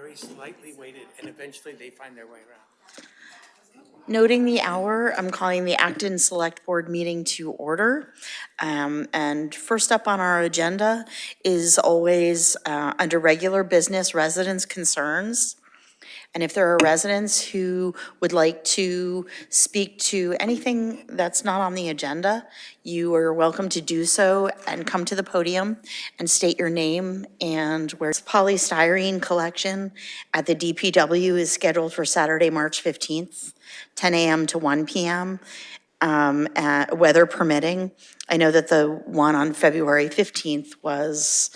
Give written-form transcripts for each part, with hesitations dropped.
very slightly weighted, and eventually they find their way around. Noting the hour, I'm calling the Acton Select Board meeting to order. And first up on our agenda is always under regular business residents' concerns. And if there are residents who would like to speak to anything that's not on the agenda, you are welcome to do so and come to the podium and state your name and where polystyrene collection at the DPW is scheduled for Saturday, March 15th, 10 a.m. to 1 p.m., weather permitting. I know that the one on February 15th was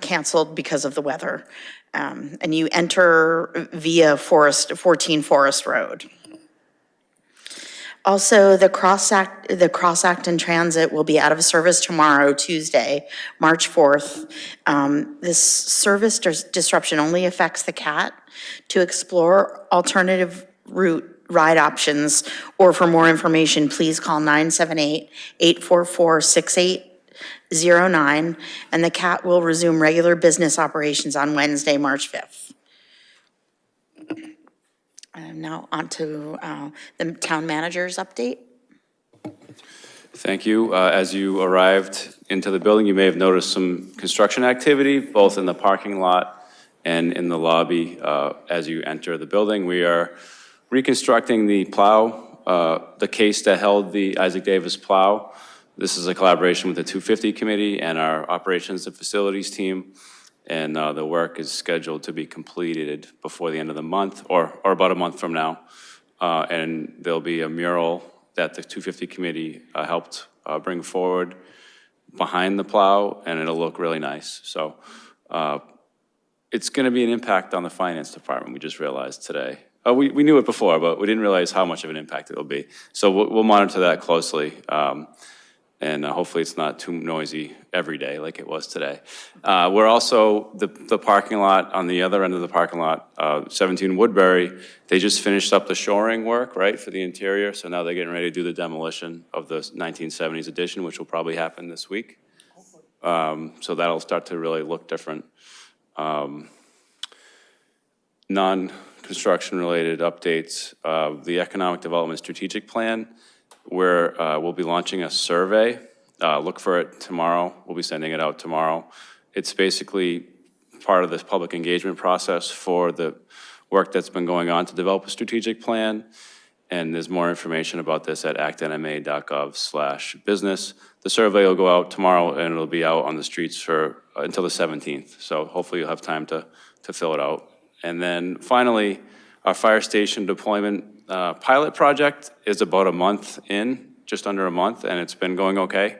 canceled because of the weather. And you enter via 14 Forest Road. Also, the Cross Acton Transit will be out of service tomorrow, Tuesday, March 4th. This service disruption only affects the CAT. To explore alternative route ride options, or for more information, please call 978-844-6809, and the CAT will resume regular business operations on Wednesday, March 5th. And now on to the town manager's update. Thank you. As you arrived into the building, you may have noticed some construction activity, both in the parking lot and in the lobby as you enter the building. We are reconstructing the plow, the case that held the Isaac Davis plow. This is a collaboration with the 250 committee and our operations and facilities team. And the work is scheduled to be completed before the end of the month, or about a month from now. And there'll be a mural that the 250 committee helped bring forward behind the plow, and it'll look really nice. So it's gonna be an impact on the finance department, we just realized today. We knew it before, but we didn't realize how much of an impact it'll be. So we'll monitor that closely. And hopefully it's not too noisy every day like it was today. We're also, the parking lot, on the other end of the parking lot, 17 Woodbury, they just finished up the shoring work, right, for the interior. So now they're getting ready to do the demolition of the 1970s addition, which will probably happen this week. So that'll start to really look different. Non-construction related updates, the Economic Development Strategic Plan, where we'll be launching a survey. Look for it tomorrow. We'll be sending it out tomorrow. It's basically part of this public engagement process for the work that's been going on to develop a strategic plan. And there's more information about this at actonma.gov/business. The survey will go out tomorrow and it'll be out on the streets for until the 17th. So hopefully you'll have time to fill it out. And then finally, our fire station deployment pilot project is about a month in, just under a month, and it's been going okay.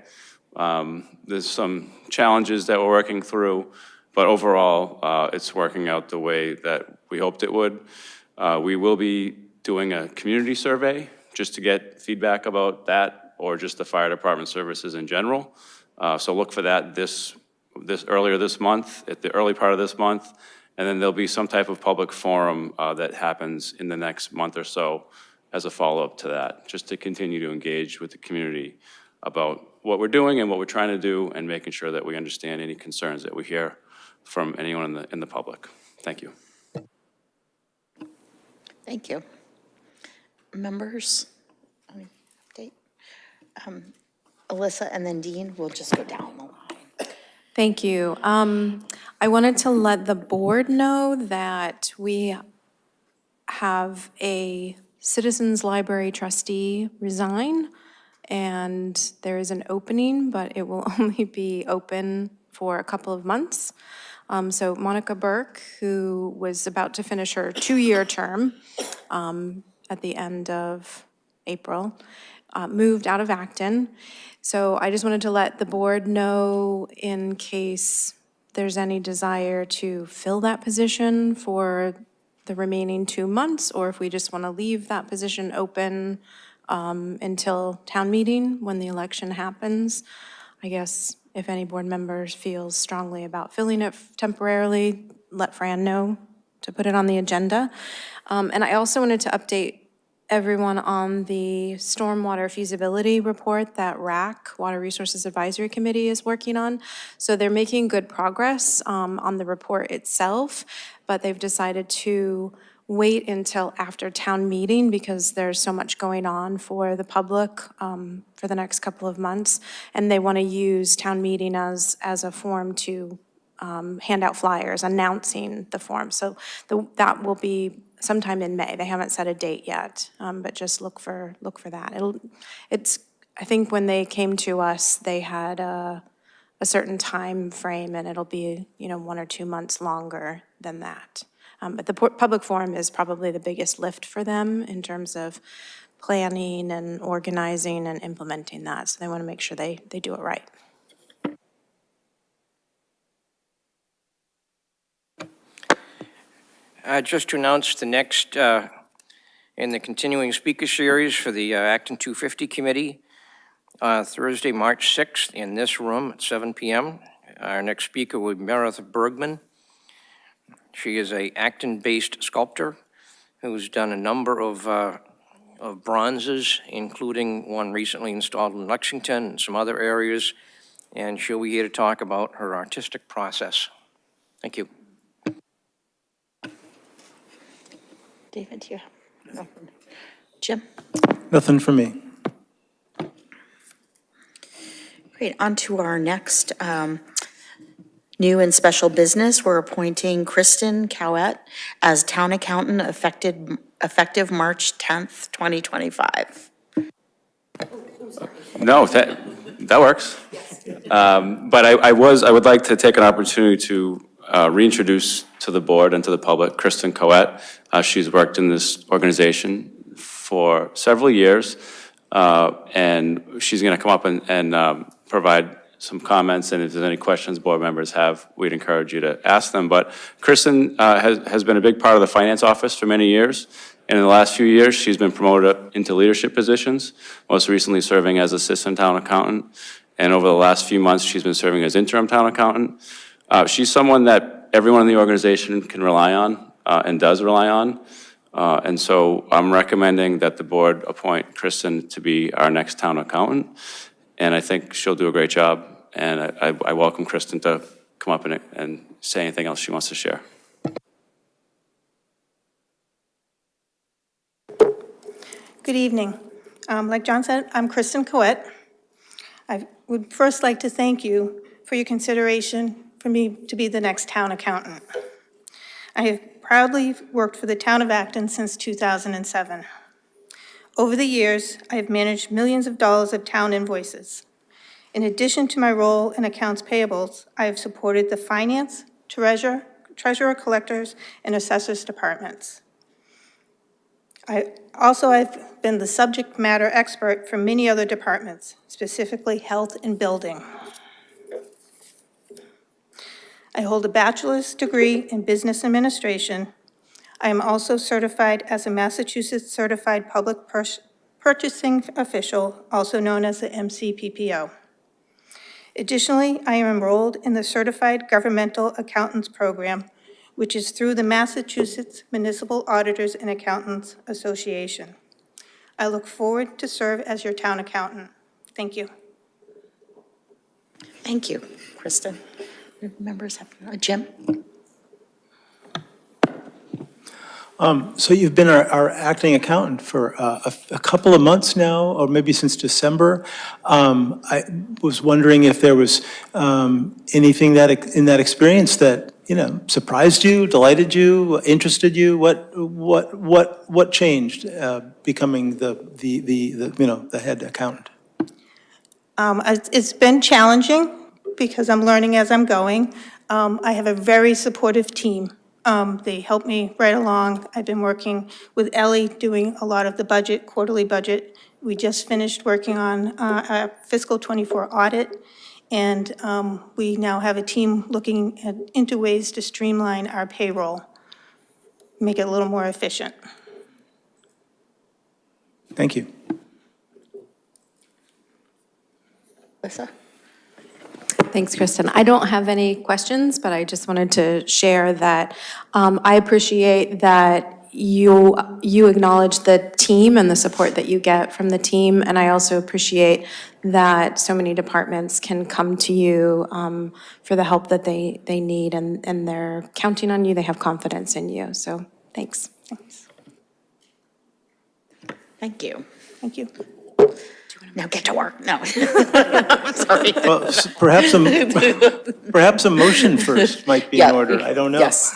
There's some challenges that we're working through, but overall, it's working out the way that we hoped it would. We will be doing a community survey just to get feedback about that, or just the fire department services in general. So look for that earlier this month, at the early part of this month. And then there'll be some type of public forum that happens in the next month or so as a follow-up to that, just to continue to engage with the community about what we're doing and what we're trying to do, and making sure that we understand any concerns that we hear from anyone in the public. Thank you. Thank you. Members, any update? Alyssa and then Dean, we'll just go down the line. Thank you. I wanted to let the board know that we have a Citizens Library trustee resign, and there is an opening, but it will only be open for a couple of months. So Monica Burke, who was about to finish her 2-year term at the end of April, moved out of Acton. So I just wanted to let the board know, in case there's any desire to fill that position for the remaining 2 months, or if we just want to leave that position open until town meeting when the election happens. I guess if any board members feels strongly about filling it temporarily, let Fran know to put it on the agenda. And I also wanted to update everyone on the stormwater feasibility report that RAC, Water Resources Advisory Committee, is working on. So they're making good progress on the report itself, but they've decided to wait until after town meeting because there's so much going on for the public for the next couple of months, and they want to use town meeting as a form to hand out flyers announcing the form. So that will be sometime in May. They haven't set a date yet, but just look for that. I think when they came to us, they had a certain time frame, and it'll be 1 or 2 months longer than that. But the public forum is probably the biggest lift for them in terms of planning and organizing and implementing that. So they want to make sure they do it right. Just to announce the next in the continuing speaker series for the Acton 250 Committee, Thursday, March 6th, in this room at 7 p.m. Our next speaker will be Meredith Bergman. She is an Acton-based sculptor who's done a number of bronzes, including one recently installed in Lexington and some other areas, and she'll be here to talk about her artistic process. Thank you. David, do you have nothing? Jim? Nothing for me. Great, on to our next new and special business. We're appointing Kristen Caouette as town accountant effective March 10th, 2025. No, that works. But I would like to take an opportunity to reintroduce to the board and to the public Kristen Caouette. She's worked in this organization for several years, and she's going to come up and provide some comments, and if there's any questions board members have, we'd encourage you to ask them. But Kristen has been a big part of the finance office for many years, and in the last few years, she's been promoted into leadership positions, most recently serving as assistant town accountant, and over the last few months, she's been serving as interim town accountant. She's someone that everyone in the organization can rely on and does rely on, and so I'm recommending that the board appoint Kristen to be our next town accountant. And I think she'll do a great job, and I welcome Kristen to come up and say anything else she wants to share. Good evening. Like John said, I'm Kristen Caouette. I would first like to thank you for your consideration for me to be the next town accountant. I have proudly worked for the town of Acton since 2007. Over the years, I have managed millions of dollars of town invoices. In addition to my role in accounts payables, I have supported the finance, treasurer, collectors, and assessors departments. I've been the subject matter expert for many other departments, specifically health and building. I hold a bachelor's degree in business administration. I am also certified as a Massachusetts Certified Public Purchasing Official, also known as the MCPPO. Additionally, I am enrolled in the Certified Governmental Accountants Program, which is through the Massachusetts Municipal Auditors and Accountants Association. I look forward to serve as your town accountant. Thank you. Thank you, Kristen. Members have, Jim? So you've been our acting accountant for a couple of months now, or maybe since December. I was wondering if there was anything in that experience that surprised you, delighted you, interested you. What changed becoming the head accountant? It's been challenging because I'm learning as I'm going. I have a very supportive team. They help me right along. I've been working with Ellie, doing a lot of the budget, quarterly budget. We just finished working on a fiscal '24 audit, and we now have a team looking into ways to streamline our payroll, make it a little more efficient. Thank you. Lisa? Thanks, Kristen. I don't have any questions, but I just wanted to share that I appreciate that you acknowledge the team and the support that you get from the team, and I also appreciate that so many departments can come to you for the help that they need, and they're counting on you, they have confidence in you, so thanks. Thank you. Thank you. Now get to work. No. Sorry. Well, perhaps a motion first might be in Yeah. order. I don't know. Yes.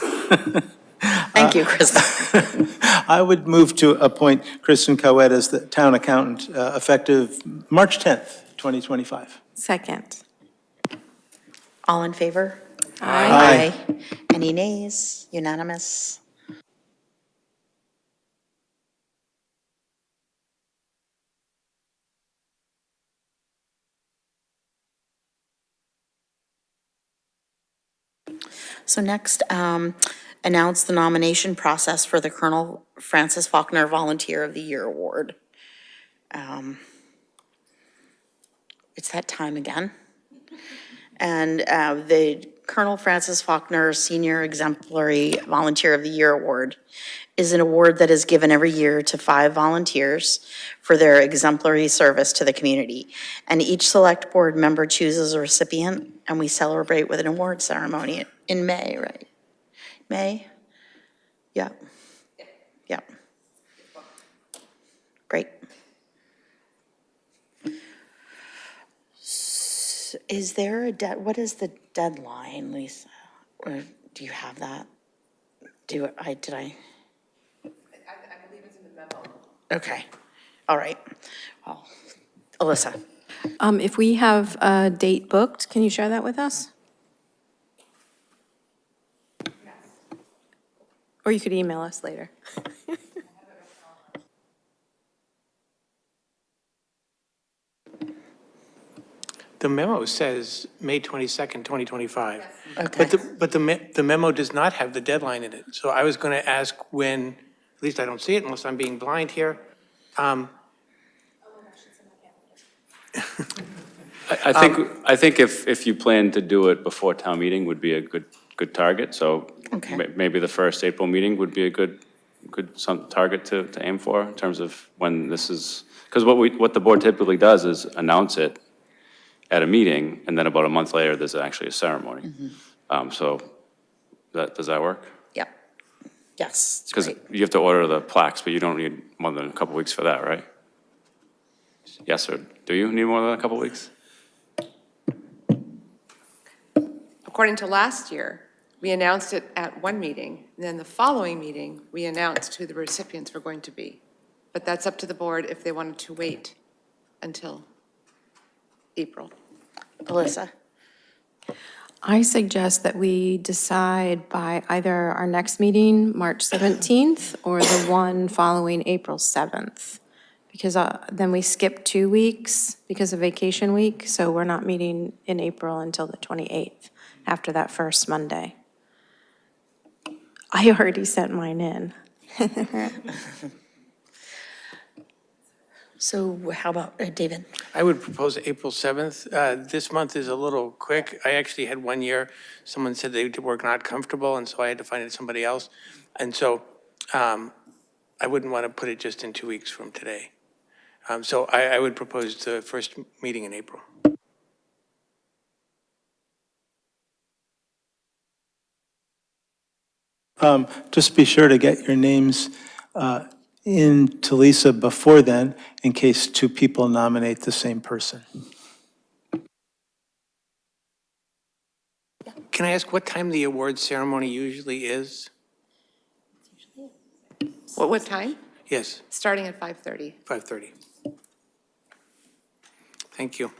Thank you, Kristen. I would move to appoint Kristen Caouette as the town accountant effective March 10th, 2025. Second. All in favor? Aye. Any nays? Unanimous? So next, announce the nomination process for the Colonel Francis Faulkner Volunteer of the Year Award. It's that time again. And the Colonel Francis Faulkner Senior Exemplary Volunteer of the Year Award is an award that is given every year to 5 volunteers for their exemplary service to the community. And each select board member chooses a recipient, and we celebrate with an award ceremony in May, right? May? Yeah. Yeah. Great. Is there a what is the deadline, Lisa? Or do you have that? Did I? I believe it's in the memo. Okay, all right. Well, Alyssa. If we have a date booked, can you share that with us? Yes. Or you could email us later. The memo says May 22nd, 2025. Okay. But the memo does not have the deadline in it. So I was going to ask when, at least I don't see it unless I'm being blind here. I think if you plan to do it before town meeting would be a good target. So Okay. maybe the first April meeting would be a good target to aim for in terms of when this is, because what the board typically does is announce it at a meeting, and then about a month later, there's actually a ceremony. So does that work? Yep. Yes, it's Because great. you have to order the plaques, but you don't need more than a couple weeks for that, right? Yes, or do you need more than a couple weeks? According to last year, we announced it at one meeting, and then the following meeting, we announced who the recipients were going to be. But that's up to the board if they wanted to wait until April. Alyssa. I suggest that we decide by either our next meeting, March 17th, or the one following April 7th. Because then we skip 2 weeks because of vacation week, so we're not meeting in April until the 28th, after that first Monday. I already sent mine in. So how about David? I would propose April 7th. This month is a little quick. I actually had one year, someone said they were not comfortable, and so I had to find somebody else. And so I wouldn't want to put it just in 2 weeks from today. So I would propose the first meeting in April. Just be sure to get your names in to Lisa before then, in case 2 people nominate the same person. Can I ask what time the award ceremony usually is? What time? Yes, Starting at 5:30. 5:30. Thank you.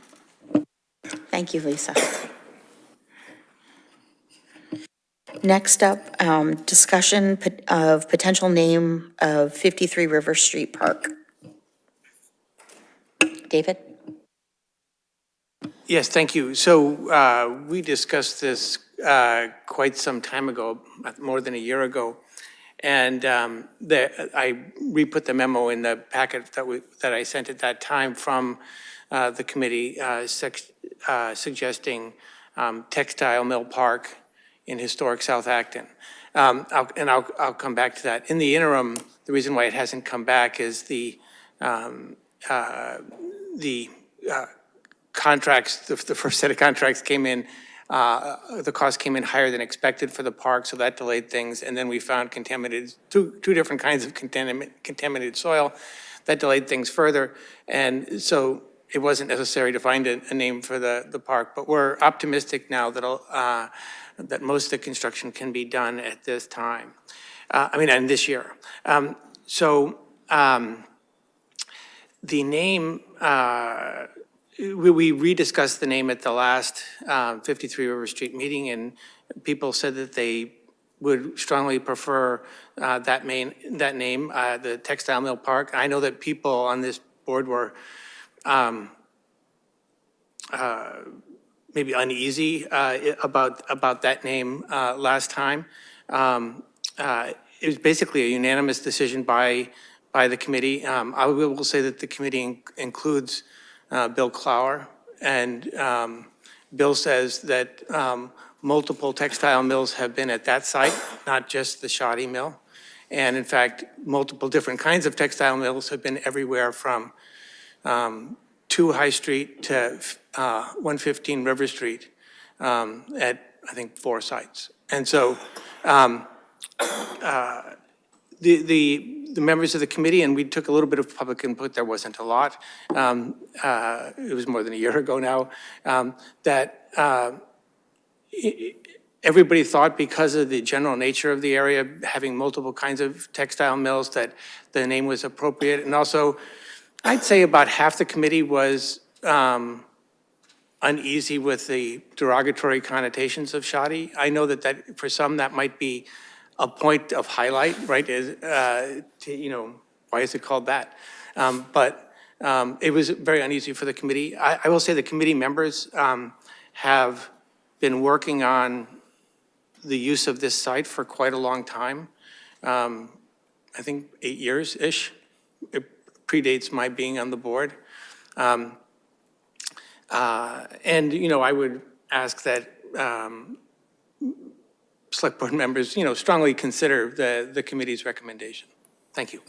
Thank you, Lisa. Next up, discussion of potential name of 53 River Street Park. David? Yes, thank you. So we discussed this quite some time ago, more than a year ago. And I re-put the memo in the packet that I sent at that time from the committee suggesting Textile Mill Park in historic South Acton. I'll come back to that. In the interim, the reason why it hasn't come back is the contracts, the first set of contracts came in, the cost came in higher than expected for the park, so that delayed things. And then we found contaminated, two different kinds of contaminated soil. That delayed things further. And so it wasn't necessary to find a name for the park. But we're optimistic now that most of the construction can be done at this time. And this year. The name, we rediscussed the name at the last 53 River Street meeting, and people said that they would strongly prefer that name, the Textile Mill Park. I know that people on this board were maybe uneasy about that name last time. It was basically a unanimous decision by the committee. I will say that the committee includes Bill Clower, and Bill says that multiple textile mills have been at that site, not just the shoddy mill. And in fact, multiple different kinds of textile mills have been everywhere from 2 High Street to 115 River Street at, I think, 4 sites. And so the members of the committee, and we took a little bit of public input, there wasn't a lot, it was more than a year ago now, that everybody thought because of the general nature of the area, having multiple kinds of textile mills, that the name was appropriate. And also, I'd say about half the committee was uneasy with the derogatory connotations of shoddy. I know that for some, that might be a point of highlight, right? Why is it called that? But it was very uneasy for the committee. I will say the committee members have been working on the use of this site for quite a long time. I think 8 years-ish. It predates my being on the board. And, I would ask that select board members, strongly consider the committee's recommendation. Thank you.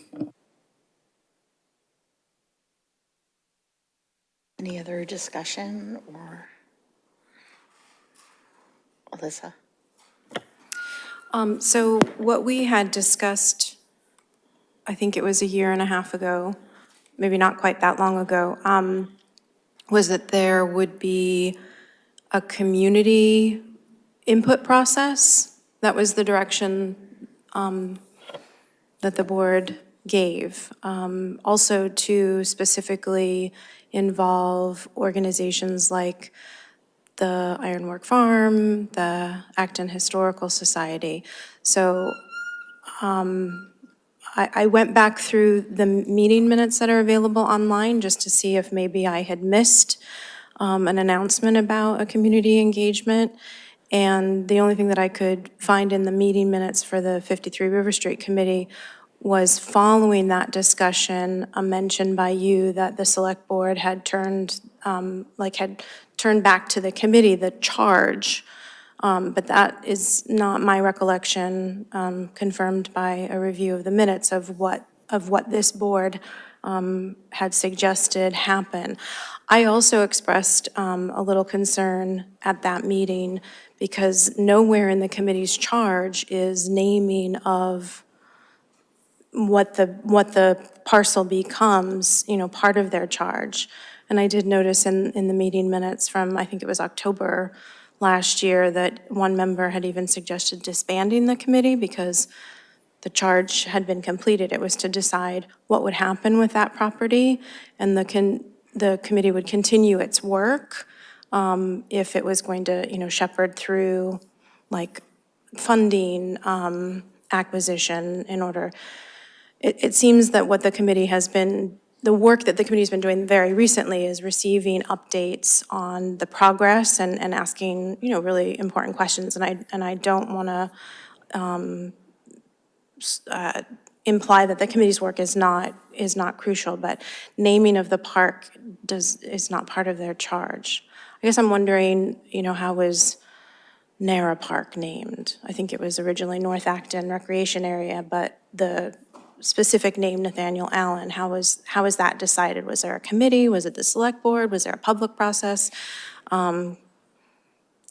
Any other discussion or Alyssa? So what we had discussed, I think it was a year and a half ago, maybe not quite that long ago, was that there would be a community input process. That was the direction that the board gave. Also to specifically involve organizations like the Ironwork Farm, the Acton Historical Society. So I went back through the meeting minutes that are available online just to see if maybe I had missed an announcement about a community engagement. And the only thing that I could find in the meeting minutes for the 53 River Street Committee was following that discussion, a mention by you that the select board had turned back to the committee the charge. But that is not my recollection, confirmed by a review of the minutes of what this board had suggested happen. I also expressed a little concern at that meeting because nowhere in the committee's charge is naming of what the parcel becomes, part of their charge. And I did notice in the meeting minutes from, I think it was October last year, that one member had even suggested disbanding the committee because the charge had been completed. It was to decide what would happen with that property, and the committee would continue its work if it was going to, shepherd through like funding, acquisition in order. It seems that what the committee has been, the work that the committee's been doing very recently is receiving updates on the progress and asking, really important questions. And I don't want to imply that the committee's work is not crucial, but naming of the park is not part of their charge. I guess I'm wondering, how was Nara Park named. I think it was originally North Acton Recreation Area, but the specific name Nathaniel Allen, how was that decided? Was there a committee? Was it the select board? Was there a public process? And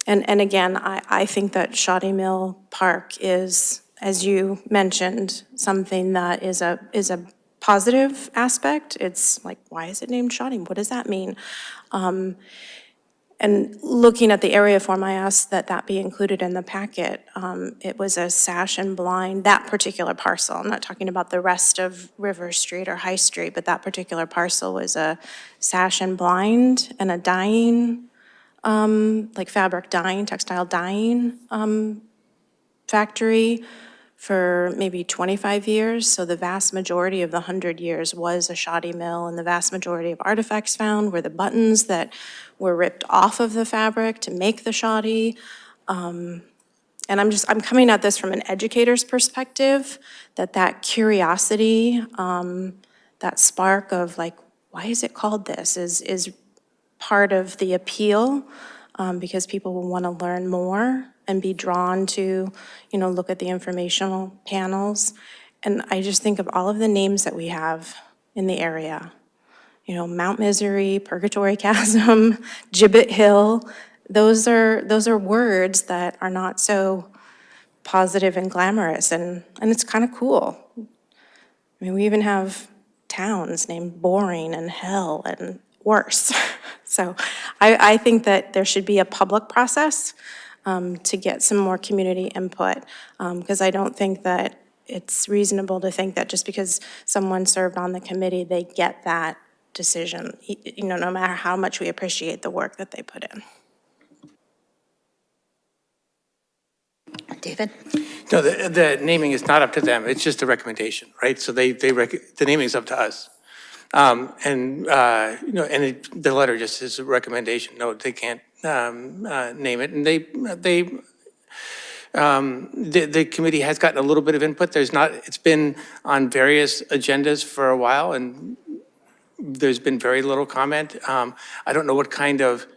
again, I think that Shoddy Mill Park is, as you mentioned, something that is a positive aspect. It's like, why is it named Shoddy? What does that mean? And looking at the area form, I asked that be included in the packet. It was a sash and blind, that particular parcel. I'm not talking about the rest of River Street or High Street, but that particular parcel was a sash and blind and a dyeing, like fabric dyeing, textile dyeing factory for maybe 25 years. So the vast majority of the 100 years was a shoddy mill, and the vast majority of artifacts found were the buttons that were ripped off of the fabric to make the shoddy. And I'm coming at this from an educator's perspective, that curiosity, that spark of like, why is it called this, is part of the appeal, because people will want to learn more and be drawn to, look at the informational panels. And I just think of all of the names that we have in the area. Mount Misery, Purgatory Chasm, Gibbet Hill. Those are words that are not so positive and glamorous, and it's kind of cool. I mean, we even have towns named Boring and Hell and worse. So I think that there should be a public process to get some more community input, because I don't think that it's reasonable to think that just because someone served on the committee, they get that decision, no matter how much we appreciate the work that they put in. David? No, the naming is not up to them. It's just a recommendation, right? So the naming is up to us. And the letter just is a recommendation. No, they can't name it. And the committee has gotten a little bit of input. It's been on various agendas for a while, and there's been very little comment. I don't know what kind of,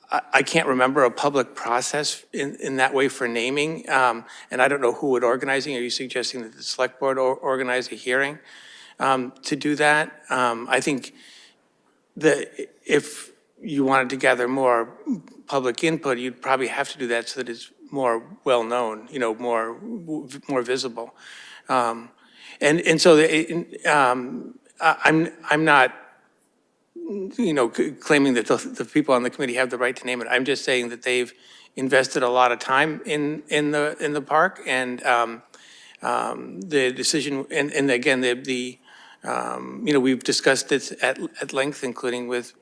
I can't remember a public process in that way for naming. And I don't know who would organizing. Are you suggesting that the select board organize a hearing to do that? I think that if you wanted to gather more public input, you'd probably have to do that so that it's more well-known, more visible. And so I'm not, claiming that the people on the committee have the right to name it. I'm just saying that they've invested a lot of time in the park, and the decision, and again, we've discussed this at length, including with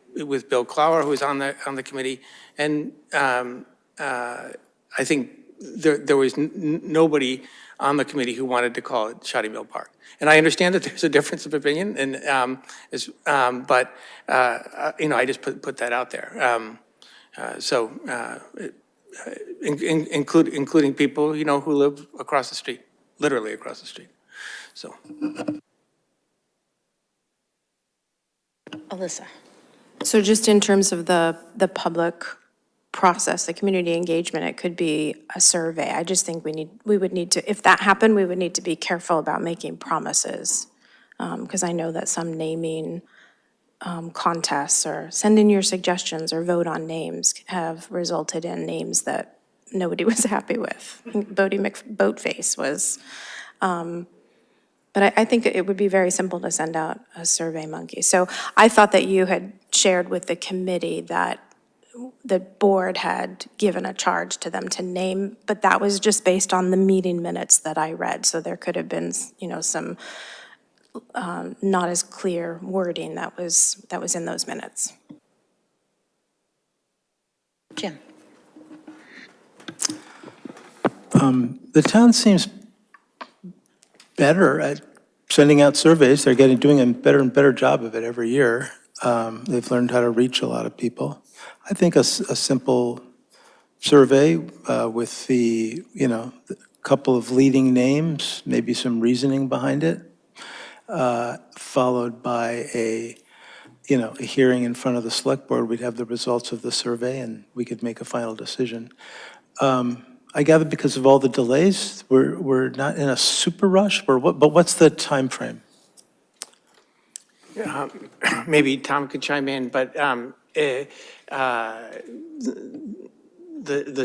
Bill Clower, who's on the committee, and I think there was nobody on the committee who wanted to call it Shoddy Mill Park. And I understand that there's a difference of opinion, but I just put that out there. Including people who live across the street, literally across the street. So. Alyssa? So just in terms of the public process, the community engagement, it could be a survey. I just think we would need to, if that happened, we would need to be careful about making promises. Because I know that some naming contests or send in your suggestions or vote on names have resulted in names that nobody was happy with. Bodie McBoatface was, but I think it would be very simple to send out a survey monkey. So I thought that you had shared with the committee that the board had given a charge to them to name, but that was just based on the meeting minutes that I read. So there could have been, some not as clear wording that was in those minutes. Jim? The town seems better at sending out surveys. They're doing a better and better job of it every year. They've learned how to reach a lot of people. I think a simple survey with the couple of leading names, maybe some reasoning behind it, followed by a hearing in front of the select board. We'd have the results of the survey and we could make a final decision. I gather because of all the delays, we're not in a super rush, but what's the time frame? Maybe Tom could chime in, but the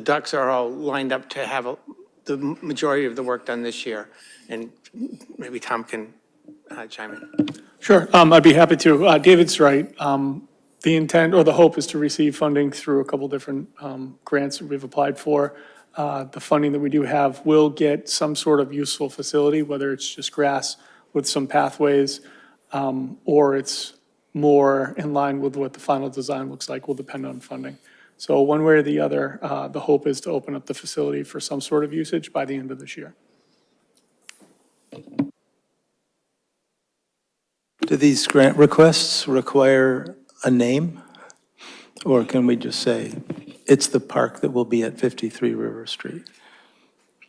ducks are all lined up to have the majority of the work done this year, and maybe Tom can chime in. Sure, I'd be happy to. David's right. The intent or the hope is to receive funding through a couple different grants that we've applied for. The funding that we do have will get some sort of useful facility, whether it's just grass with some pathways, or it's more in line with what the final design looks like, will depend on funding. So one way or the other, the hope is to open up the facility for some sort of usage by the end of this year. Do these grant requests require a name? Or can we just say, it's the park that will be at 53 River Street?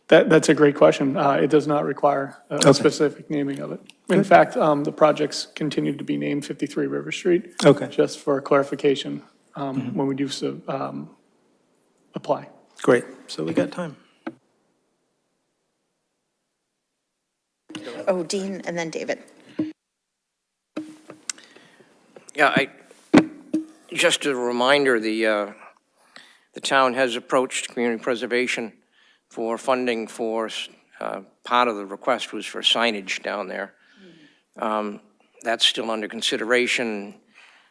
That's a great question. It does not require a Okay. specific naming of it. In fact, the projects continue to be named 53 River Street. Okay. Just for clarification, when we do apply. Great, so we got time. Oh, Dean, and then David. Yeah, just a reminder, the town has approached community preservation for funding for, part of the request was for signage down there. That's still under consideration.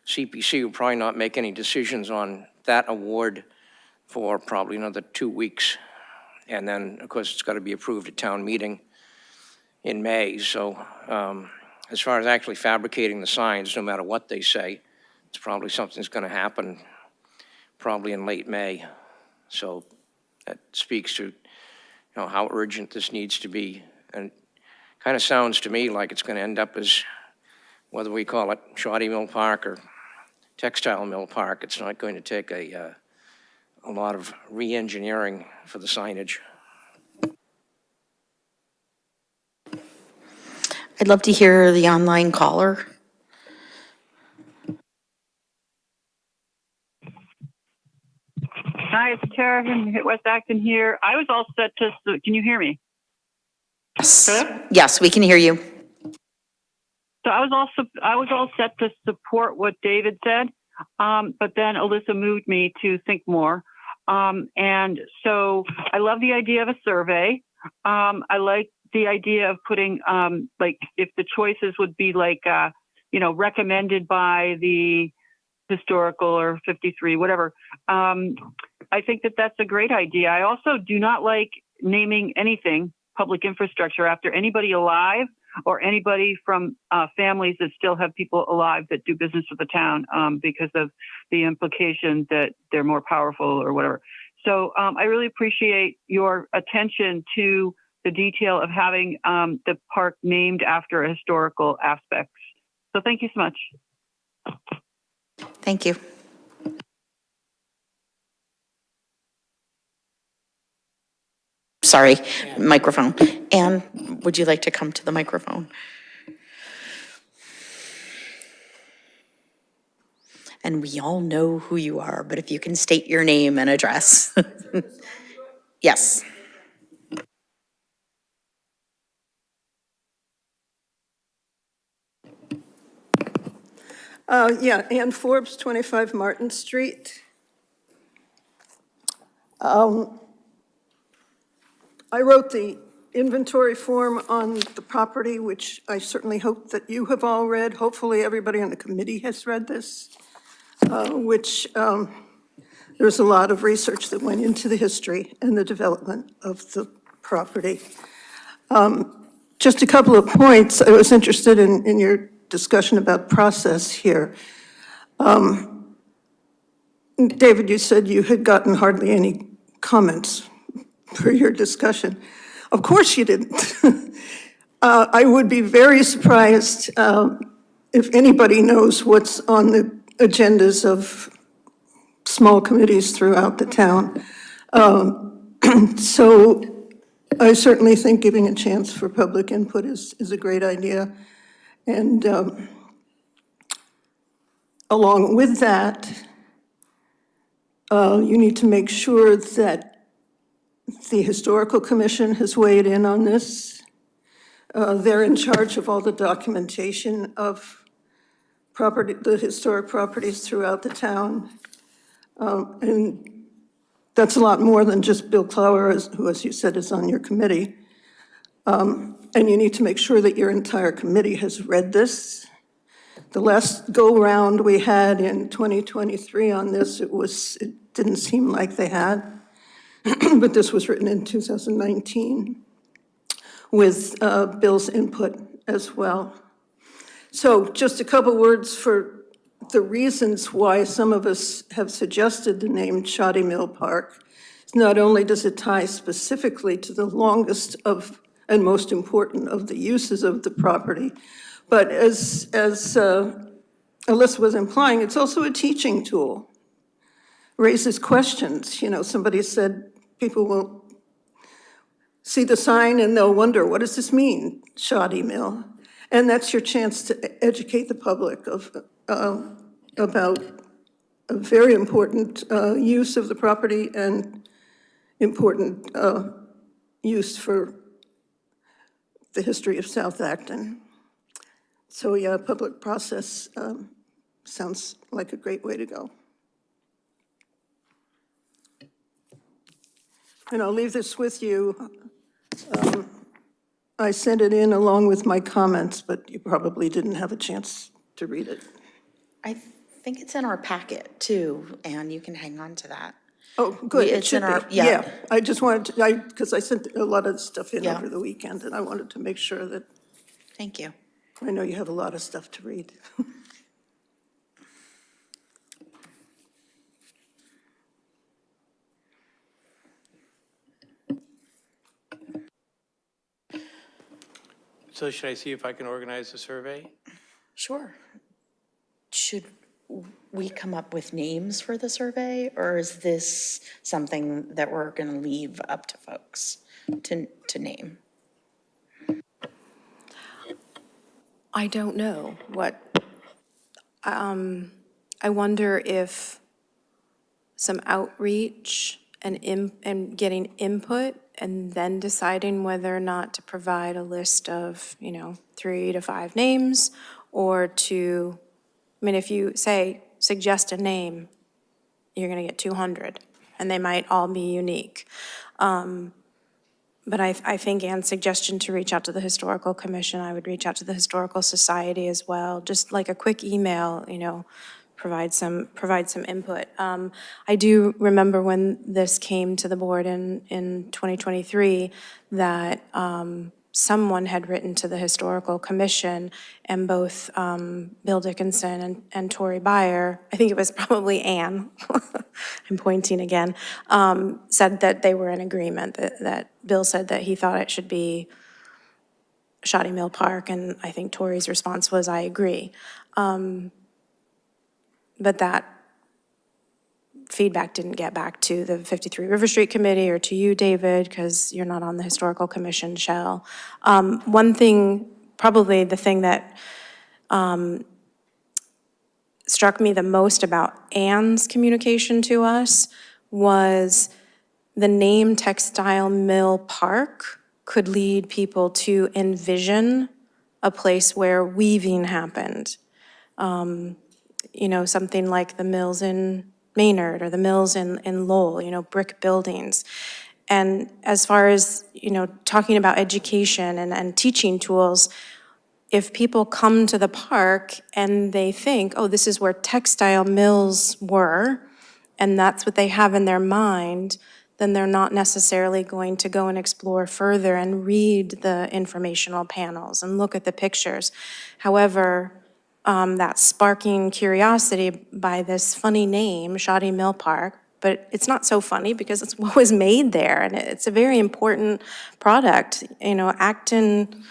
CPC will probably not make any decisions on that award for probably another 2 weeks. And then, of course, it's got to be approved at town meeting in May. So as far as actually fabricating the signs, no matter what they say, it's probably something's going to happen probably in late May. So that speaks to, how urgent this needs to be. And it kind of sounds to me like it's going to end up as, whether we call it Shoddy Mill Park or Textile Mill Park, it's not going to take a lot of re-engineering for the signage. I'd love to hear the online caller. Hi, it's Tara from West Acton here. I was all set to, can you hear me? Yes, we can hear you. So I was all set to support what David said, but then Alyssa moved me to think more. And so I love the idea of a survey. I like the idea of putting, like, if the choices would be like, recommended by the historical or 53, whatever. I think that that's a great idea. I also do not like naming anything public infrastructure after anybody alive or anybody from families that still have people alive that do business with the town because of the implication that they're more powerful or whatever. So I really appreciate your attention to the detail of having the park named after historical aspects. So thank you so much. Thank you. Sorry, microphone. Anne, would you like to come to the microphone? And we all know who you are, but if you can state your name and address. Yes. Yeah, Ann Forbes, 25 Martin Street. I wrote the inventory form on the property, which I certainly hope that you have all read. Hopefully, everybody on the committee has read this, which there's a lot of research that went into the history and the development of the property. Just a couple of points. I was interested in your discussion about process here. David, you said you had gotten hardly any comments for your discussion. Of course you didn't. I would be very surprised if anybody knows what's on the agendas of small committees throughout the town. So I certainly think giving a chance for public input is a great idea. And along with that, you need to make sure that The Historical Commission has weighed in on this. They're in charge of all the documentation of property, the historic properties throughout the town. And that's a lot more than just Bill Clower, who, as you said, is on your committee. And you need to make sure that your entire committee has read this. The last go-round we had in 2023 on this, it didn't seem like they had. But this was written in 2019 with Bill's input as well. So just a couple words for the reasons why some of us have suggested the name Shoddy Mill Park. Not only does it tie specifically to the longest of and most important of the uses of the property, but as Alyssa was implying, it's also a teaching tool. Raises questions. You know, somebody said people will see the sign and they'll wonder, what does this mean, Shoddy Mill? And that's your chance to educate the public about a very important use of the property and important use for the history of South Acton. So yeah, public process sounds like a great way to go. And I'll leave this with you. I sent it in along with my comments, but you probably didn't have a chance to read it. I think it's in our packet too, and you can hang on to that. Oh, good. It It's in should our, be. yeah. I just wanted to, because I sent a lot of stuff in Yeah. over the weekend, and I wanted to make sure that, Thank you. I know you have a lot of stuff to read. So should I see if I can organize a survey? Sure. Should we come up with names for the survey, or is this something that we're going to leave up to folks to name? I don't know what, I wonder if some outreach and getting input and then deciding whether or not to provide a list of, 3 to 5 names, or to, if you suggest a name, you're gonna get 200, and they might all be unique. But I think Anne's suggestion to reach out to the Historical Commission, I would reach out to the Historical Society as well, just like a quick email, provide some input. I do remember when this came to the board in 2023, that someone had written to the Historical Commission, and both Bill Dickinson and Tori Byer, I think it was probably Anne, I'm pointing again, said that they were in agreement, that Bill said that he thought it should be Shoddy Mill Park, and I think Tori's response was, I agree. But that feedback didn't get back to the 53 River Street Committee or to you, David, because you're not on the Historical Commission shell. One thing, probably the thing that struck me the most about Anne's communication to us was the name Textile Mill Park could lead people to envision a place where weaving happened. Something like the mills in Maynard or the mills in Lowell, brick buildings. And as far as, talking about education and teaching tools, if people come to the park and they think, oh, this is where textile mills were, and that's what they have in their mind, then they're not necessarily going to go and explore further and read the informational panels and look at the pictures. However, that sparking curiosity by this funny name, Shoddy Mill Park, but it's not so funny because it's what was made there, and it's a very important product. Acton,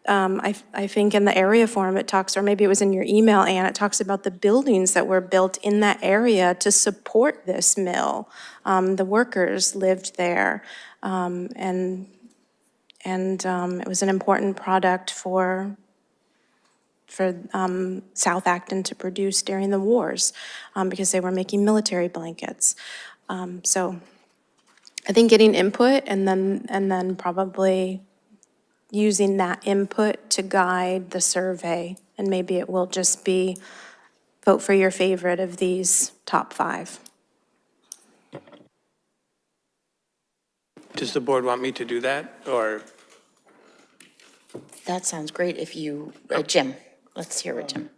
I think in the area forum it talks, or maybe it was in your email, Anne, it talks about the buildings that were built in that area to support this mill. The workers lived there, and it was an important product for South Acton to produce during the wars, because they were making military blankets. So I think getting input and then probably using that input to guide the survey. And maybe it will just be vote for your favorite of these top 5. Does the board want me to do that, or? That sounds great if you, Jim, let's hear it, Jim.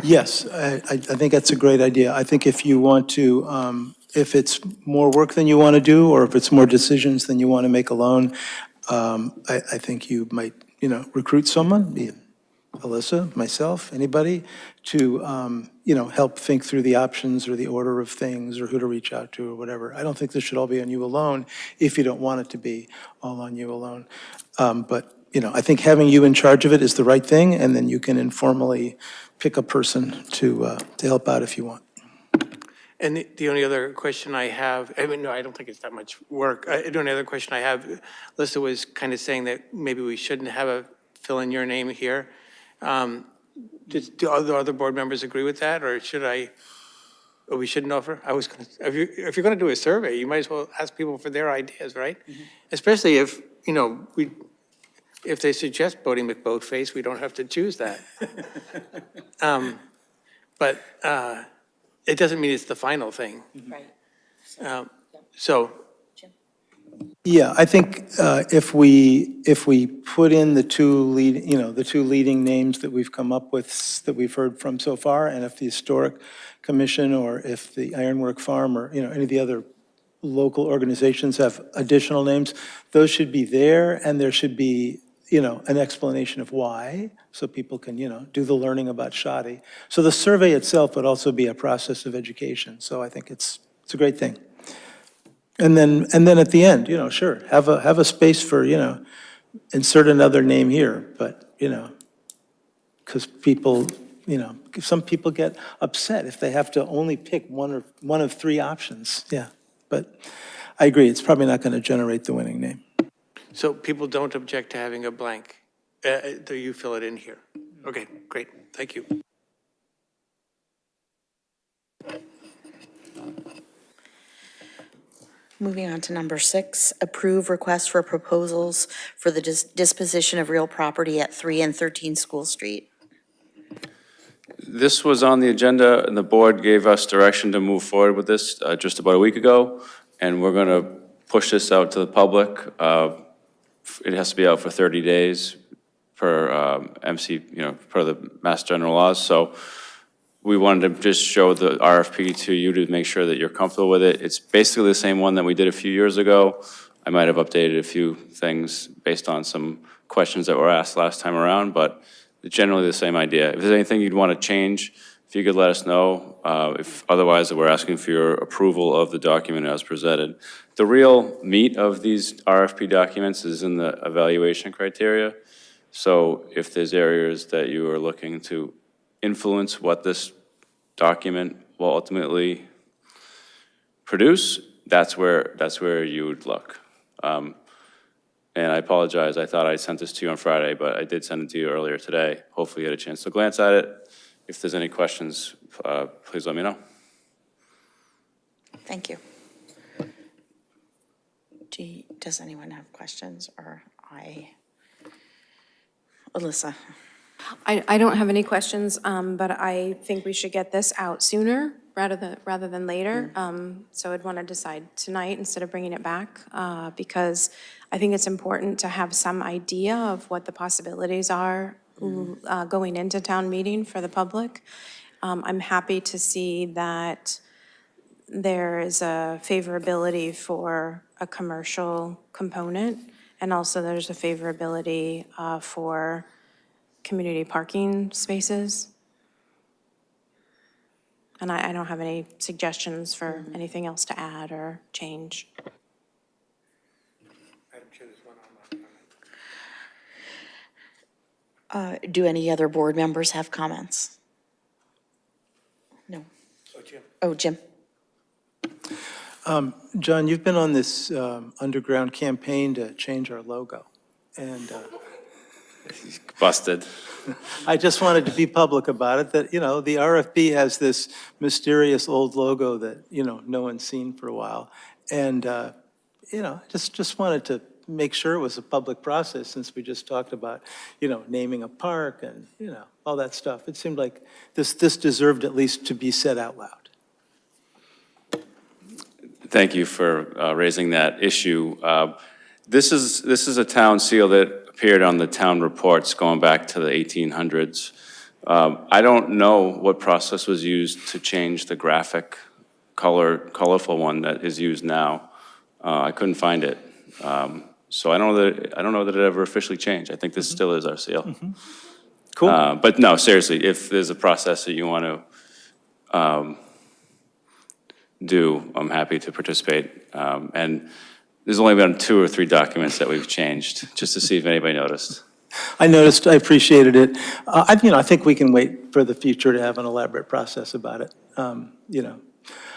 Yes, I think that's a great idea. I think if you want to, if it's more work than you want to do, or if it's more decisions than you want to make alone, I think you might, recruit someone, be it Alyssa, myself, anybody, to, help think through the options or the order of things or who to reach out to or whatever. I don't think this should all be on you alone if you don't want it to be all on you alone. But, I think having you in charge of it is the right thing, and then you can informally pick a person to help out if you want. And the only other question I have, no, I don't think it's that much work. The only other question I have, Alyssa was kind of saying that maybe we shouldn't have a fill in your name here. Do other board members agree with that, or or we shouldn't offer? I was going to, if you're going to do a survey, you might as well ask people for their ideas, right? Especially if, if they suggest Bodie McBoatface, we don't have to choose that. But it doesn't mean it's the final thing. Right. So, Yeah, I think if we put in the two leading names that we've come up with, that we've heard from so far, and if the Historic Commission or if the Ironwork Farm or, any of the other local organizations have additional names, those should be there, and there should be, an explanation of why, so people can, do the learning about shoddy. So the survey itself would also be a process of education, so I think it's a great thing. And then at the end, sure, have a space for, insert another name here, but, because people, some people get upset if they have to only pick one of 3 options, yeah. But I agree, it's probably not going to generate the winning name. so people don't object to having a blank, do you fill it in here? Okay, great, thank you. Moving on to number 6, approve request for proposals for the disposition of real property at 3 and 13 School Street. This was on the agenda, and the board gave us direction to move forward with this just about a week ago, and we're going to push this out to the public. It has to be out for 30 days per per the Mass General laws. So we wanted to just show the RFP to you to make sure that you're comfortable with it. It's basically the same one that we did a few years ago. I might have updated a few things based on some questions that were asked last time around, but generally the same idea. If there's anything you'd want to change, if you could let us know. If otherwise, we're asking for your approval of the document as presented. The real meat of these RFP documents is in the evaluation criteria. So if there's areas that you are looking to influence what this document will ultimately produce, that's where you would look. And I apologize, I thought I sent this to you on Friday, but I did send it to you earlier today. Hopefully you had a chance to glance at it. If there's any questions, please let me know. Thank you. Does anyone have questions, or Alyssa? I don't have any questions, but I think we should get this out sooner rather than later. So I'd want to decide tonight instead of bringing it back, because I think it's important to have some idea of what the possibilities are going into town meeting for the public. I'm happy to see that there is a favorability for a commercial component, and also there's a favorability for community parking spaces. And I don't have any suggestions for anything else to add or change. Do any other board members have comments? No. Oh, Jim. John, you've been on this underground campaign to change our logo, and Busted. I just wanted to be public about it, that, the RFP has this mysterious old logo that, no one's seen for a while. And, just wanted to make sure it was a public process, since we just talked about, naming a park and, all that stuff. It seemed like this deserved at least to be said out loud. Thank you for raising that issue. This is a town seal that appeared on the town reports going back to the 1800s. I don't know what process was used to change the graphic colorful one that is used now. I couldn't find it. So I don't know that it ever officially changed. I think this still is our seal. Cool. But no, seriously, if there's a process that you want to do, I'm happy to participate. And there's only been 2 or 3 documents that we've changed, just to see if anybody noticed. I noticed, I appreciated it. I think we can wait for the future to have an elaborate process about it.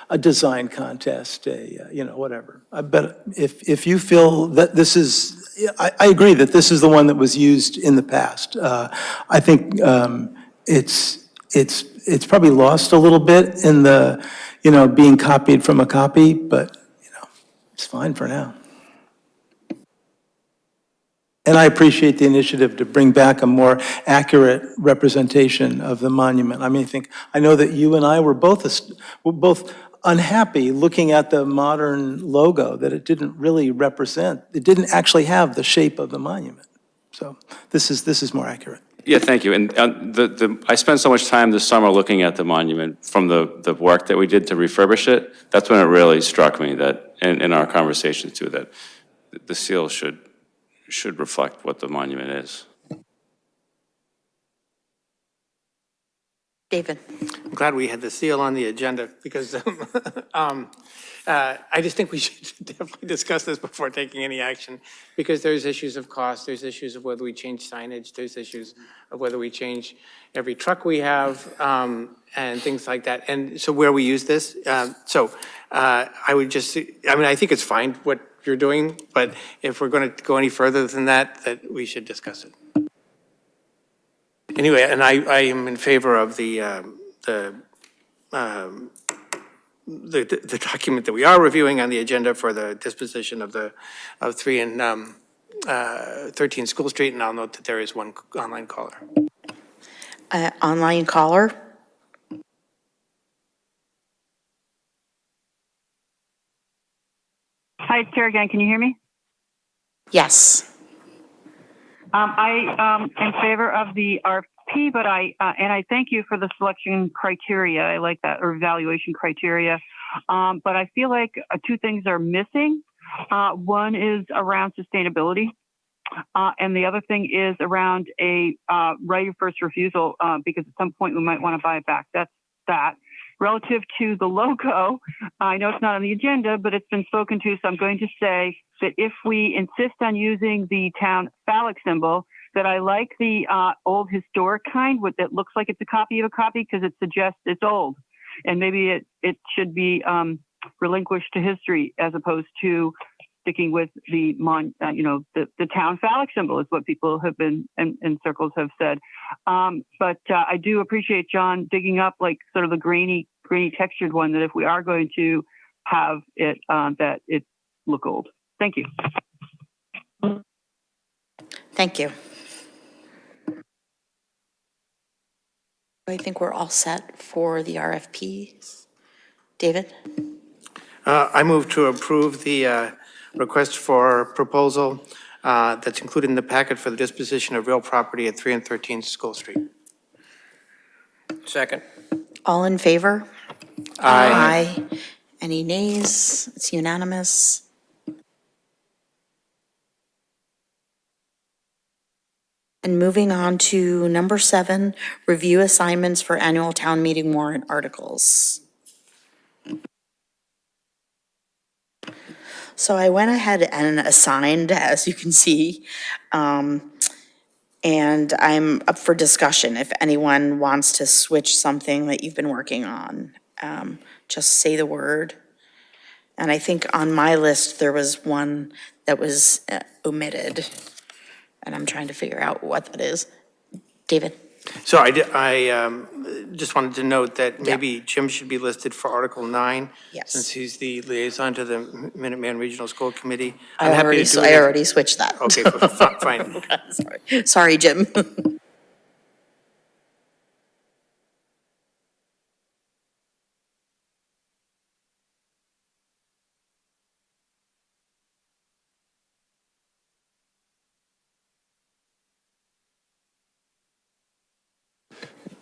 A design contest, whatever. But if you feel that this is, I agree that this is the one that was used in the past. I think it's probably lost a little bit in the, being copied from a copy, but, it's fine for now. And I appreciate the initiative to bring back a more accurate representation of the monument. I know that you and I were both unhappy looking at the modern logo, that it didn't really represent, it didn't actually have the shape of the monument. So this is more accurate. Yeah, thank you. And I spent so much time this summer looking at the monument from the work that we did to refurbish it. That's when it really struck me that, in our conversations too, that the seal should reflect what the monument is. David? I'm glad we had the seal on the agenda, because I just think we should definitely discuss this before taking any action, because there's issues of cost, there's issues of whether we change signage, there's issues of whether we change every truck we have, and things like that. And so where we use this, I would just, I think it's fine what you're doing, but if we're going to go any further than that, that we should discuss it. Anyway, and I am in favor of the document that we are reviewing on the agenda for the disposition of 3 and 13 School Street, and I'll note that there is one online caller. Online caller? Hi, it's Tara again. Can you hear me? Yes. I am in favor of the RFP, but I thank you for the selection criteria. I like that, or evaluation criteria. But I feel like 2 things are missing. One is around sustainability, and the other thing is around a right of first refusal, because at some point we might want to buy it back. That's that. Relative to the logo, I know it's not on the agenda, but it's been spoken to, so I'm going to say that if we insist on using the town phallic symbol, that I like the old historic kind that looks like it's a copy of a copy, because it suggests it's old. And maybe it should be relinquished to history, as opposed to sticking with the town phallic symbol is what people have been in circles have said. But I do appreciate John digging up like sort of the grainy textured one, that if we are going to have it, that it look old. Thank you. Thank you. I think we're all set for the RFPs. David? I move to approve the request for proposal that's included in the packet for the disposition of real property at 3 and 13 School Street. Second. All in favor? Aye. Aye. Any nays? It's unanimous. And moving on to number 7, review assignments for annual town meeting warrant articles. So I went ahead and assigned, as you can see, and I'm up for discussion. If anyone wants to switch something that you've been working on, just say the word. And I think on my list, there was one that was omitted, and I'm trying to figure out what that is. David? So I just wanted to note that maybe Jim should be listed for Article 9. Yes. Since he's the liaison to the Minuteman Regional School Committee. I'm happy to do I it. already switched that. Okay, fine. Sorry. Sorry, Jim.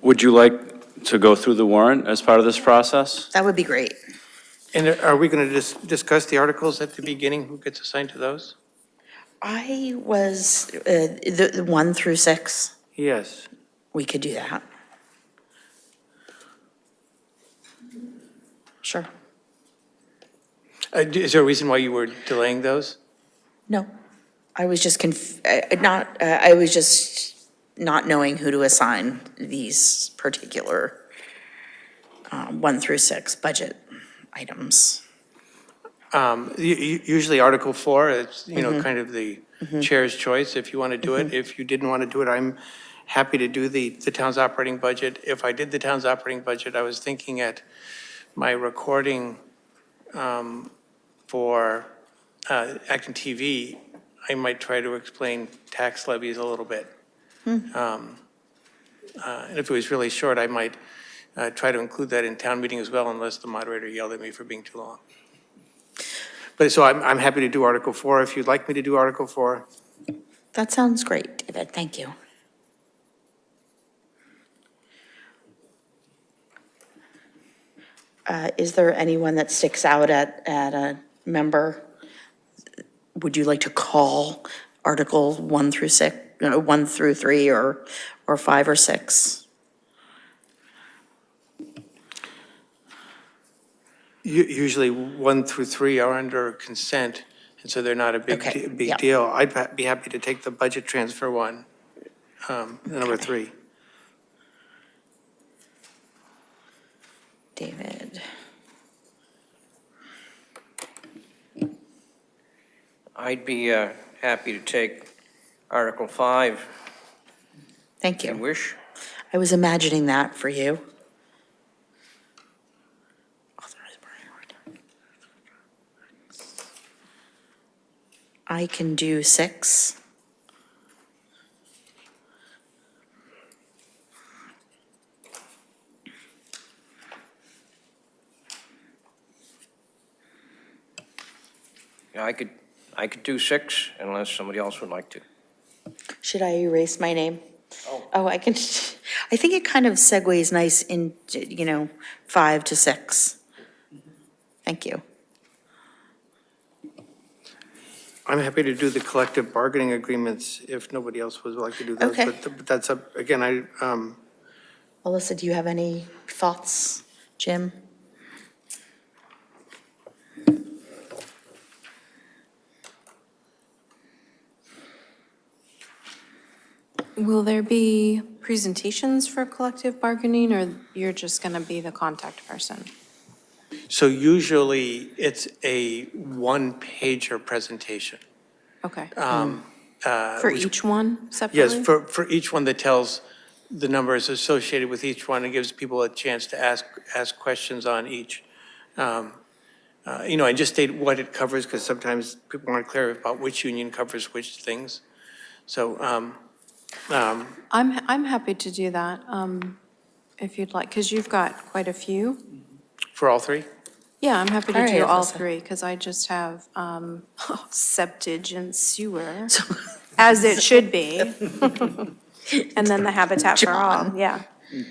Would you like to go through the warrant as part of this process? That would be great. And are we going to discuss the articles at the beginning? Who gets assigned to those? I was, the 1 through 6, Yes. we could do that. Sure. Is there a reason why you were delaying those? No, I was just I was just not knowing who to assign these particular 1 through 6 budget items. Usually Article 4, it's, kind of the chair's choice if you want to do it. If you didn't want to do it, I'm happy to do the town's operating budget. If I did the town's operating budget, I was thinking at my recording for ActonTV, I might try to explain tax levies a little bit. And if it was really short, I might try to include that in town meeting as well, unless the moderator yelled at me for being too long. But so I'm happy to do Article 4 if you'd like me to do Article 4. That sounds great, David, thank you. Is there anyone that sticks out at a member? Would you like to call Articles 1 through 6, 1 through 3, or 5 or 6? Usually 1 through 3 are under consent, and so they're not a Okay, big yeah. deal. I'd be happy to take the budget transfer one, number 3. David. I'd be happy to take Article 5, Thank if you you. wish. I was imagining that for you. I can do 6. Yeah, I could do 6 unless somebody else would like to. Should I erase my name? Oh, I can, I think it kind of segues nice into, 5 to 6. Thank you. I'm happy to do the collective bargaining agreements if nobody else would like to do those. Okay. But that's up, again, Alyssa, do you have any thoughts? Jim? Will there be presentations for collective bargaining, or you're just going to be the contact person? so usually it's a one-pager presentation. Okay. For For each one separately? Yes, for each one that tells the numbers associated with each one, and gives people a chance to ask questions on each. And just state what it covers, because sometimes people aren't clear about which union covers which things. So, I'm happy to do that, if you'd like, because you've got quite a few. for all 3? Yeah, I'm happy All to do right, all Alyssa. 3, because I just have septage and sewer, as it should be. And then the Habitat for All, John. yeah.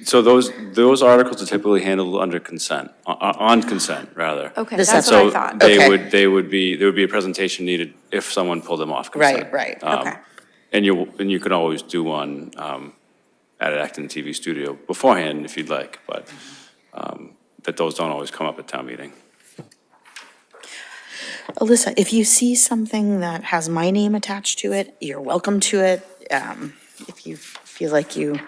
So those articles are typically handled under consent, on consent, rather. Okay, The that's what I So thought. Okay. there would be a presentation needed if someone pulled them off consent. Right. Okay. And you could always do one at an Acton TV studio beforehand if you'd like, but that those don't always come up at town meeting. Alyssa, if you see something that has my name attached to it, you're welcome to it. If you feel like you.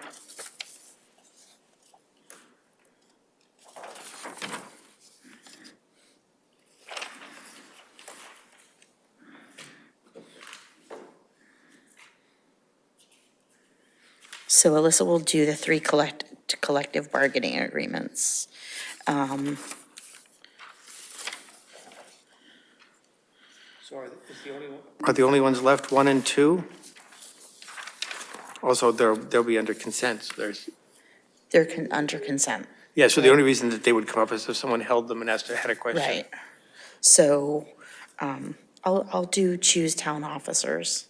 So Alyssa will do the 3 collective collective bargaining agreements. So are the only ones left 1 and 2? Also, they'll be under consent, so there's, They're under consent. yeah, so the only reason that they would come up is if someone held them and had a question. Right. So I'll do choose town officers.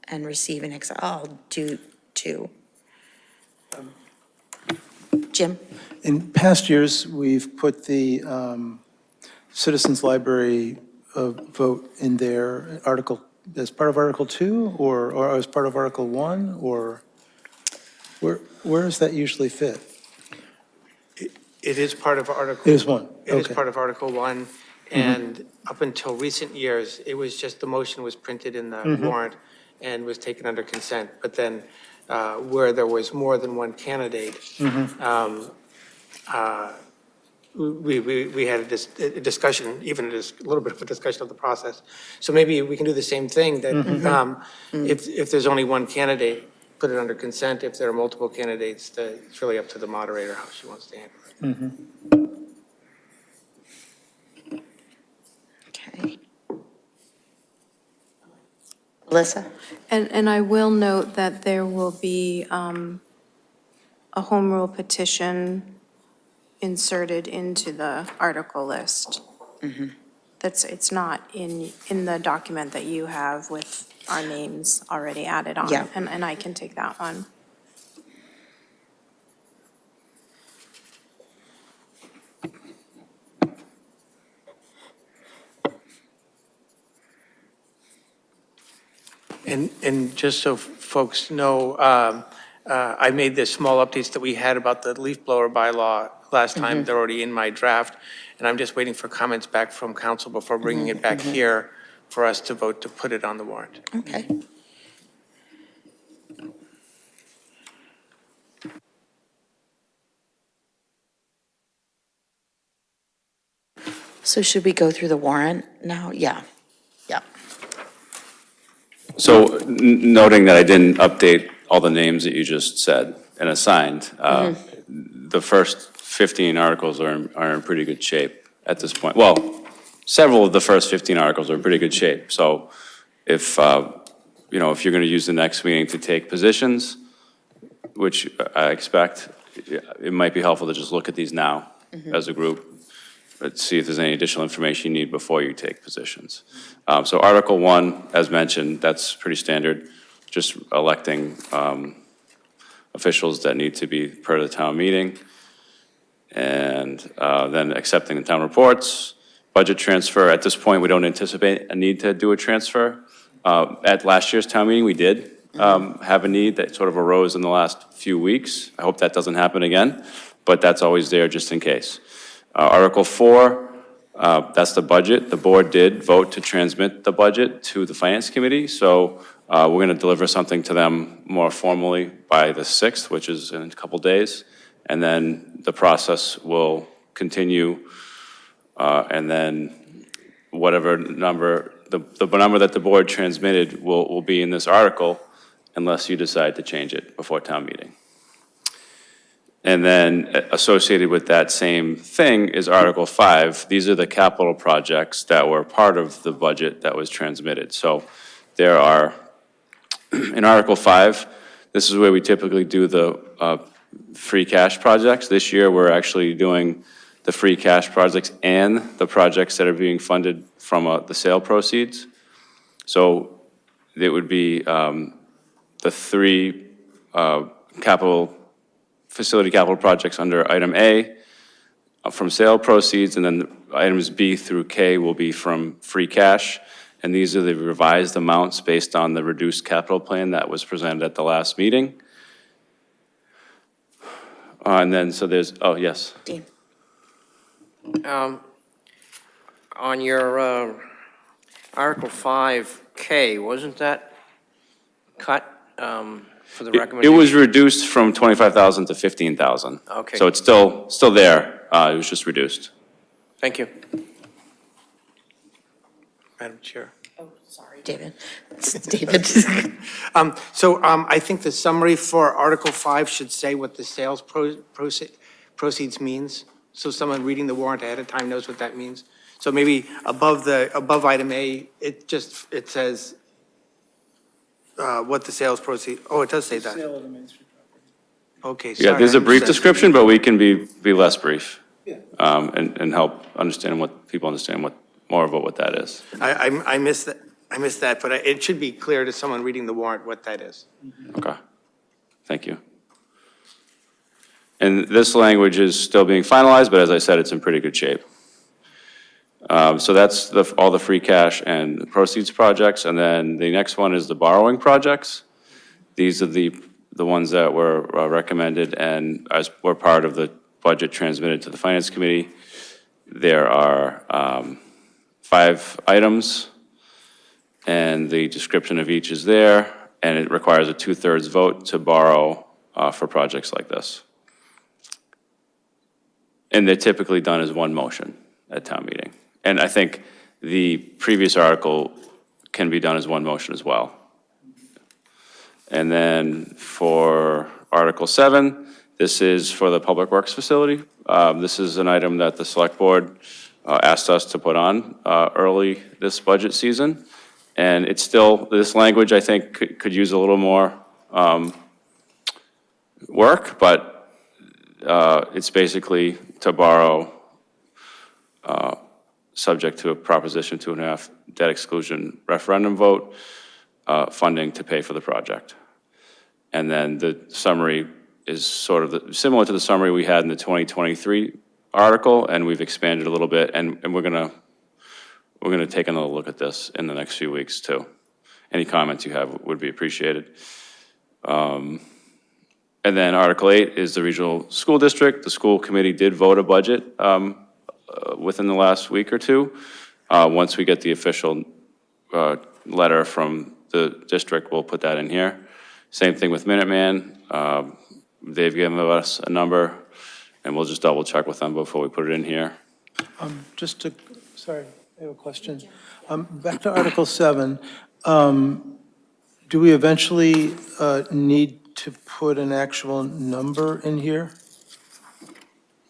And receive and accept, I'll do 2. Jim? In past years, we've put the Citizens Library vote in there, article, as part of Article 2, or as part of Article 1, or where does that usually fit? It is part of Article. It is 1, It is okay. part of Article 1, and up until recent years, it was just the motion was printed in the warrant and was taken under consent. But then where there was more than one candidate, we had a discussion, even a little bit of a discussion of the process. So maybe we can do the same thing, that if there's only one candidate, put it under consent. If there are multiple candidates, it's really up to the moderator how she wants to handle it. Okay. Alyssa? And I will note that there will be a home rule petition inserted into the article list. It's not in the document that you have with our names already added on. Yeah. And I can take that one. And just so folks know, I made the small updates that we had about the leaf blower bylaw last time. They're already in my draft, and I'm just waiting for comments back from council before bringing it back here for us to vote to put it on the warrant. Okay. So should we go through the warrant now? Yeah. Yeah. So noting that I didn't update all the names that you just said and assigned, the first 15 articles are in pretty good shape at this point. Well, several of the first 15 articles are in pretty good shape. So if, you know, if you're going to use the next meeting to take positions, which I expect, it might be helpful to just look at these now as a group, but see if there's any additional information you need before you take positions. So Article 1, as mentioned, that's pretty standard, just electing officials that need to be per the town meeting, and then accepting the town reports, budget transfer. At this point, we don't anticipate a need to do a transfer. At last year's town meeting, we did have a need that sort of arose in the last few weeks. I hope that doesn't happen again, but that's always there just in case. Article 4, that's the budget. The board did vote to transmit the budget to the Finance Committee, so we're going to deliver something to them more formally by the 6th, which is in a couple days, and then the process will continue, and then whatever number, the number that the board transmitted will be in this article unless you decide to change it before town meeting. And then associated with that same thing is Article 5. These are the capital projects that were part of the budget that was transmitted. So there are, in Article 5, this is where we typically do the free cash projects. This year, we're actually doing the free cash projects and the projects that are being funded from the sale proceeds. So it would be the 3 facility capital projects under item A from sale proceeds, and then items B through K will be from free cash. And these are the revised amounts based on the reduced capital plan that was presented at the last meeting. And then, so there's, oh, yes. Dean? On your Article 5K, wasn't that cut for the It recommendation? was reduced from 25,000 to 15,000. Okay. So it's still there. It was just reduced. Thank you. Madam Chair. Sorry, David. It's David. I think the summary for Article 5 should say what the sales proceeds means, so someone reading the warrant ahead of time knows what that means. So maybe above item A, it says what the sales proceed, it does say that. Sale of the Main Street property. Okay, sorry. Yeah, there's a I brief missed that. description, but we can be less brief. Yeah. And help understand people understand more about what that is. I missed that. I missed that, but it should be clear to someone reading the warrant what that is. Okay, thank you. And this language is still being finalized, but as I said, it's in pretty good shape. So that's all the free cash and proceeds projects, and then the next one is the borrowing projects. These are the ones that were recommended and as were part of the budget transmitted to the Finance Committee. There are 5 items, and the description of each is there, and it requires a 2/3 vote to borrow for projects like this. And they're typically done as one motion at town meeting. And I think the previous article can be done as one motion as well. And then for Article 7, this is for the Public Works Facility. This is an item that the Select Board asked us to put on early this budget season. And it's still, this language, I think, could use a little more work, but it's basically to borrow, subject to a Proposition 2.5 debt exclusion referendum vote, funding to pay for the project. And then the summary is sort of similar to the summary we had in the 2023 article, and we've expanded a little bit, and we're gonna take another look at this in the next few weeks too. Any comments you have would be appreciated. And then Article 8 is the regional school district. The school committee did vote a budget within the last week or two. Once we get the official letter from the district, we'll put that in here. Same thing with Minuteman. They've given us a number, and we'll just double check with them before we put it in here. Sorry, I have a question. Back to Article 7, do we eventually need to put an actual number in here?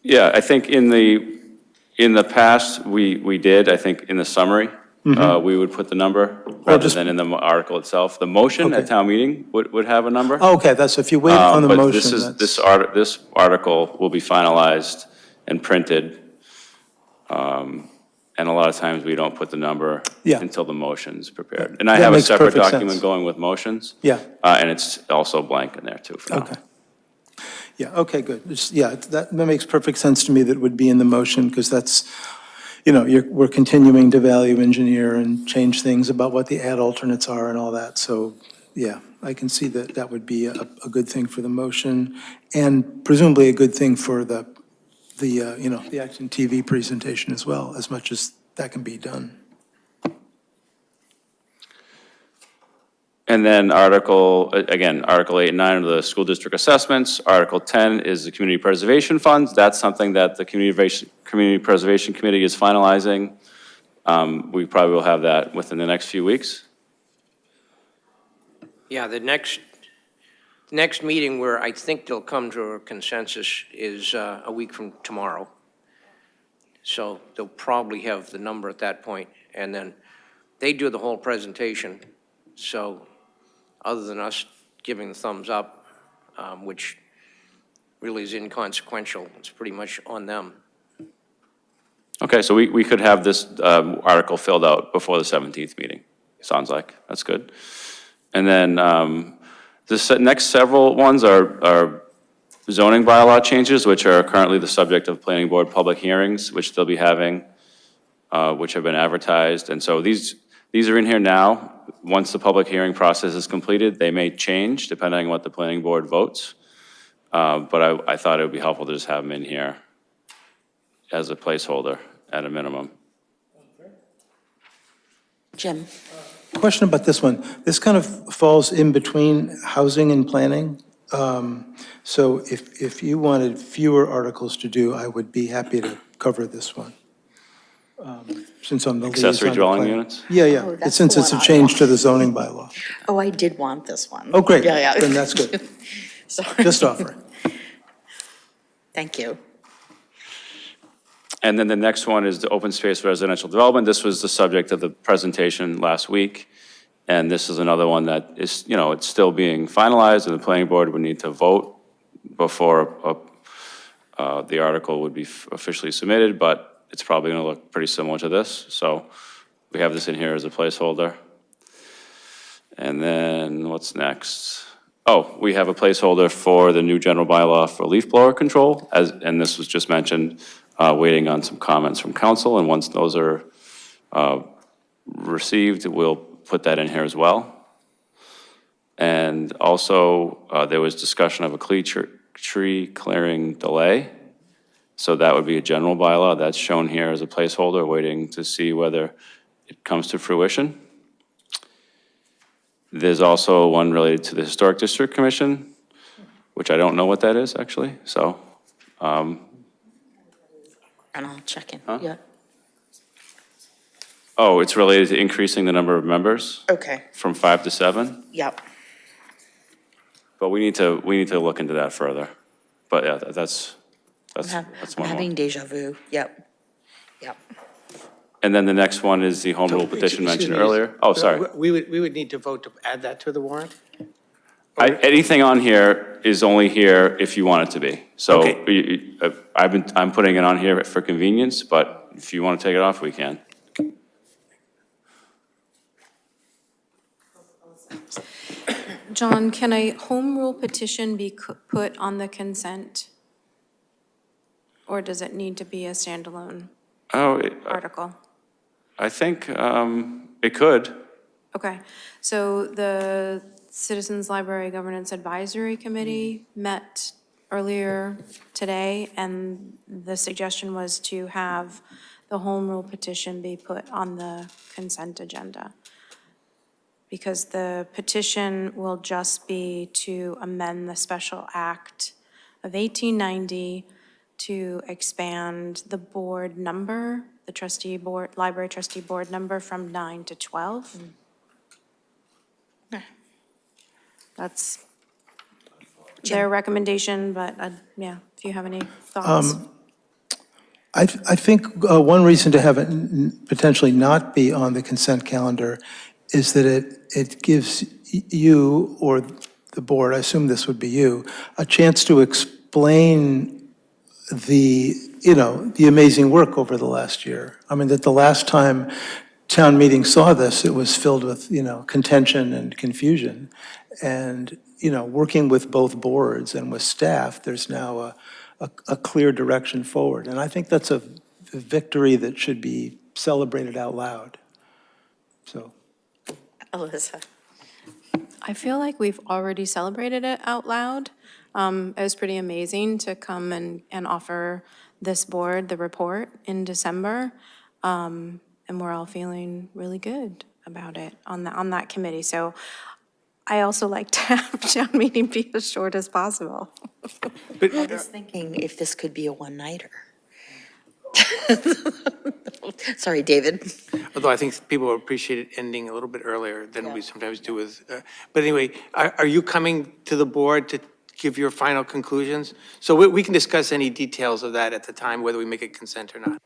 Yeah, I think in the past, we did, I think in the summary, we would put the number rather than in the article itself. The motion at town meeting would have a number. Oh, okay, that's if you wait on the motion. But this article will be finalized and printed. And a lot of times we don't put the number until the motion's prepared. And I have a separate document going with motions. Yeah. And it's also blank in there too for now. Okay. Yeah, okay, good. That makes perfect sense to me that it would be in the motion, because that's, we're continuing to value engineer and change things about what the ad alternates are and all that. So, yeah, I can see that that would be a good thing for the motion, and presumably a good thing for the ActonTV presentation as well, as much as that can be done. And then Article 8 and 9 are the school district assessments. Article 10 is the community preservation funds. That's something that the Community Preservation Committee is finalizing. We probably will have that within the next few weeks. Yeah, the next meeting where I think they'll come to a consensus is a week from tomorrow. So they'll probably have the number at that point, and then they do the whole presentation. So other than us giving the thumbs up, which really is inconsequential, it's pretty much on them. Okay, so we could have this article filled out before the 17th meeting, sounds like. That's good. And then the next several ones are zoning bylaw changes, which are currently the subject of planning board public hearings, which they'll be having, which have been advertised. And so these are in here now. Once the public hearing process is completed, they may change depending on what the planning board votes. But I thought it would be helpful to just have them in here as a placeholder at a minimum. Jim? Question about this one. This kind of falls in between housing and planning. So if you wanted fewer articles to do, I would be happy to cover this one. since I'm the liaison. Accessory to dwelling plan. units? Yeah, Oh, yeah, that's since the it's a one I change want. to the zoning bylaw. Oh, I did want this one. Oh, great. Yeah, yeah. Then that's good. Sorry. Just offering. Thank you. And then the next one is the open space residential development. This was the subject of the presentation last week. And this is another one that is, it's still being finalized, and the planning board would need to vote before the article would be officially submitted, but it's probably going to look pretty similar to this. So we have this in here as a placeholder. And then what's next? Oh, we have a placeholder for the new general bylaw for leaf blower control, and this was just mentioned, waiting on some comments from council, and once those are received, we'll put that in here as well. And also, there was discussion of a tree clearing delay. So that would be a general bylaw. That's shown here as a placeholder, waiting to see whether it comes to fruition. There's also one related to the Historic District Commission, which I don't know what that is, actually. So, And I'll check in. Yeah. oh, it's related to increasing the number of members Okay. from 5 to 7. Yep. But we need to look into that further. But yeah, that's I'm one more. having deja vu. Yep. Yep. And then the next one is the home rule petition Excuse mentioned me, earlier. Oh, sorry. We would need to vote to add that to the warrant? Anything on here is only here if you want it to be. So Okay. I'm putting it on here for convenience, but if you want to take it off, we can. John, can a home rule petition be put on the consent? Or does it need to be a standalone Oh, article? I think it could. Okay, so the Citizens Library Governance Advisory Committee met earlier today, and the suggestion was to have the home rule petition be put on the consent agenda. Because the petition will just be to amend the special act of 1890 to expand the board number, the trustee board, library trustee board number from 9 to 12. That's their recommendation, but yeah, if you have any thoughts. I think one reason to have it potentially not be on the consent calendar is that it gives you, or the board, I assume this would be you, a chance to explain the amazing work over the last year. I mean, that the last time town meeting saw this, it was filled with, contention and confusion. And, working with both boards and with staff, there's now a clear direction forward. And I think that's a victory that should be celebrated out loud. So. Alyssa. I feel like we've already celebrated it out loud. It was pretty amazing to come and offer this board the report in December. And we're all feeling really good about it on that committee. So I also like to have town meeting be as short as possible. I was thinking if this could be a one-nighter. Sorry, David. Although I think people will appreciate it ending a little bit earlier than we sometimes do with, but anyway, are you coming to the board to give your final conclusions? So we can discuss any details of that at the time, whether we make it consent or not.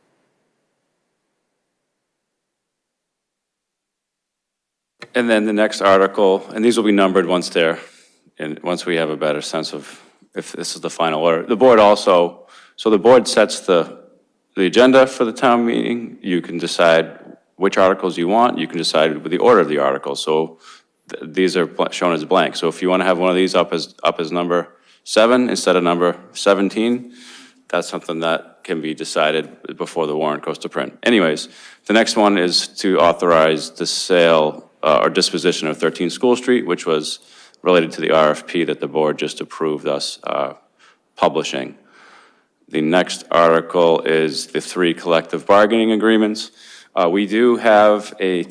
And then the next article, and these will be numbered once we have a better sense of if this is the final order. The board also, so the board sets the agenda for the town meeting. You can decide which articles you want. You can decide with the order of the articles. So these are shown as blank. So if you want to have one of these up as number 7 instead of number 17, that's something that can be decided before the warrant goes to print. Anyways, the next one is to authorize the sale or disposition of 13 School Street, which was related to the RFP that the board just approved us publishing. The next article is the 3 collective bargaining agreements. We do have an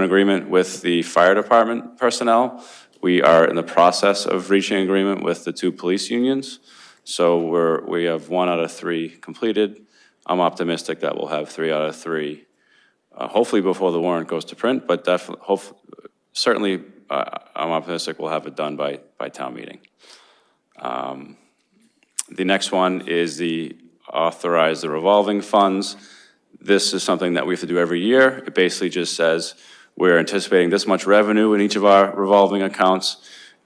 agreement with the fire department personnel. We are in the process of reaching agreement with the 2 police unions. So we have 1 out of 3 completed. I'm optimistic that we'll have 3 out of 3, hopefully before the warrant goes to print, but certainly, I'm optimistic we'll have it done by town meeting. The next one is the authorize the revolving funds. This is something that we have to do every year. It basically just says we're anticipating this much revenue in each of our revolving accounts,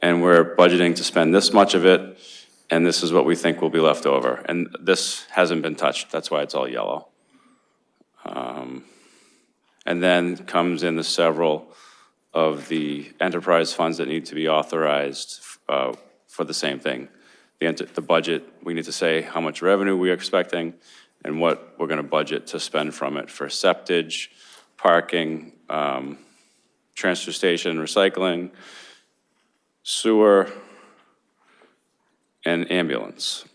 and we're budgeting to spend this much of it, and this is what we think will be left over. And this hasn't been touched. That's why it's all yellow. And then comes in the several of the enterprise funds that need to be authorized for the same thing. The budget, we need to say how much revenue we're expecting and what we're going to budget to spend from it for septage, parking, transfer station, recycling, sewer, and ambulance,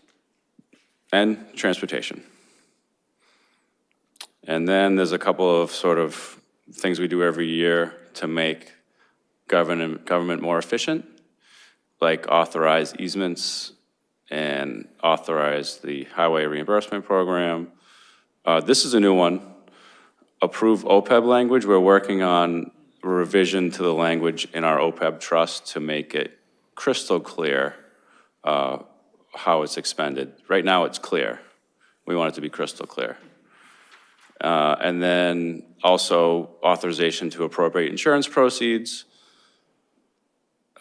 and transportation. And then there's a couple of sort of things we do every year to make government more efficient, like authorize easements and authorize the highway reimbursement program. This is a new one. Approve OPEB language. We're working on a revision to the language in our OPEB trust to make it crystal clear how it's expended. Right now, it's clear. We want it to be crystal clear. And then also authorization to appropriate insurance proceeds,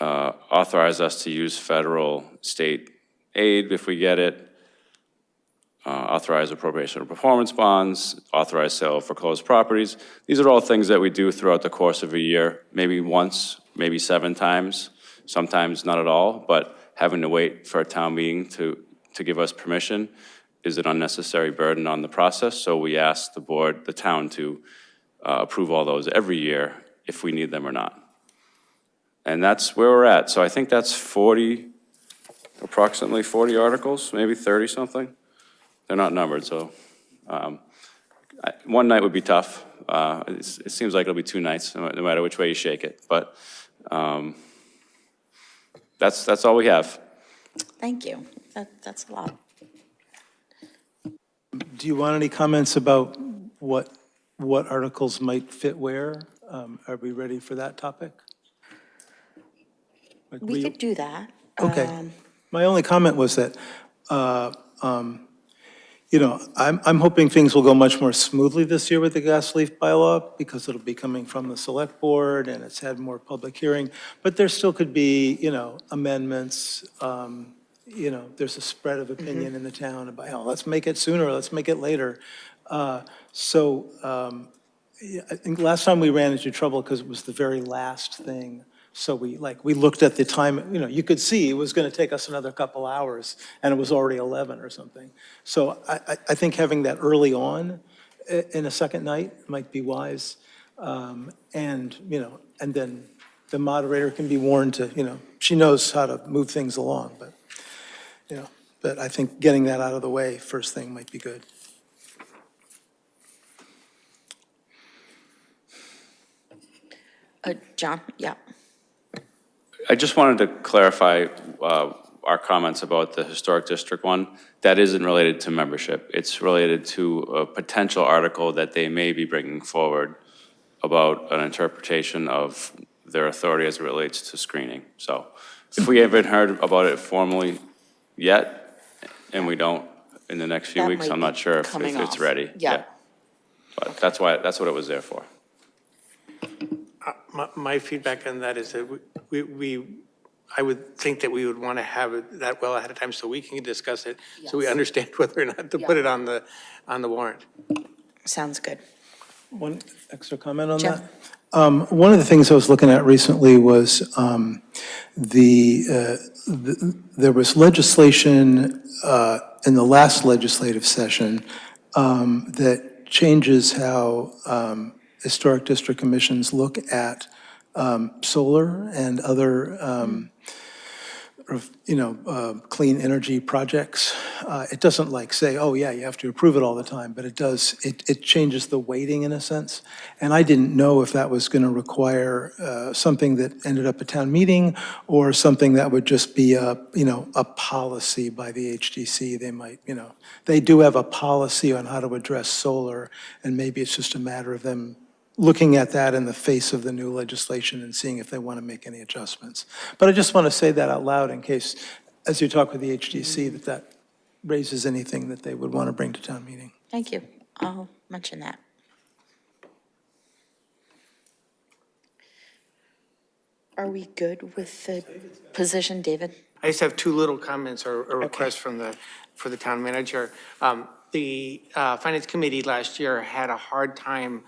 authorize us to use federal, state aid if we get it, authorize appropriation of performance bonds, authorize sale of foreclosed properties. These are all things that we do throughout the course of a year, maybe once, maybe 7 times, sometimes not at all, but having to wait for a town meeting to give us permission is an unnecessary burden on the process. So we ask the board, the town, to approve all those every year if we need them or not. And that's where we're at. So I think that's approximately 40 articles, maybe 30 something. They're not numbered, so one night would be tough. It seems like it'll be 2 nights, no matter which way you shake it. But that's all we have. Thank you. That's a lot. Do you want any comments about what articles might fit where? Are we ready for that topic? Like, We could do that. Okay. My only comment was that, you know, I'm hoping things will go much more smoothly this year with the gas leaf bylaw because it'll be coming from the select board and it's had more public hearing. But there still could be, you know, amendments. You know, there's a spread of opinion in the town about, oh, let's make it sooner, let's make it later. Yeah, I think last time we ran into trouble because it was the very last thing. So we looked at the time, you know, you could see it was going to take us another couple hours and it was already 11 or something. So I think having that early on in a second night might be wise. And, you know, and then the moderator can be warned to, you know, she knows how to move things along, but, you know, but I think getting that out of the way first thing might be good. John, yeah. I just wanted to clarify our comments about the historic district one. That isn't related to membership. It's related to a potential article that they may be bringing forward about an interpretation of their authority as it relates to screening. So if we haven't heard about it formally yet, and we don't in the next few That weeks, might I'm be not sure if coming it's off. ready. Yeah. But that's what it was there for. My feedback on that is that I would think that we would want to have it that well ahead of time so we can discuss it, so we Yes. understand whether or not to put it on the warrant. Sounds good. One extra comment on Jeff? that? One of the things I was looking at recently was there was legislation in the last legislative session that changes how historic district commissions look at solar and other of, clean energy projects. It doesn't like say, oh, yeah, you have to approve it all the time, but it does, it changes the weighting in a sense. And I didn't know if that was going to require something that ended up at town meeting or something that would just be a policy by the HDC. They might, they do have a policy on how to address solar, and maybe it's just a matter of them looking at that in the face of the new legislation and seeing if they want to make any adjustments. But I just want to say that out loud in case, as you talk with the HDC, that raises anything that they would want to bring to town meeting. Thank you. I'll mention that. Are we good with the position, David? I just have two little comments or requests for the town manager. The Finance Committee last year had a hard time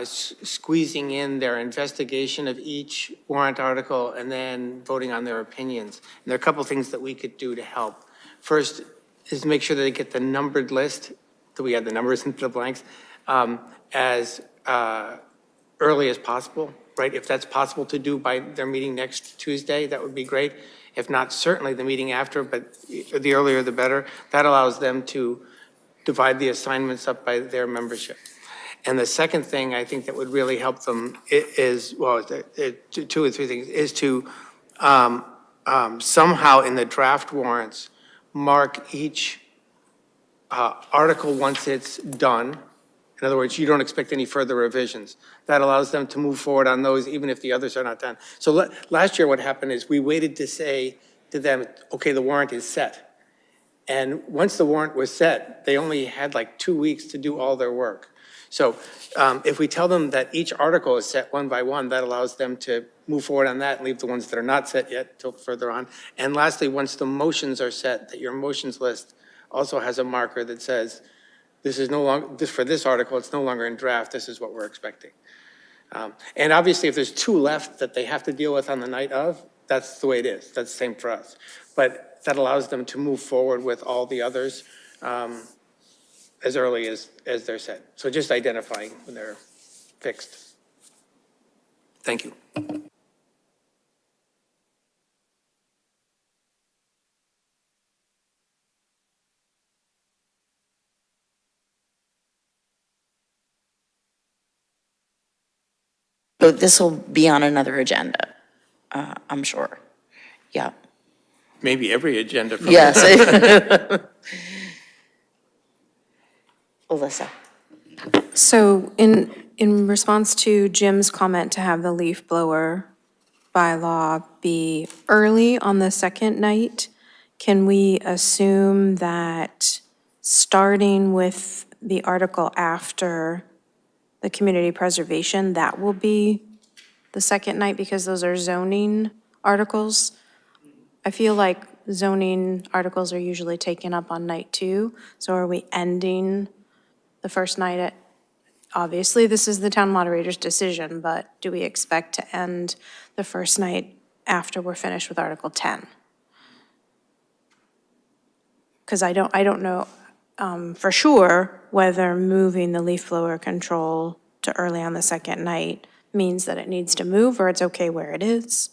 squeezing in their investigation of each warrant article and then voting on their opinions. And there are a couple things that we could do to help. First is make sure that they get the numbered list, that we add the numbers into the blanks, as early as possible, right? If that's possible to do by their meeting next Tuesday, that would be great. If not, certainly the meeting after, but the earlier the better. That allows them to divide the assignments up by their membership. And the second thing I think that would really help them is, well, two or three things, is to somehow in the draft warrants, mark each article once it's done. In other words, you don't expect any further revisions. That allows them to move forward on those even if the others are not done. So last year what happened is we waited to say to them, okay, the warrant is set. And once the warrant was set, they only had like 2 weeks to do all their work. So if we tell them that each article is set one by one, that allows them to move forward on that and leave the ones that are not set yet till further on. And lastly, once the motions are set, that your motions list also has a marker that says, this is no longer, for this article, it's no longer in draft, this is what we're expecting. And obviously, if there's 2 left that they have to deal with on the night of, that's the way it is. That's the same for us. But that allows them to move forward with all the others as early as they're set. So just identifying when they're fixed. Thank you. So this will be on another agenda, I'm sure. Yeah. Maybe every agenda from Yes. Alyssa. So in response to Jim's comment to have the leaf blower bylaw be early on the second night, can we assume that starting with the article after the community preservation, that will be the second night because those are zoning articles? I feel like zoning articles are usually taken up on night 2. So are we ending the first night at, obviously this is the town moderator's decision, but do we expect to end the first night after we're finished with Article 10? Because I don't know for sure whether moving the leaf blower control to early on the second night means that it needs to move or it's okay where it is.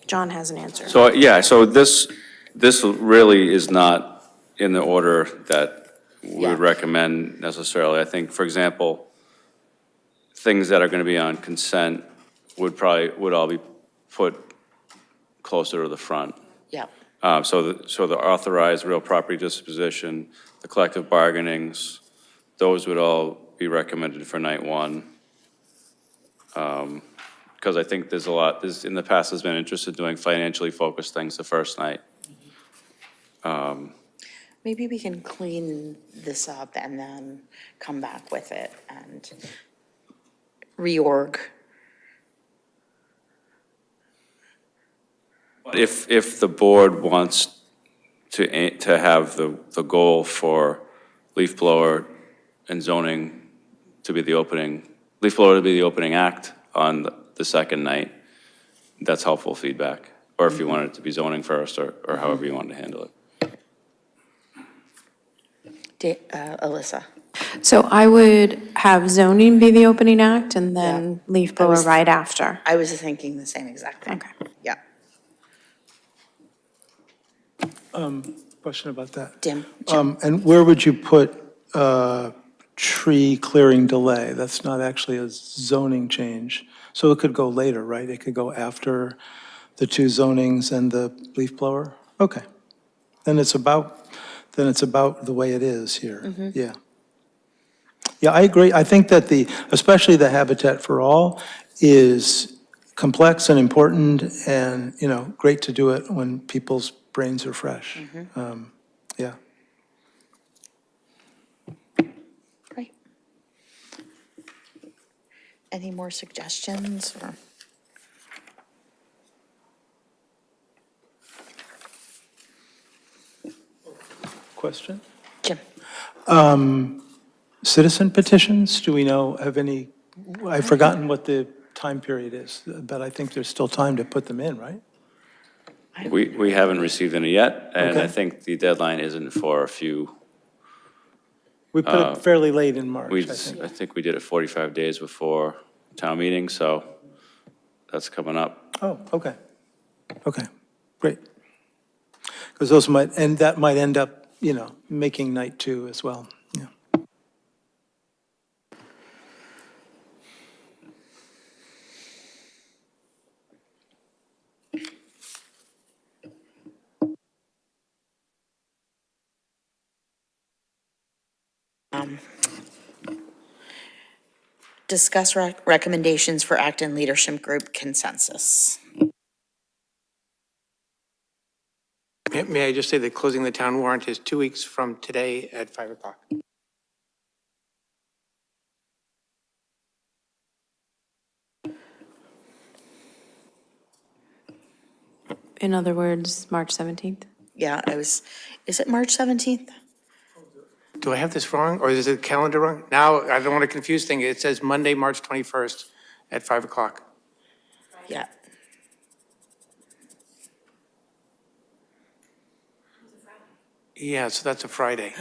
John has an answer. So, yeah, so this really is not in the order that we would recommend necessarily. I think, for example, things that are going to be on consent would all be put closer to the front. Yeah. So the authorized real property disposition, the collective bargainings, those would all be recommended for night 1. Because I think there's a lot, in the past has been interested in doing financially focused things the first night. Maybe we can clean this up and then come back with it and reorg. If the board wants to have the goal for leaf blower and zoning to be the opening, leaf blower to be the opening act on the second night, that's helpful feedback. Or if you want it to be zoning first, or however you want to handle it. Alyssa. So I would have zoning be the opening act and then leaf blower was- right after. I was thinking the same exact thing. Okay. Yeah. Question about that. Jim? And where would you put tree clearing delay? That's not actually a zoning change. So it could go later, right? It could go after the two zonings and the leaf blower? Okay. Then it's about the way it is here. Yeah. Yeah, I agree. I think that especially the Habitat for All is complex and important and, great to do it when people's brains are fresh. Yeah. Great. Any more suggestions or? Question? Jim? Citizen petitions, do we know, I've forgotten what the time period is, but I think there's still time to put them in, right? We haven't received any yet, and I Okay. think the deadline isn't for a few, We put it fairly late in March, we, I think. I think we did it 45 days before town meeting, so that's coming up. Oh, okay. Okay, great. Because those that might end up, making night two as well, yeah. Discuss recommendations for Acton Leadership Group consensus. May I just say that closing the town warrant is 2 weeks from today at 5 o'clock. In other words, March 17th? Yeah, is it March 17th? Do I have this wrong, or is the calendar wrong? Now, I don't want to confuse things. It says Monday, March 21st at 5 o'clock. Yeah. Yeah, so that's a Friday.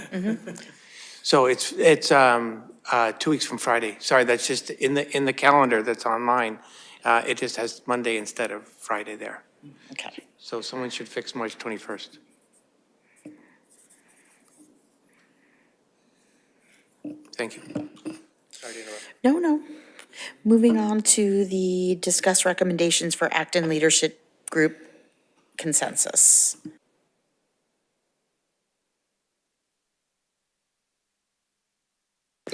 So it's 2 weeks from Friday. Sorry, that's just in the calendar that's online. It just has Monday instead of Friday there. Okay. So someone should fix March 21st. Thank you. Sorry to interrupt. No. Moving on to the discuss recommendations for Acton Leadership Group consensus.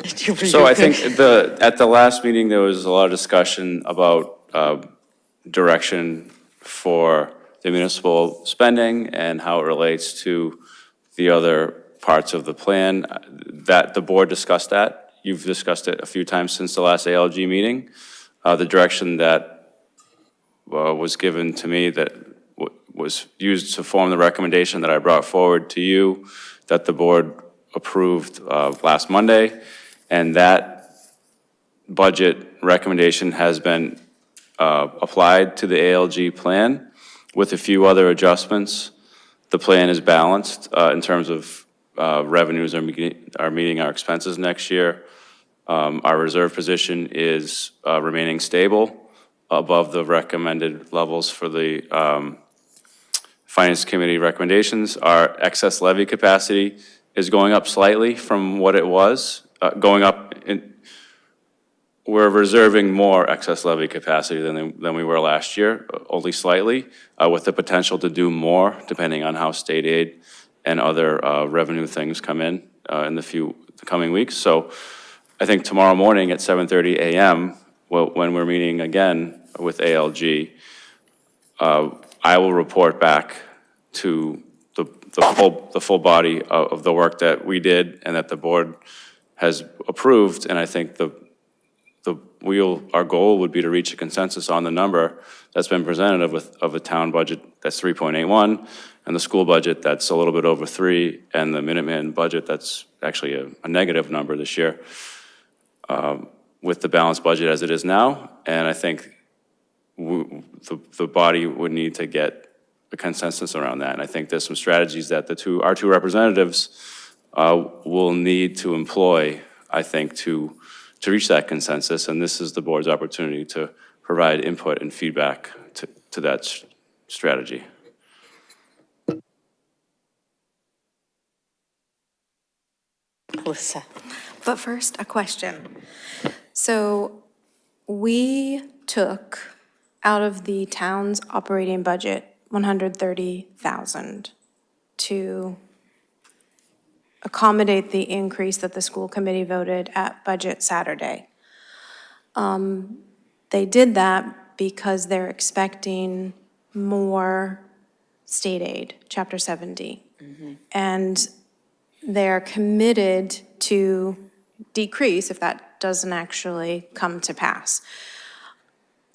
So I think at the last meeting, there was a lot of discussion about direction for the municipal spending and how it relates to the other parts of the plan. That the board discussed that. You've discussed it a few times since the last ALG meeting. The direction that was given to me that was used to form the recommendation that I brought forward to you, that the board approved last Monday. And that budget recommendation has been applied to the ALG plan with a few other adjustments. The plan is balanced in terms of revenues are meeting our expenses next year. Our reserve position is remaining stable above the recommended levels for the Finance Committee recommendations. Our excess levy capacity is going up slightly from what it was. We're reserving more excess levy capacity than we were last year, only slightly, with the potential to do more depending on how state aid and other revenue things come in the coming weeks. So I think tomorrow morning at 7:30 a.m., when we're meeting again with ALG, I will report back to the full body of the work that we did and that the board has approved, and I think our goal would be to reach a consensus on the number that's been presented of a town budget that's 3.81, and the school budget that's a little bit over 3, and the Minuteman budget that's actually a negative number this year, with the balanced budget as it is now. And I think the body would need to get a consensus around that. And I think there's some strategies that our two representatives will need to employ I think, to reach that consensus, and this is the board's opportunity to provide input and feedback to that strategy. Alyssa. But first, a question. So we took out of the town's operating budget $130,000 to accommodate the increase that the school committee voted at budget Saturday. They did that because they're expecting more state aid, Chapter 70. And they're committed to decrease if that doesn't actually come to pass.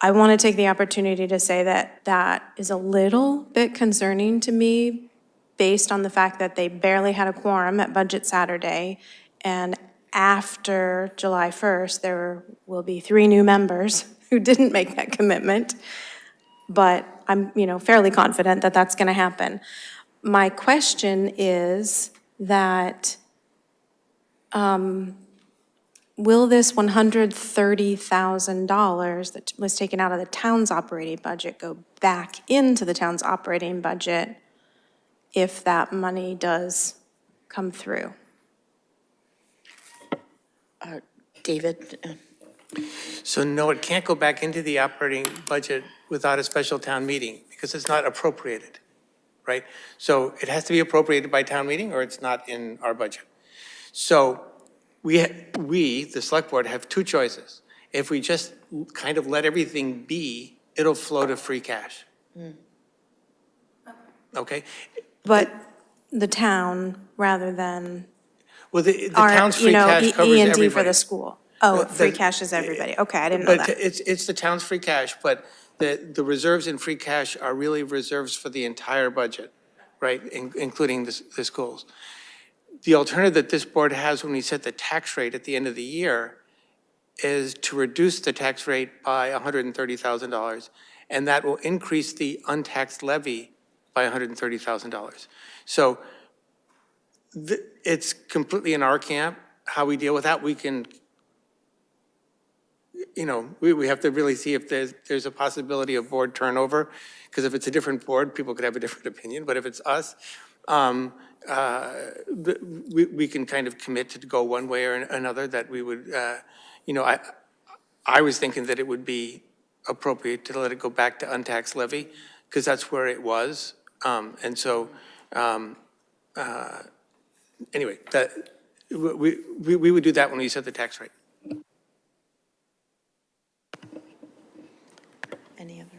I want to take the opportunity to say that that is a little bit concerning to me based on the fact that they barely had a quorum at Budget Saturday, and after July 1st, there will be 3 new members who didn't make that commitment, but I'm, fairly confident that that's going to happen. My question is that will this $130,000 that was taken out of the town's operating budget go back into the town's operating budget if that money does come through? David? So no, it can't go back into the operating budget without a special town meeting because it's not appropriated, right? So it has to be appropriated by town meeting or it's not in our budget. So we, the select board, have 2 choices. If we just kind of let everything be, it'll flow to free cash. Okay? But the town, rather than Well, the our, town's free cash covers E&D everybody. for the school. Oh, The- free cash is everybody. Okay, I didn't know But that. it's the town's free cash, but the reserves in free cash are really reserves for the entire budget, right, including the schools. The alternative that this board has when we set the tax rate at the end of the year is to reduce the tax rate by $130,000, and that will increase the untaxed levy by $130,000. So it's completely in our camp how we deal with that. We can, we have to really see if there's a possibility of board turnover, because if it's a different board, people could have a different opinion, but if it's us, we can kind of commit to go one way or another, that we would, I was thinking that it would be appropriate to let it go back to untaxed levy, because that's where it was. And so, anyway, we would do that when we set the tax rate. Any other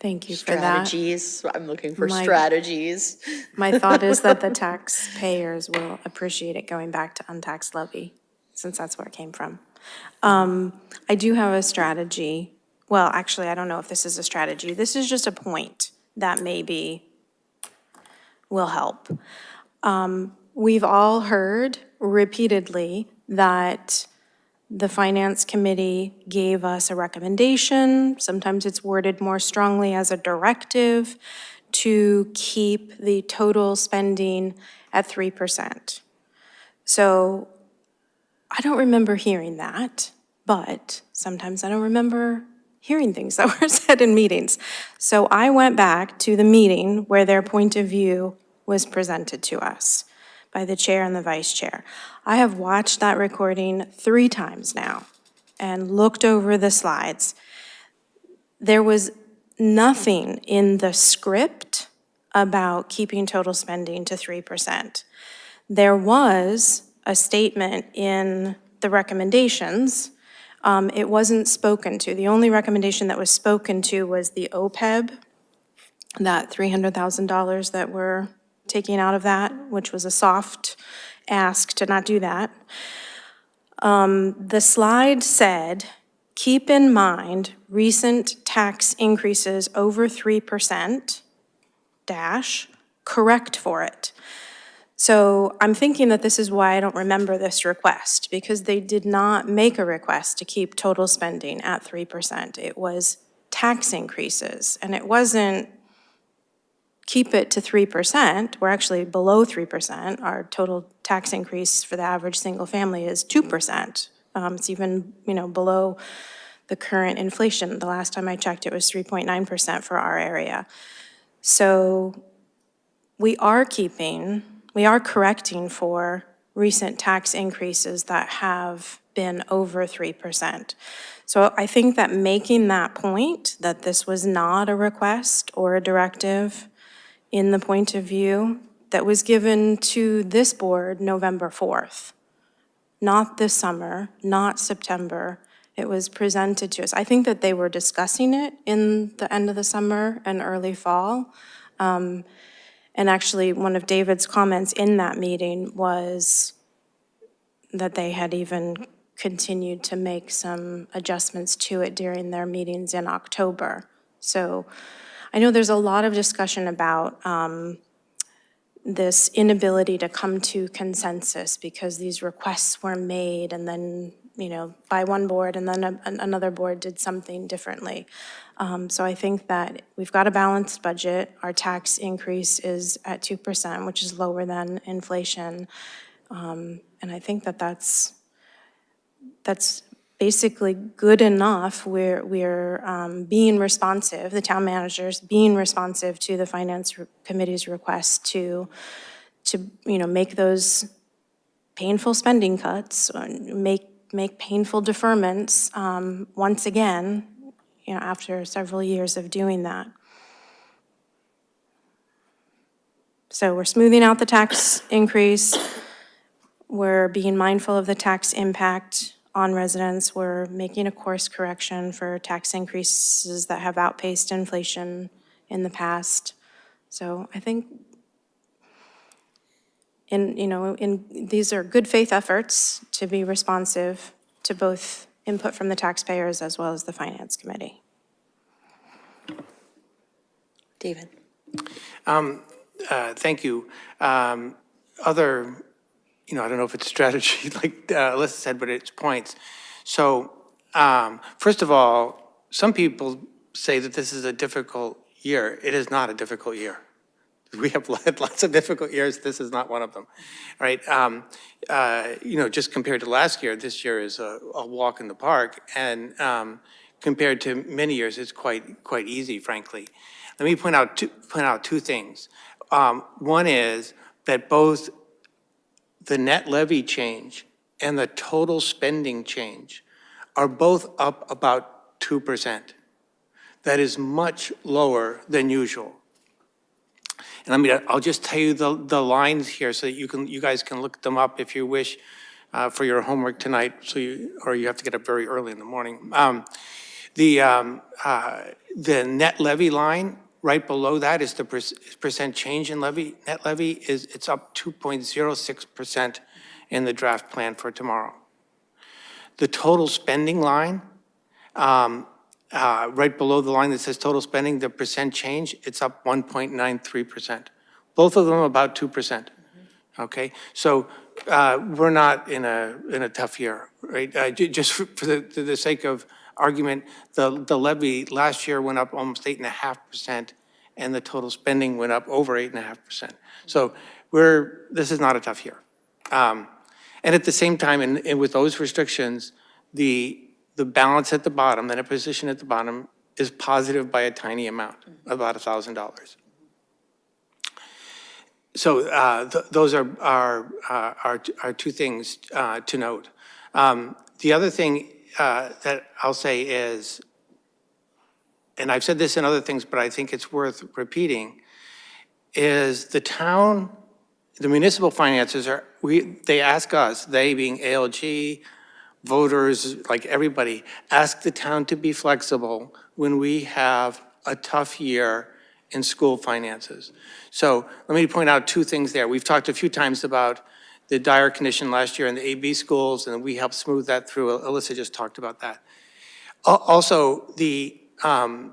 Thank you for that. strategies? I'm looking for My- strategies. My thought is that the taxpayers will appreciate it going back to untaxed levy, since that's where it came from. I do have a strategy. Well, actually, I don't know if this is a strategy. This is just a point that maybe will help. We've all heard repeatedly that the Finance Committee gave us a recommendation, sometimes it's worded more strongly as a directive, to keep the total spending at 3%. So I don't remember hearing that, but sometimes I don't remember hearing things that were said in meetings. So I went back to the meeting where their point of view was presented to us by the chair and the vice chair. I have watched that recording 3 times now and looked over the slides. There was nothing in the script about keeping total spending to 3%. There was a statement in the recommendations. It wasn't spoken to. The only recommendation that was spoken to was the OPEB, that $300,000 that we're taking out of that, which was a soft ask to not do that. The slide said, keep in mind recent tax increases over 3%, correct for it. So I'm thinking that this is why I don't remember this request, because they did not make a request to keep total spending at 3%. It was tax increases, and it wasn't keep it to 3%, we're actually below 3%. Our total tax increase for the average single family is 2%. It's even, below the current inflation. The last time I checked, it was 3.9% for our area. So we are correcting for recent tax increases that have been over 3%. So I think that making that point, that this was not a request or a directive in the point of view that was given to this board November 4th, not this summer, not September. It was presented to us. I think that they were discussing it in the end of the summer and early fall. And actually, one of David's comments in that meeting was that they had even continued to make some adjustments to it during their meetings in October. So I know there's a lot of discussion about this inability to come to consensus because these requests were made and then, by one board and then another board did something differently. So I think that we've got a balanced budget. Our tax increase is at 2%, which is lower than inflation. And I think that that's basically good enough. We're being responsive, the town manager's being responsive to the Finance Committee's request to make those painful spending cuts, make painful deferments once again, after several years of doing that. So we're smoothing out the tax increase. We're being mindful of the tax impact on residents. We're making a course correction for tax increases that have outpaced inflation in the past. So I think these are good faith efforts to be responsive to both input from the taxpayers as well as the Finance Committee. David. Thank you. Other, I don't know if it's strategy like Alyssa said, but it's points. So first of all, some people say that this is a difficult year. It is not a difficult year. We have had lots of difficult years. This is not one of them, right? Just compared to last year, this year is a walk in the park, and compared to many years, it's quite easy, frankly. Let me point out two things. One is that both the net levy change and the total spending change are both up about 2%. That is much lower than usual. And I'll just tell you the lines here so that you guys can look them up if you wish for your homework tonight. Or you have to get up very early in the morning. The net levy line right below that is the percent change in net levy it's up 2.06% in the draft plan for tomorrow. The total spending line. Right below the line that says total spending, the percent change, it's up 1.93%. Both of them about 2%. Okay, so we're not in a tough year, right? Just for the sake of argument, the levy last year went up almost 8.5%, and the total spending went up over 8.5%. So this is not a tough year. And at the same time, and with those restrictions, the balance at the bottom, the net position at the bottom, is positive by a tiny amount, about $1,000. So those are two things to note. The other thing that I'll say is, and I've said this in other things, but I think it's worth repeating, is the municipal finances they ask us, they being ALG, voters, like everybody, ask the town to be flexible when we have a tough year in school finances. So let me point out two things there. We've talked a few times about the dire condition last year in the AB schools, and we helped smooth that through. Alyssa just talked about that. Also, the Minuteman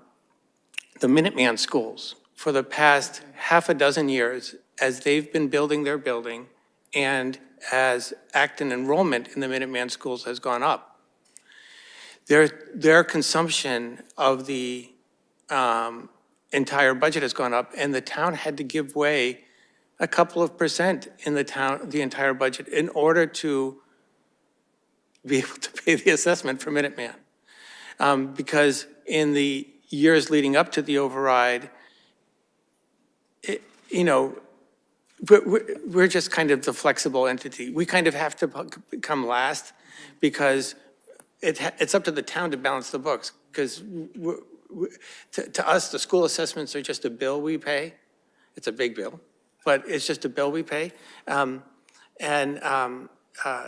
schools, for the past half a dozen years, as they've been building their building, and as Acton enrollment in the Minuteman schools has gone up, their consumption of the entire budget has gone up, and the town had to give way a couple of percent in the entire budget in order to be able to pay the assessment for Minuteman. Because in the years leading up to the override, we're just kind of the flexible entity. We kind of have to come last because it's up to the town to balance the books. Because to us, the school assessments are just a bill we pay. It's a big bill, but it's just a bill we pay.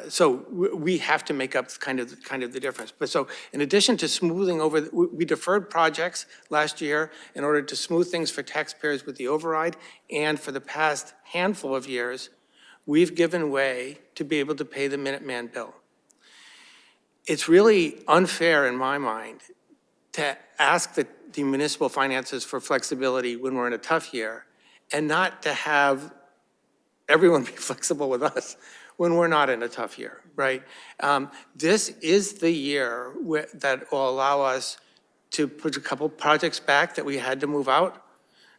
So we have to make up kind of the difference. But so in addition to smoothing over, we deferred projects last year in order to smooth things for taxpayers with the override. And for the past handful of years, we've given way to be able to pay the Minuteman bill. It's really unfair in my mind to ask the municipal finances for flexibility when we're in a tough year and not to have everyone be flexible with us when we're not in a tough year, right? This is the year that will allow us to put a couple projects back that we had to move out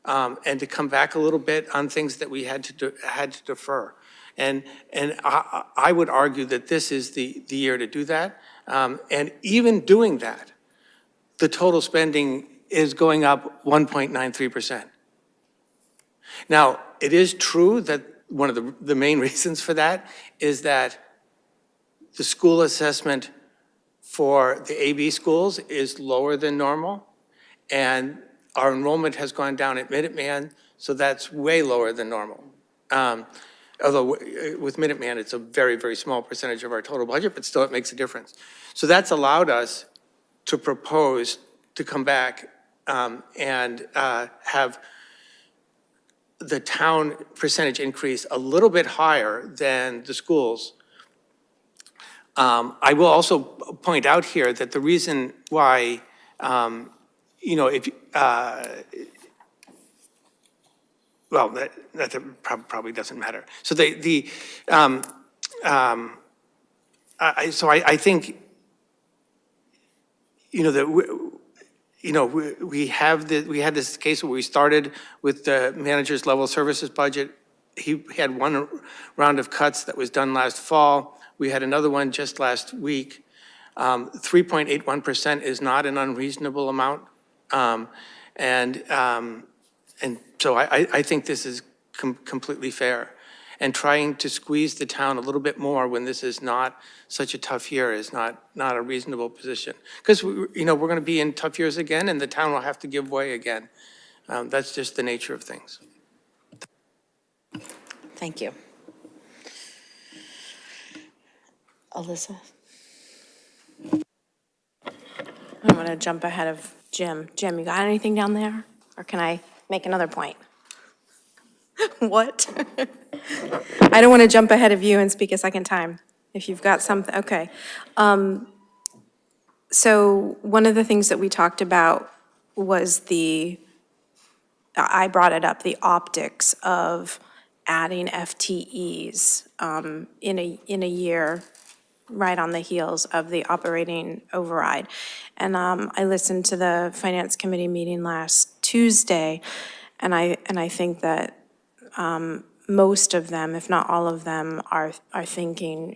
and to come back a little bit on things that we had to defer. And I would argue that this is the year to do that. And even doing that, the total spending is going up 1.93%. Now, it is true that one of the main reasons for that is that the school assessment for the AB schools is lower than normal, and our enrollment has gone down at Minuteman, so that's way lower than normal. Although with Minuteman, it's a very, very small percentage of our total budget, but still it makes a difference. So that's allowed us to propose to come back and have the town percentage increase a little bit higher than the schools. I will also point out here that the reason why, if, well, that probably doesn't matter. So I think, we had this case where we started with the manager's level services budget. He had one round of cuts that was done last fall. We had another one just last week. 3.81% is not an unreasonable amount. And so I think this is completely fair. And trying to squeeze the town a little bit more when this is not such a tough year is not a reasonable position. Because we're going to be in tough years again, and the town will have to give way again. That's just the nature of things. Thank you. Alyssa? I'm going to jump ahead of Jim. Jim, you got anything down there? Or can I make another point? What? I don't want to jump ahead of you and speak a second time. If you've got something, okay. So one of the things that we talked about was I brought it up, the optics of adding FTEs in a year right on the heels of the operating override. And I listened to the Finance Committee meeting last Tuesday, and I think that most of them, if not all of them, are thinking,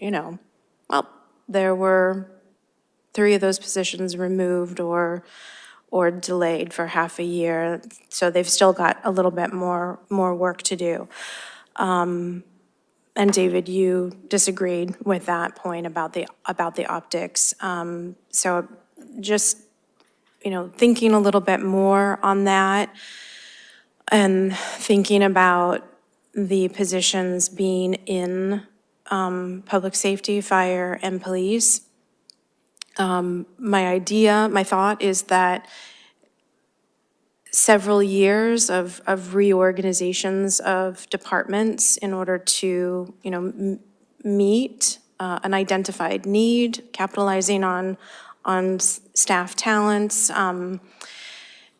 well, there were 3 of those positions removed or delayed for half a year, so they've still got a little bit more work to do. And David, you disagreed with that point about the optics. So just, thinking a little bit more on that and thinking about the positions being in public safety, fire, and police. My thought is that several years of reorganizations of departments in order to, meet an identified need, capitalizing on staff talents,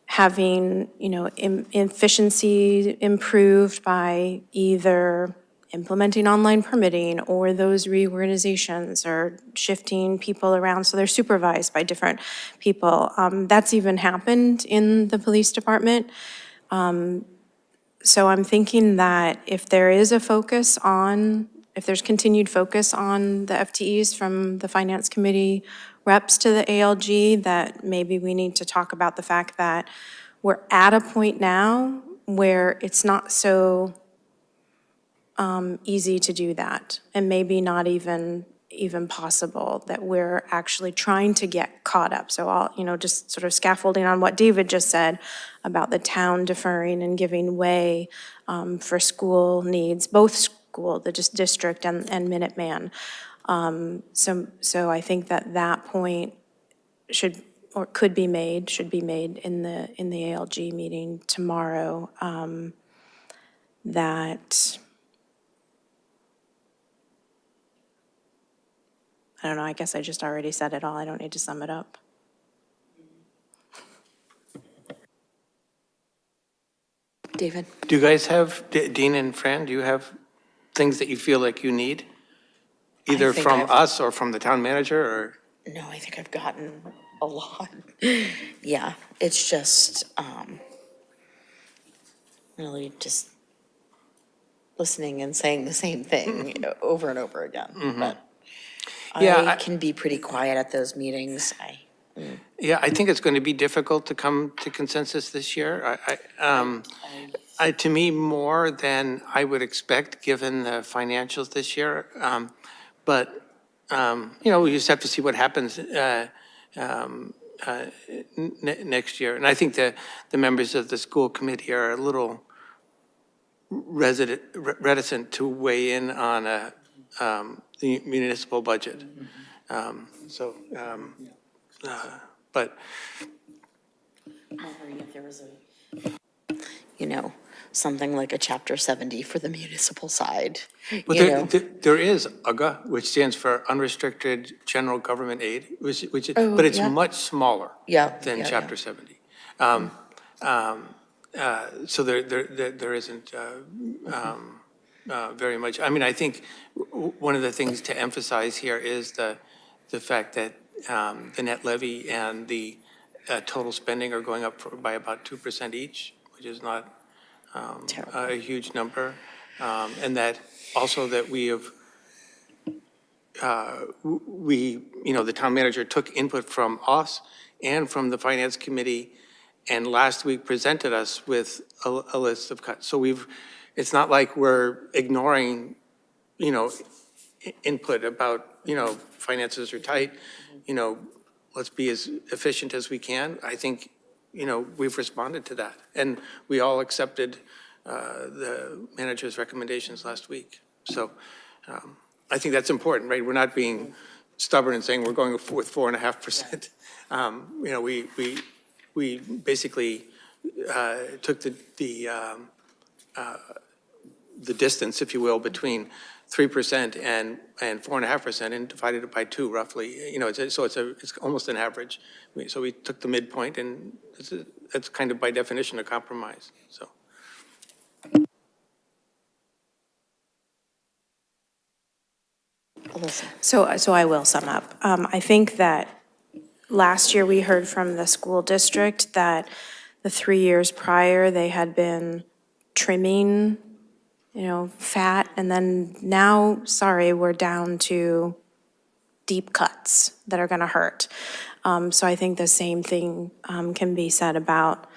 having, efficiency improved by either implementing online permitting, or those reorganizations, or shifting people around so they're supervised by different people. That's even happened in the police department. So I'm thinking that if there is a focus on, if there's continued focus on the FTEs from the Finance Committee reps to the ALG, that maybe we need to talk about the fact that we're at a point now where it's not so easy to do that, and maybe not even possible, that we're actually trying to get caught up. So I'll, just sort of scaffolding on what David just said about the town deferring and giving way for school needs, both school, the district and Minuteman. So I think that point should be made in the ALG meeting tomorrow, that, I don't know, I guess I just already said it all. I don't need to sum it up. David? Do you guys have, Dean and Fran, do you have things that you feel like you need? Either think from I've- us or from the town manager, or? No, I think I've gotten a lot. Yeah, it's just, really just listening and saying the same thing over and over again. But Yeah, I I- can be pretty quiet at those meetings. Yeah, I think it's going to be difficult to come to consensus this year. To me, more than I would expect, given the financials this year. But, we just have to see what happens next year. And I think the members of the school committee are a little reticent to weigh in on the municipal budget. But Wondering if there was something like a Chapter 70 for the municipal side, there is UGA, which stands for Unrestricted General Government Aid, Oh, but it's yeah. much smaller Yeah, than yeah, Chapter 70. So there isn't very much. I mean, I think one of the things to emphasize here is the fact that the net levy and the total spending are going up by about 2% each, which is not a huge number. And that also that we have, the town manager took input from us and from the finance committee, and last week presented us with a list of cuts. So it's not like we're ignoring, input about, finances are tight, let's be as efficient as we can. I think, we've responded to that. And we all accepted the manager's recommendations last week. So I think that's important, right? We're not being stubborn and saying we're going with 4.5%. We basically took the distance, if you will, between 3% and 4.5% and divided it by 2 roughly. It's almost an average. So we took the midpoint, and that's kind of by definition a compromise. So. Alyssa? So I will sum up. I think that last year we heard from the school district that the 3 years prior, they had been trimming, fat, and then now, sorry, we're down to deep cuts that are gonna hurt. So I think the same thing can be said about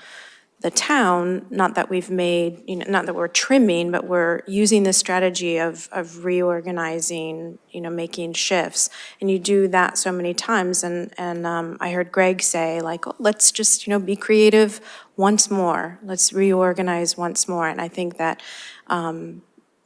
the town, not that we've made, not that we're trimming, but we're using the strategy of reorganizing, making shifts. And you do that so many times, and I heard Greg say, like, oh, let's just, be creative once more. Let's reorganize once more. And I think that,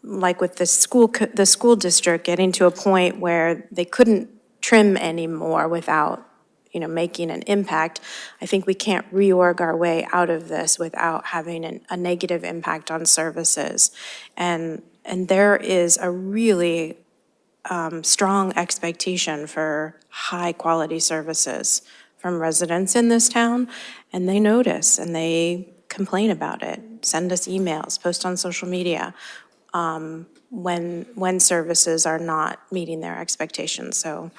like with the school district getting to a point where they couldn't trim anymore without making an impact, I think we can't reorg our way out of this without having a negative impact on services. And there is a really strong expectation for high-quality services from residents in this town, and they notice and they complain about it, send us emails, post on social media. when services are not meeting their expectations. So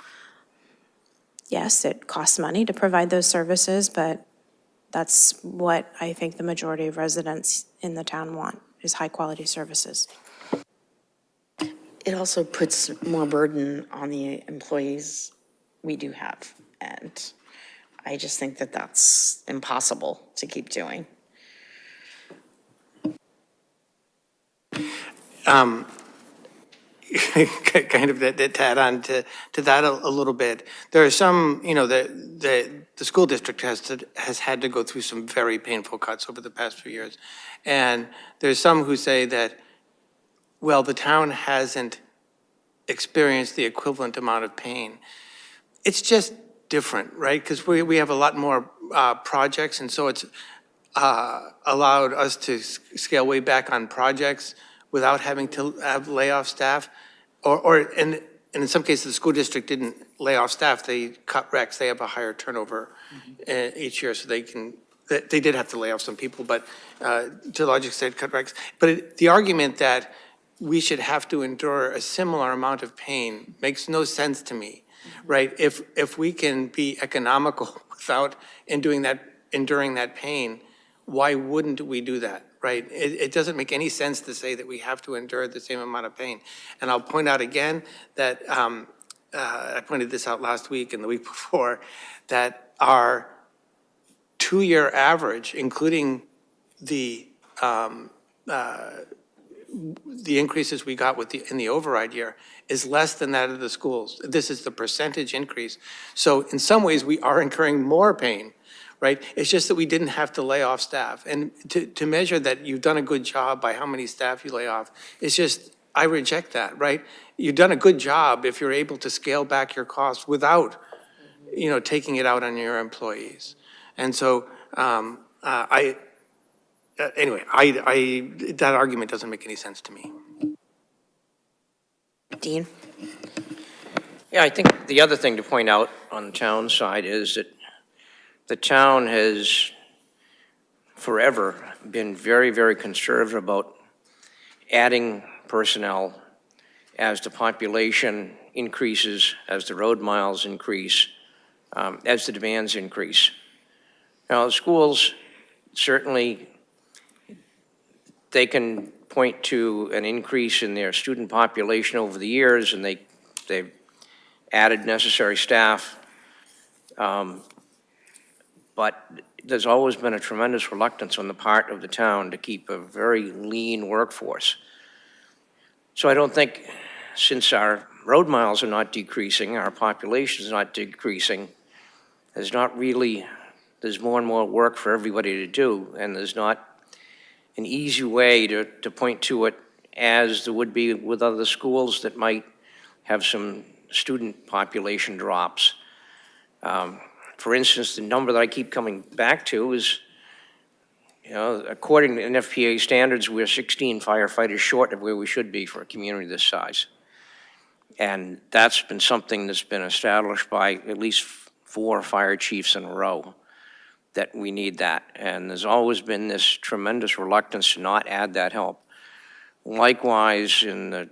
yes, it costs money to provide those services, but that's what I think the majority of residents in the town want, is high-quality services. It also puts more burden on the employees we do have. And I just think that that's impossible to keep doing. Kind of to add on to that a little bit. There are some, the school district has had to go through some very painful cuts over the past few years. And there's some who say that, well, the town hasn't experienced the equivalent amount of pain. It's just different, right? Because we have a lot more projects, and so it's allowed us to scale way back on projects without having to have layoff staff. And in some cases, the school district didn't lay off staff, they cut recs. They have a higher turnover each year, so they did have to lay off some people, but to a large extent, cut recs. But the argument that we should have to endure a similar amount of pain makes no sense to me, right? If we can be economical without enduring that pain, why wouldn't we do that, right? It doesn't make any sense to say that we have to endure the same amount of pain. And I'll point out again that, I pointed this out last week and the week before, that our two-year average, including the increases we got in the override year, is less than that of the schools. This is the percentage increase. So in some ways, we are incurring more pain, right? It's just that we didn't have to lay off staff. And to measure that you've done a good job by how many staff you lay off, it's just, I reject that, right? You've done a good job if you're able to scale back your costs without, taking it out on your employees. And so anyway, that argument doesn't make any sense to me. Dean? Yeah, I think the other thing to point out on the town side is that the town has forever been very, very conservative about adding personnel as the population increases, as the road miles increase, as the demands increase. Now, the schools, certainly, they can point to an increase in their student population over the years, and they've added necessary staff. But there's always been a tremendous reluctance on the part of the town to keep a very lean workforce. So I don't think, since our road miles are not decreasing, our population is not decreasing, there's more and more work for everybody to do, and there's not an easy way to point to it as there would be with other schools that might have some student population drops. For instance, the number that I keep coming back to is, according to NFPA standards, we're 16 firefighters short of where we should be for a community this size. And that's been something that's been established by at least 4 fire chiefs in a row, that we need that. And there's always been this tremendous reluctance to not add that help. Likewise, in the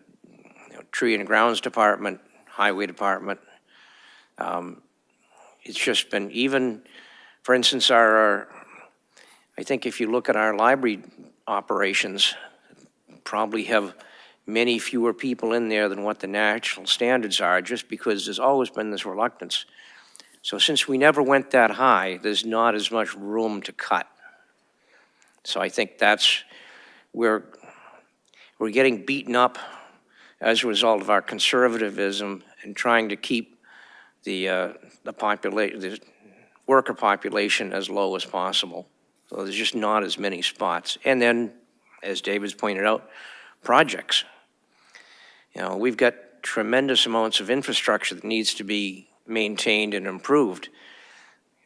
tree and grounds department, highway department, it's just been, even, for instance, I think if you look at our library operations, probably have many fewer people in there than what the national standards are, just because there's always been this reluctance. So since we never went that high, there's not as much room to cut. So I think that's where we're getting beaten up as a result of our conservatism and trying to keep the worker population as low as possible. So there's just not as many spots. And then, as David's pointed out, projects. We've got tremendous amounts of infrastructure that needs to be maintained and improved.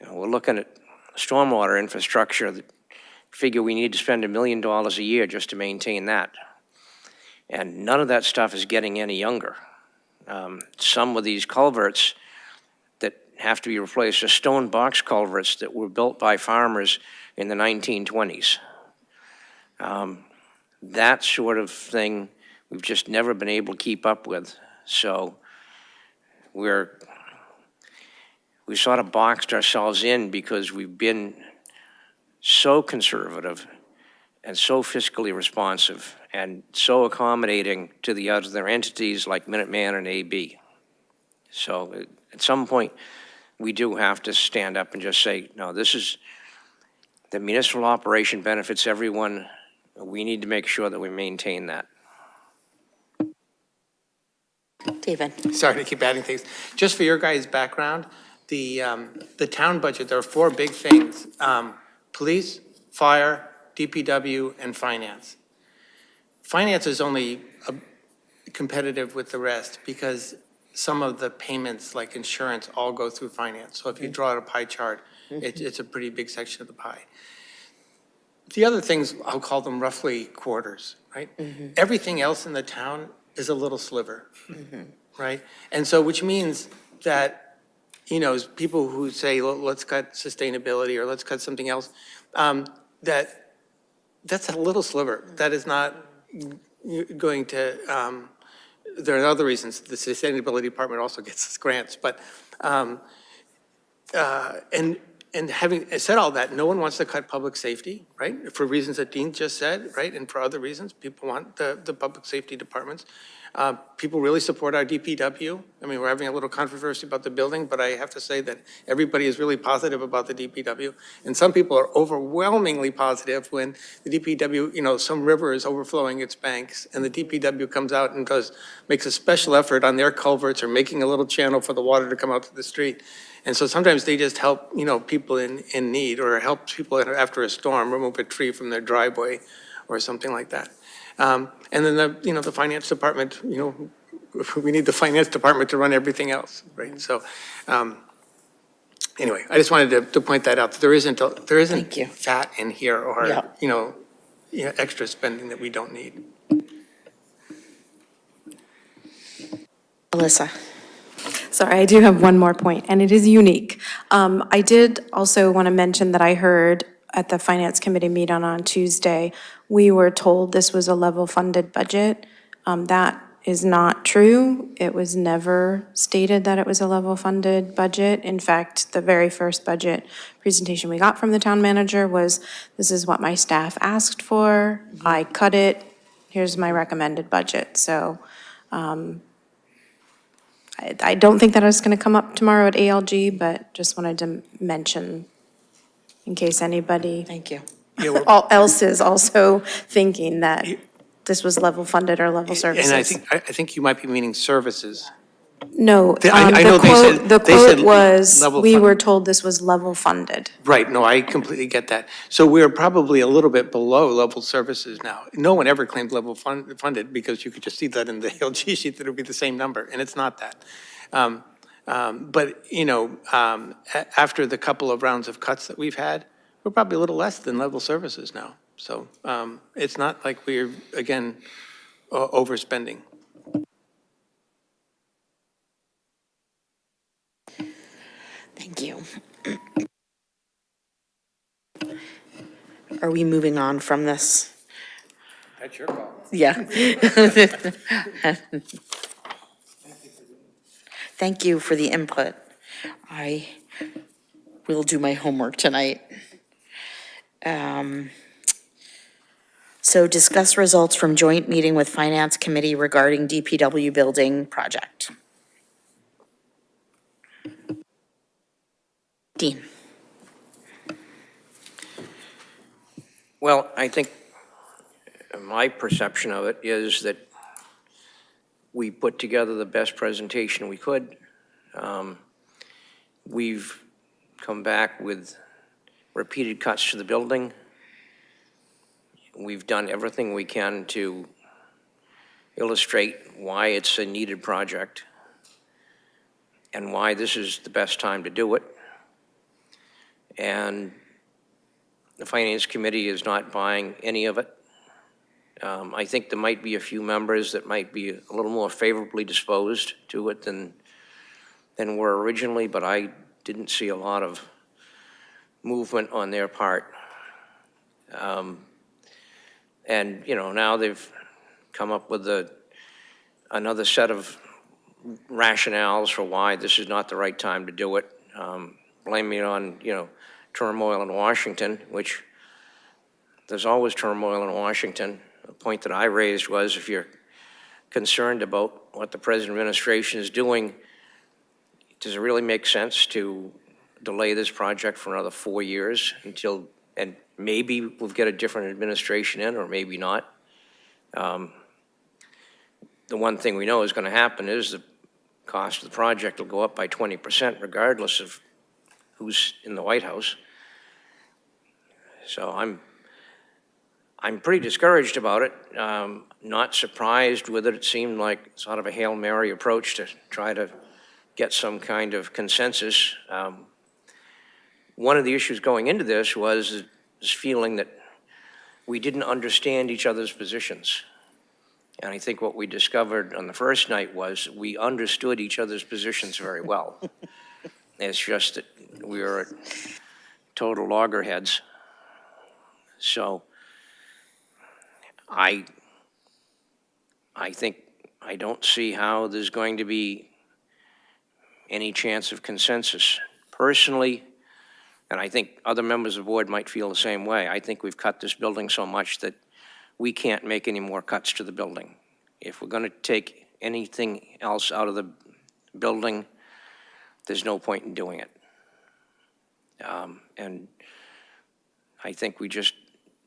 We're looking at stormwater infrastructure that figure we need to spend $1 million a year just to maintain that. And none of that stuff is getting any younger. Some of these culverts that have to be replaced are stone box culverts that were built by farmers in the 1920s. That sort of thing we've just never been able to keep up with. So we sort of boxed ourselves in because we've been so conservative and so fiscally responsive and so accommodating to the other entities like Minuteman and AB. So at some point, we do have to stand up and just say, no, this is, the municipal operation benefits everyone. We need to make sure that we maintain that. David? Sorry to keep adding things. Just for your guys' background, the town budget, there are four big things. Police, fire, DPW, and finance. Finance is only competitive with the rest because some of the payments, like insurance, all go through finance. So if you draw out a pie chart, it's a pretty big section of the pie. The other things, I'll call them roughly quarters, right? Everything else in the town is a little sliver, right? And so, which means that, you know, people who say, well, let's cut sustainability or let's cut something else, that's a little sliver. That is not going to, there are other reasons. The sustainability department also gets us grants, but, and having said all that, no one wants to cut public safety, right? For reasons that Dean just said, right? And for other reasons, people want the public safety departments. People really support our DPW. I mean, we're having a little controversy about the building, but I have to say that everybody is really positive about the DPW. And some people are overwhelmingly positive when the DPW, you know, some river is overflowing its banks and the DPW comes out and makes a special effort on their culverts or making a little channel for the water to come out to the street. And so sometimes they just help, you know, people in need or help people after a storm remove a tree from their driveway or something like that. And then the finance department, you know, we need the finance department to run everything else, right? So anyway, I just wanted to point that out. That there isn't Thank you. fat in here or, Yeah. you know, extra spending that we don't need. Alyssa? Sorry, I do have one more point, and it is unique. I did also want to mention that I heard at the Finance Committee meeting on Tuesday, we were told this was a level-funded budget. That is not true. It was never stated that it was a level-funded budget. In fact, the very first budget presentation we got from the town manager was, this is what my staff asked for. I cut it. Here's my recommended budget. So I don't think that is going to come up tomorrow at ALG, but just wanted to mention in case anybody Thank you. else is also thinking that this was level funded or level services. And I think you might be meaning services. No, I know the they said quote was, level we fund- were told this was level funded. Right, no, I completely get that. So we're probably a little bit below level services now. No one ever claimed level funded because you could just see that in the LG sheet that it would be the same number, and it's not that. But, you know, after the couple of rounds of cuts that we've had, we're probably a little less than level services now. So it's not like we're, again, overspending. Thank you. Are we moving on from this? That's your call. Yeah. Thank you for the input. I will do my homework tonight. So discuss results from joint meeting with Finance Committee regarding DPW building project. Dean. Well, I think my perception of it is that we put together the best presentation we could. We've come back with repeated cuts to the building. We've done everything we can to illustrate why it's a needed project and why this is the best time to do it. And the Finance Committee is not buying any of it. I think there might be a few members that might be a little more favorably disposed to it than were originally, but I didn't see a lot of movement on their part. And, you know, now they've come up with the another set of rationales for why this is not the right time to do it. Blaming it on, turmoil in Washington, which there's always turmoil in Washington. The point that I raised was if you're concerned about what the present administration is doing, does it really make sense to delay this project for another 4 years until, and maybe we'll get a different administration in, or maybe not? The one thing we know is going to happen is the cost of the project will go up by 20% regardless of who's in the White House. So I'm pretty discouraged about it. Not surprised with it. It seemed like sort of a Hail Mary approach to try to get some kind of consensus. One of the issues going into this was this feeling that we didn't understand each other's positions. And I think what we discovered on the first night was we understood each other's positions very well. It's just that we were total loggerheads. So I think I don't see how there's going to be any chance of consensus. Personally, and I think other members of the board might feel the same way, I think we've cut this building so much that we can't make any more cuts to the building. If we're going to take anything else out of the building, there's no point in doing it. And I think we just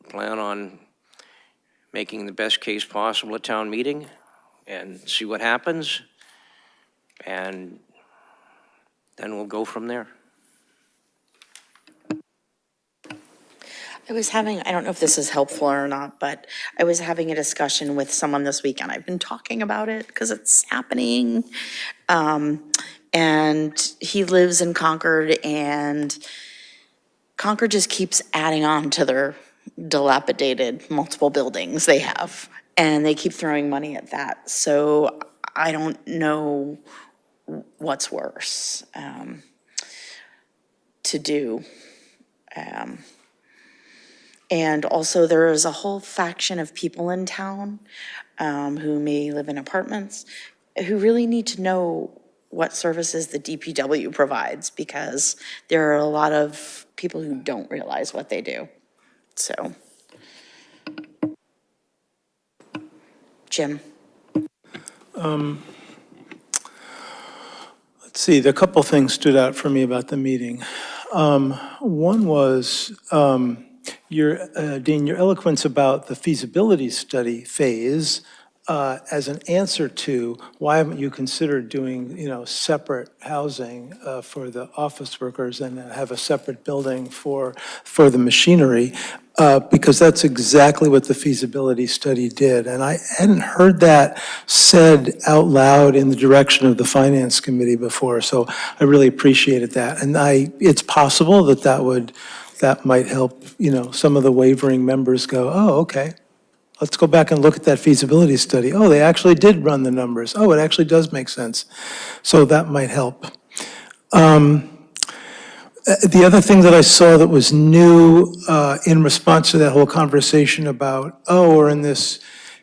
plan on making the best case possible at town meeting and see what happens, and then we'll go from there. I was having, I don't know if this is helpful or not, but I was having a discussion with someone this weekend. I've been talking about it because it's happening. And he lives in Concord, and Concord just keeps adding on to their dilapidated multiple buildings they have, and they keep throwing money at that. So I don't know what's worse to do. And also, there is a whole faction of people in town who may live in apartments who really need to know what services the DPW provides, because there are a lot of people who don't realize what they do. So, Jim. Let's see, a couple things stood out for me about the meeting. One was, Dean, your eloquence about the feasibility study phase as an answer to why haven't you considered doing, separate housing for the office workers and have a separate building for the machinery, because that's exactly what the feasibility study did. And I hadn't heard that said out loud in the direction of the Finance Committee before, so I really appreciated that. And it's possible that might help, some of the wavering members go, oh, okay, let's go back and look at that feasibility study. Oh, they actually did run the numbers. Oh, it actually does make sense. So that might help. The other thing that I saw that was new in response to that whole conversation about, we're in this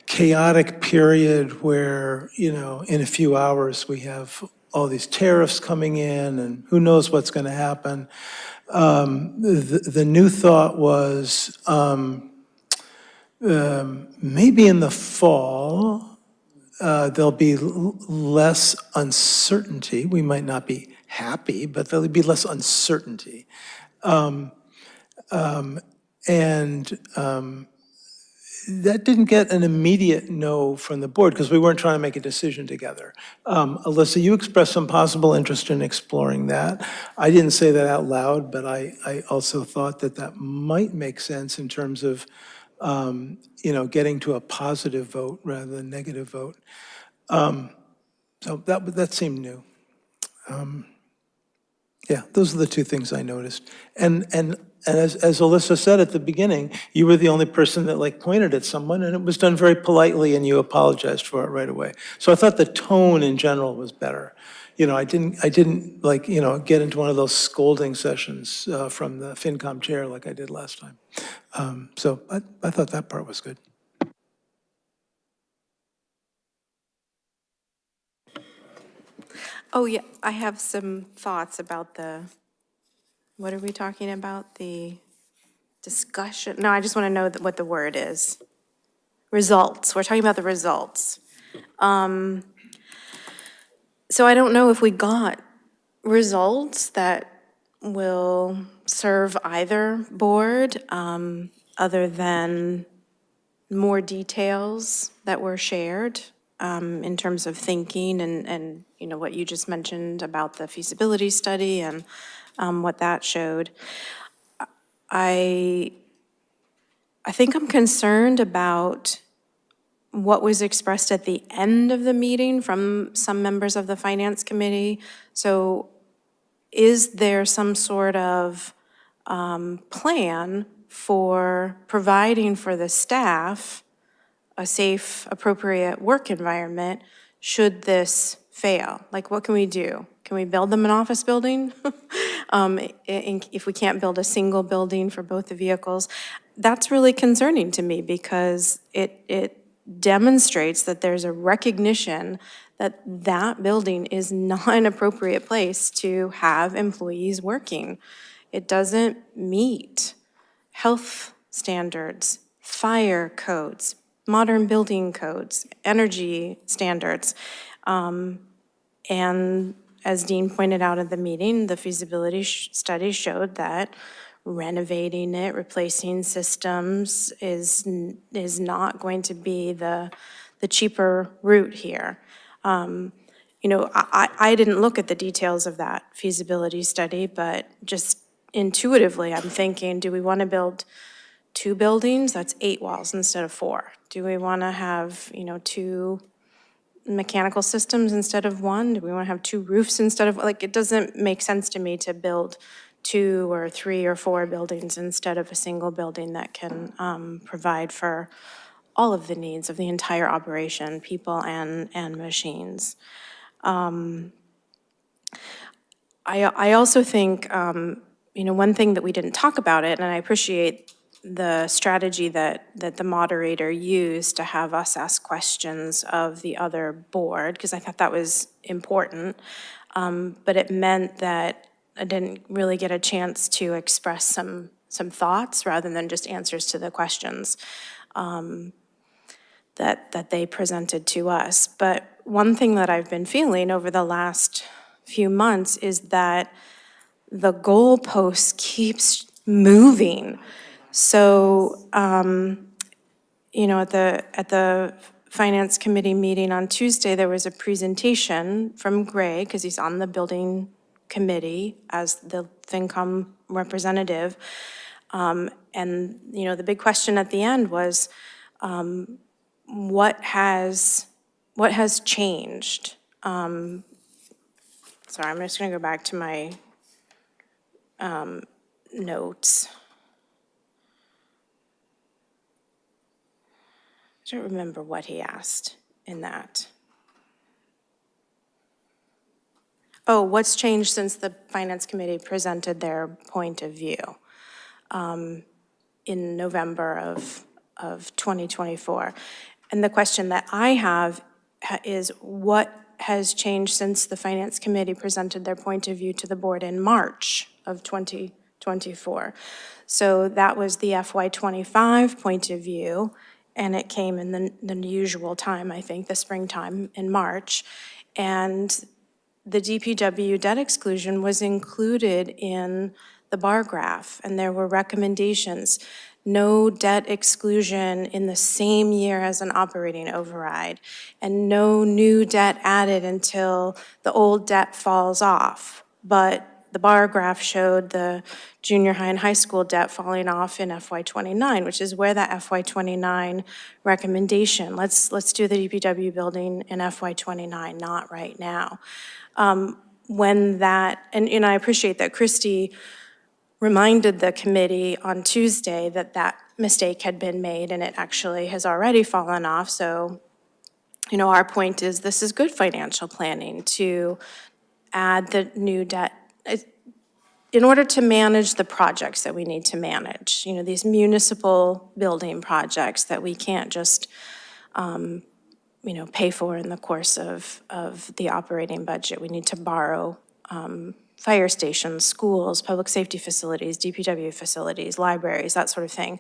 chaotic period where, in a few hours we have all these tariffs coming in and who knows what's going to happen. The new thought was maybe in the fall there'll be less uncertainty. We might not be happy, but there'll be less uncertainty. That didn't get an immediate no from the board because we weren't trying to make a decision together. Alyssa, you expressed some possible interest in exploring that. I didn't say that out loud, but I also thought that might make sense in terms of, getting to a positive vote rather than negative vote. So that seemed new. Yeah, those are the two things I noticed. And as Alyssa said at the beginning, you were the only person that pointed at someone, and it was done very politely, and you apologized for it right away. So I thought the tone in general was better. I didn't get into one of those scolding sessions from the FinCom chair like I did last time. So I thought that part was good. Oh, yeah, I have some thoughts about what are we talking about? The discussion? No, I just want to know what the word is. Results. We're talking about the results. So I don't know if we got results that will serve either board, other than more details that were shared in terms of thinking and what you just mentioned about the feasibility study and what that showed. I think I'm concerned about what was expressed at the end of the meeting from some members of the Finance Committee. So is there some sort of plan for providing for the staff a safe, appropriate work environment should this fail? Like, what can we do? Can we build them an office building? If we can't build a single building for both the vehicles? That's really concerning to me because it demonstrates that there's a recognition that that building is not an appropriate place to have employees working. It doesn't meet health standards, fire codes, modern building codes, energy standards. And as Dean pointed out at the meeting, the feasibility study showed that renovating it, replacing systems is not going to be the cheaper route here. I didn't look at the details of that feasibility study, but just intuitively, I'm thinking, do we want to build 2 buildings? That's 8 walls instead of 4. Do we want to have, 2 mechanical systems instead of 1? Do we want to have 2 roofs instead of, it doesn't make sense to me to build 2 or 3 or 4 buildings instead of a single building that can provide for all of the needs of the entire operation, people and machines. I also think, one thing that we didn't talk about it, and I appreciate the strategy that the moderator used to have us ask questions of the other board, because I thought that was important, but it meant that I didn't really get a chance to express some thoughts rather than just answers to the questions that they presented to us. But one thing that I've been feeling over the last few months is that the goalpost keeps moving. So, at the Finance Committee meeting on Tuesday, there was a presentation from Gray, because he's on the building committee as the FinCom representative. And, the big question at the end was, what has changed? Sorry, I'm just gonna go back to my notes. I don't remember what he asked in that. Oh, what's changed since the Finance Committee presented their point of view in November of 2024? And the question that I have is, what has changed since the Finance Committee presented their point of view to the board in March of 2024? So that was the FY25 point of view, and it came in the usual time, I think, the springtime in March. And the DPW debt exclusion was included in the bar graph, and there were recommendations. No debt exclusion in the same year as an operating override, and no new debt added until the old debt falls off. But the bar graph showed the junior high and high school debt falling off in FY29, which is where that FY29 recommendation, let's do the DPW building in FY29, not right now. When that, and I appreciate that Christie reminded the committee on Tuesday that that mistake had been made, and it actually has already fallen off. So, our point is this is good financial planning to add the new debt in order to manage the projects that we need to manage. These municipal building projects that we can't just, pay for in the course of the operating budget. We need to borrow fire stations, schools, public safety facilities, DPW facilities, libraries, that sort of thing.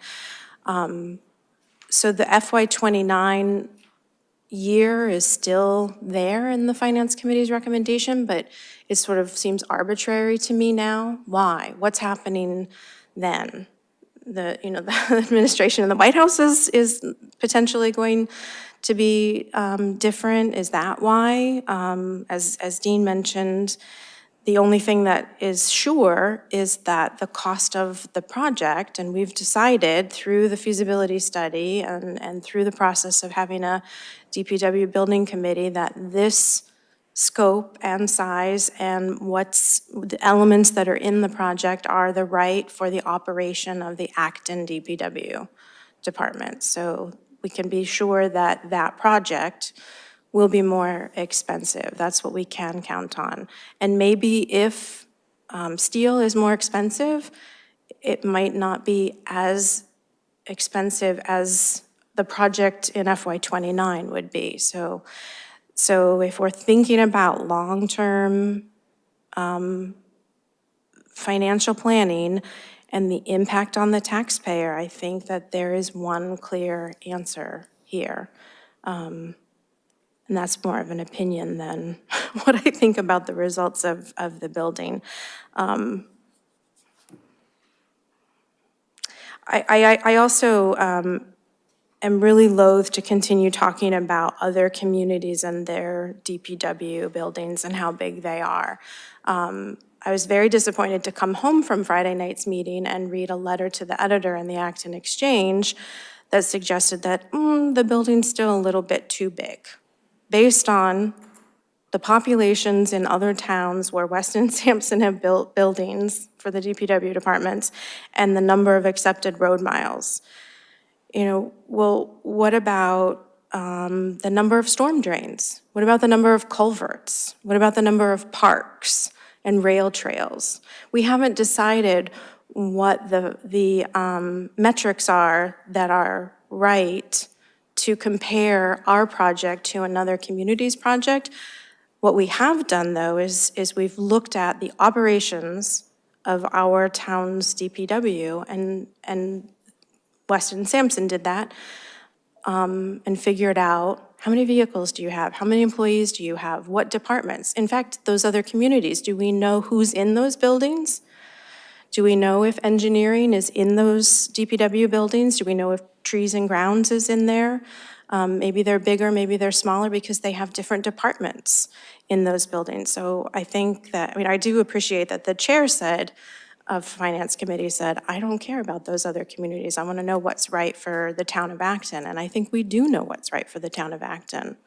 So the FY29 year is still there in the Finance Committee's recommendation, but it sort of seems arbitrary to me now. Why? What's happening then? The administration in the White House is potentially going to be different. Is that why? As Dean mentioned, the only thing that is sure is that the cost of the project, and we've decided through the feasibility study and through the process of having a DPW building committee that this scope and size and what's the elements that are in the project are the right for the operation of the Acton DPW department. So we can be sure that that project will be more expensive. That's what we can count on. And maybe if steel is more expensive, it might not be as expensive as the project in FY29 would be. So if we're thinking about long-term financial planning and the impact on the taxpayer, I think that there is one clear answer here. And that's more of an opinion than what I think about the results of the building. I also am really loath to continue talking about other communities and their DPW buildings and how big they are. I was very disappointed to come home from Friday night's meeting and read a letter to the editor in the Acton Exchange that suggested that the building's still a little bit too big, based on the populations in other towns where Weston and Sampson have built buildings for the DPW departments and the number of accepted road miles. Well, what about the number of storm drains? What about the number of culverts? What about the number of parks and rail trails? We haven't decided what the metrics are that are right to compare our project to another community's project. What we have done, though, is we've looked at the operations of our town's DPW, and Weston and Sampson did that, and figured out how many vehicles do you have, how many employees do you have, what departments. In fact, those other communities, do we know who's in those buildings? Do we know if engineering is in those DPW buildings? Do we know if trees and grounds is in there? Maybe they're bigger, maybe they're smaller because they have different departments in those buildings. So I think that, I do appreciate that the chair of Finance Committee said, I don't care about those other communities. I want to know what's right for the town of Acton. And I think we do know what's right for the town of Acton.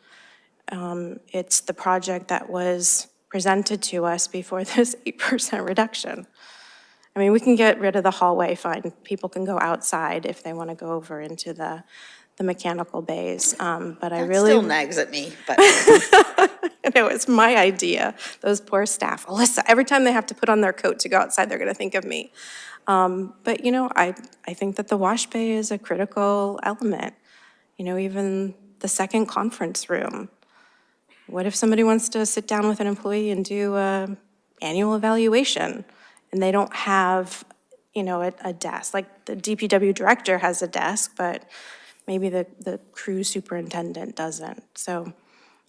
It's the project that was presented to us before this 8% reduction. We can get rid of the hallway, fine. People can go outside if they want to go over into the mechanical bays, but I really— That still nags at me, but. No, it's my idea. Those poor staff. Alyssa, every time they have to put on their coat to go outside, they're going to think of me. But, I think that the wash bay is a critical element. Even the second conference room. What if somebody wants to sit down with an employee and do an annual evaluation and they don't have, a desk? Like the DPW director has a desk, but maybe the crew superintendent doesn't. So,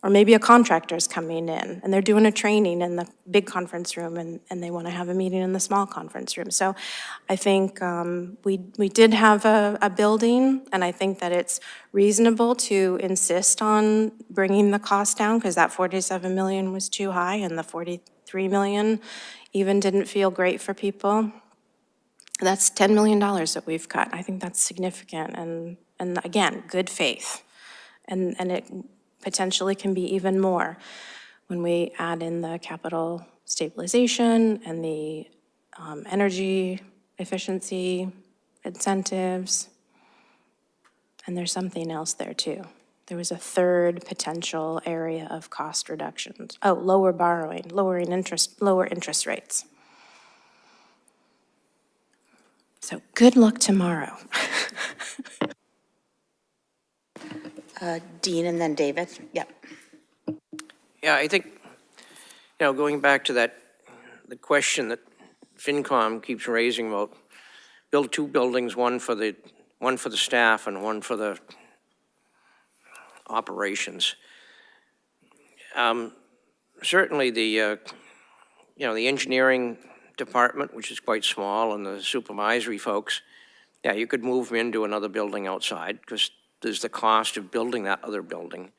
or maybe a contractor's coming in and they're doing a training in the big conference room and they want to have a meeting in the small conference room. So I think we did have a building, and I think that it's reasonable to insist on bringing the cost down because that 47 million was too high and the 43 million even didn't feel great for people. That's $10 million that we've cut. I think that's significant and again, good faith. And it potentially can be even more when we add in the capital stabilization and the energy efficiency incentives. And there's something else there too. There was a third potential area of cost reductions. Oh, lower borrowing, lower interest rates. So good luck tomorrow. Dean and then David, yep. Yeah, I think, going back to the question that FinCom keeps raising about build two buildings, one for the staff and one for the operations. Certainly the engineering department, which is quite small, and the supervisory folks, yeah, you could move them into another building outside because there's the cost of building that other building.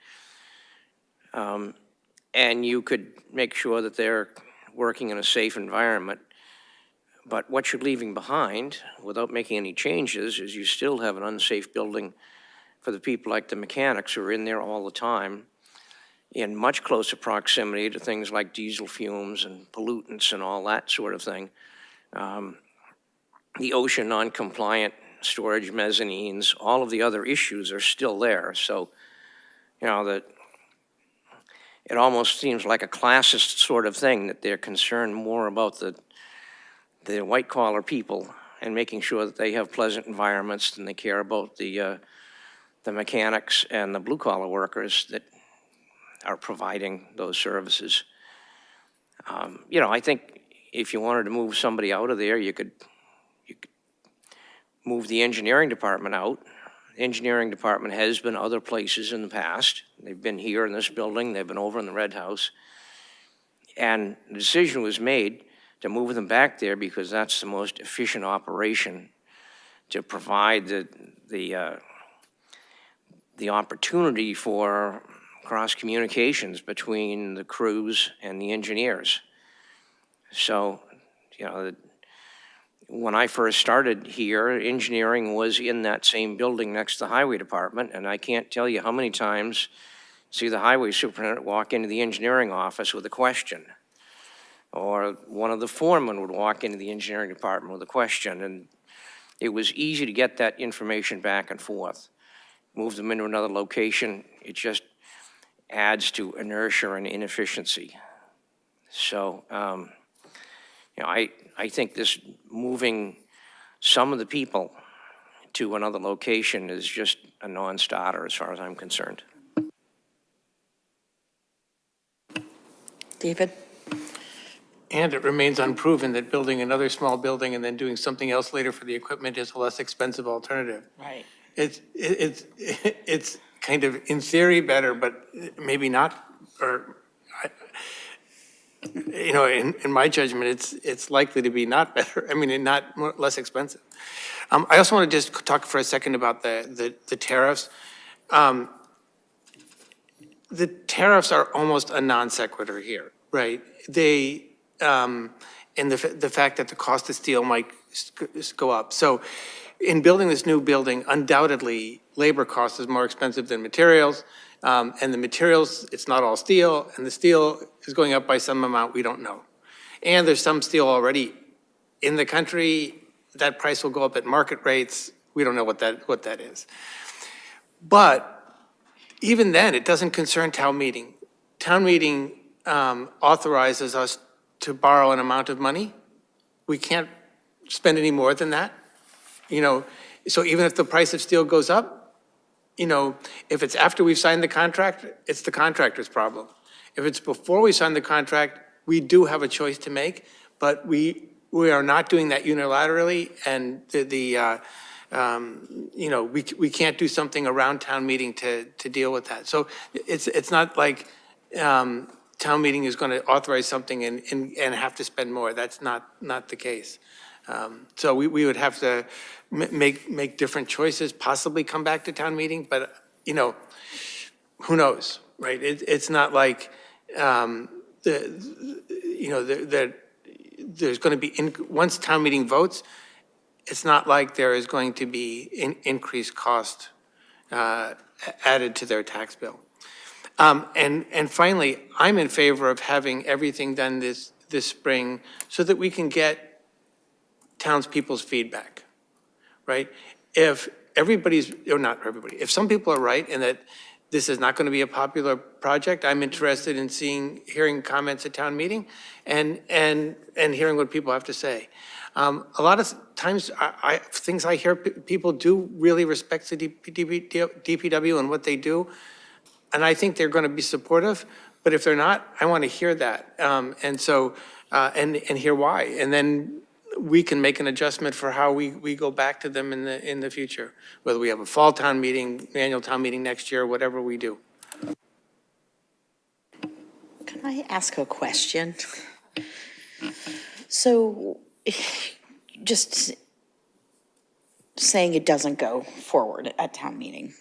And you could make sure that they're working in a safe environment. But what you're leaving behind, without making any changes, is you still have an unsafe building for the people like the mechanics who are in there all the time, in much closer proximity to things like diesel fumes and pollutants and all that sort of thing. The OSHA non-compliant storage mezzanines, all of the other issues are still there. So, that it almost seems like a classist sort of thing, that they're concerned more about the white-collar people and making sure that they have pleasant environments than they care about the mechanics and the blue-collar workers that are providing those services. I think if you wanted to move somebody out of there, you could move the engineering department out. The engineering department has been other places in the past. They've been here in this building, they've been over in the Red House. And the decision was made to move them back there because that's the most efficient operation to provide the opportunity for cross communications between the crews and the engineers. So, when I first started here, engineering was in that same building next to the highway department, and I can't tell you how many times see the highway superintendent walk into the engineering office with a question. Or one of the foremen would walk into the engineering department with a question, and it was easy to get that information back and forth. Move them into another location, it just adds to inertia and inefficiency. So, I think this moving some of the people to another location is just a non-starter as far as I'm concerned. David? And it remains unproven that building another small building and then doing something else later for the equipment is a less expensive alternative. Right. It's kind of, in theory, better, but maybe not, or, in my judgment, it's likely to be not better. I mean, less expensive. I also want to just talk for a second about the tariffs. The tariffs are almost a non sequitur here, right? They, and the fact that the cost of steel might go up. So in building this new building, undoubtedly, labor cost is more expensive than materials. And the materials, it's not all steel, and the steel is going up by some amount we don't know. And there's some steel already in the country. That price will go up at market rates. We don't know what that is. But even then, it doesn't concern town meeting. Town meeting authorizes us to borrow an amount of money. We can't spend any more than that. So even if the price of steel goes up, if it's after we've signed the contract, it's the contractor's problem. If it's before we sign the contract, we do have a choice to make, but we are not doing that unilaterally, and we can't do something around town meeting to deal with that. So it's not like town meeting is going to authorize something and have to spend more. That's not the case. So we would have to make different choices, possibly come back to town meeting, but, who knows, right? It's not like, there's going to be, once town meeting votes, it's not like there is going to be increased cost added to their tax bill. And finally, I'm in favor of having everything done this spring so that we can get townspeople's feedback, right? If everybody's, or not everybody, if some people are right in that this is not going to be a popular project, I'm interested in hearing comments at town meeting and hearing what people have to say. A lot of times, things I hear, people do really respect the DPW and what they do, and I think they're going to be supportive, but if they're not, I want to hear that, and so, and hear why, and then we can make an adjustment for how we go back to them in the future, whether we have a fall town meeting, annual town meeting next year, whatever we do. Can I ask a question? So, just saying it doesn't go forward at town meeting,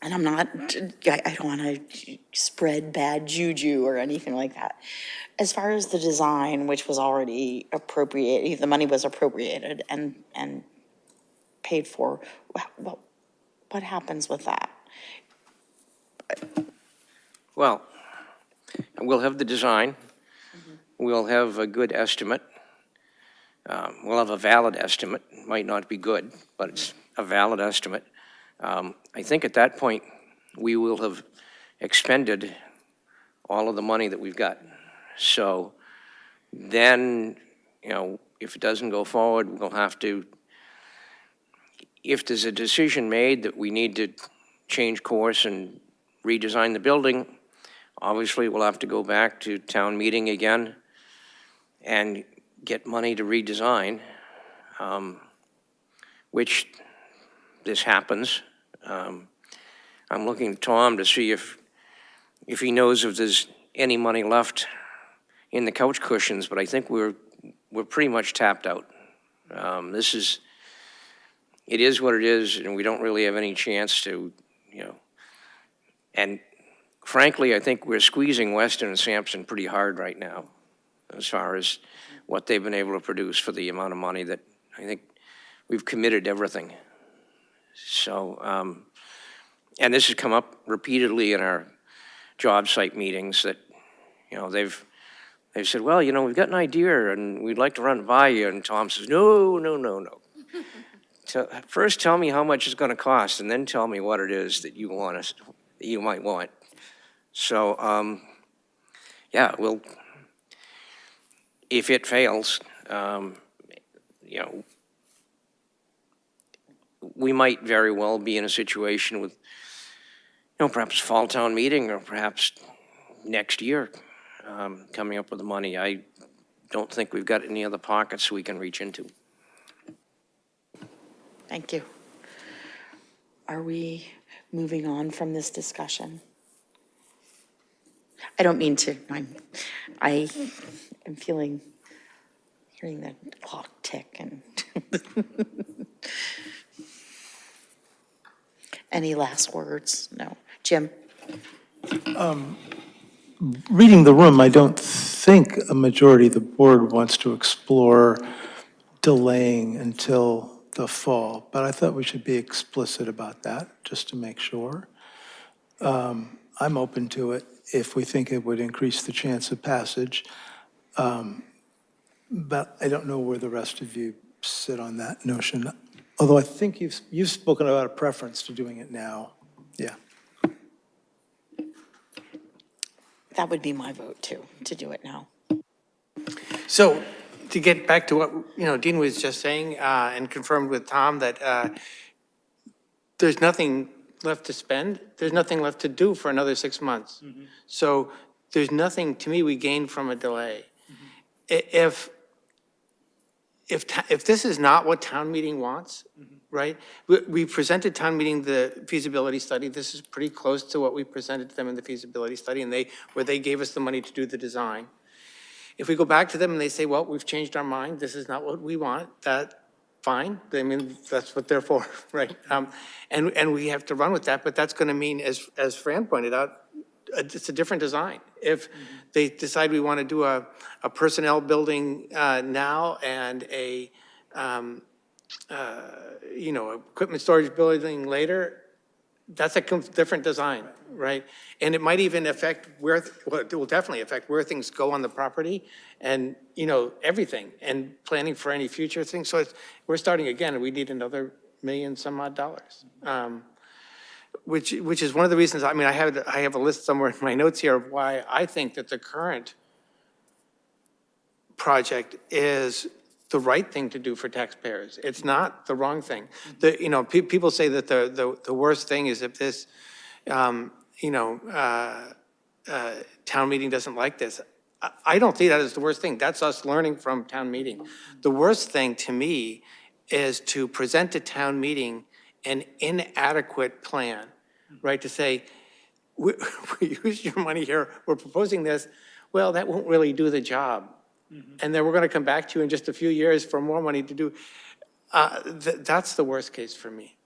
and I don't want to spread bad juju or anything like that. As far as the design, which was already appropriated, the money was appropriated and paid for, well, what happens with that? Well, we'll have the design. We'll have a good estimate. We'll have a valid estimate. Might not be good, but it's a valid estimate. I think at that point, we will have expended all of the money that we've got. So then, if it doesn't go forward, we'll have to, if there's a decision made that we need to change course and redesign the building, obviously we'll have to go back to town meeting again and get money to redesign, which this happens. I'm looking at Tom to see if he knows if there's any money left in the couch cushions, but I think we're pretty much tapped out. It is what it is, and we don't really have any chance to, and frankly, I think we're squeezing Weston and Sampson pretty hard right now as far as what they've been able to produce for the amount of money that I think we've committed everything. So, and this has come up repeatedly in our job site meetings that, they've said, well, we've got an idea and we'd like to run it by you. And Tom says, no. First tell me how much it's going to cost and then tell me what it is that you want us, that you might want. So, yeah, if it fails, we might very well be in a situation with, perhaps fall town meeting or perhaps next year coming up with the money. I don't think we've got any other pockets we can reach into. Thank you. Are we moving on from this discussion? I don't mean to. I am hearing the clock tick and any last words? No. Jim? Reading the room, I don't think a majority of the board wants to explore delaying until the fall, but I thought we should be explicit about that, just to make sure. I'm open to it if we think it would increase the chance of passage, but I don't know where the rest of you sit on that notion, although I think you've spoken about a preference to doing it now. Yeah. That would be my vote, too, to do it now. So to get back to what, Dean was just saying, and confirmed with Tom that there's nothing left to spend, there's nothing left to do for another 6 months. Mm-hmm. So there's nothing, to me, we gain from a delay. Mm-hmm. If this is not what town meeting wants, mm-hmm. right? We presented town meeting the feasibility study. This is pretty close to what we presented to them in the feasibility study, and where they gave us the money to do the design. If we go back to them and they say, well, we've changed our mind, this is not what we want, that's fine. I mean, that's what they're for, right? And we have to run with that, but that's going to mean, as Fran pointed out, it's a different design. If they decide we want to do a personnel building now and a equipment storage building later, that's a different design, right? And it might even affect it will definitely affect where things go on the property and, everything, and planning for any future things. So we're starting again, and we need another $1,000,000-some-odd, which is one of the reasons, I have a list somewhere in my notes here of why I think that the current project is the right thing to do for taxpayers. It's not the wrong thing. People say that the worst thing is if this, town meeting doesn't like this. I don't see that as the worst thing. That's us learning from town meeting. The worst thing to me is to present to town meeting an inadequate plan, right? To say, we used your money here, we're proposing this, well, that won't really do the job. And then we're gonna come back to you in just a few years for more money to do. That's the worst case for me.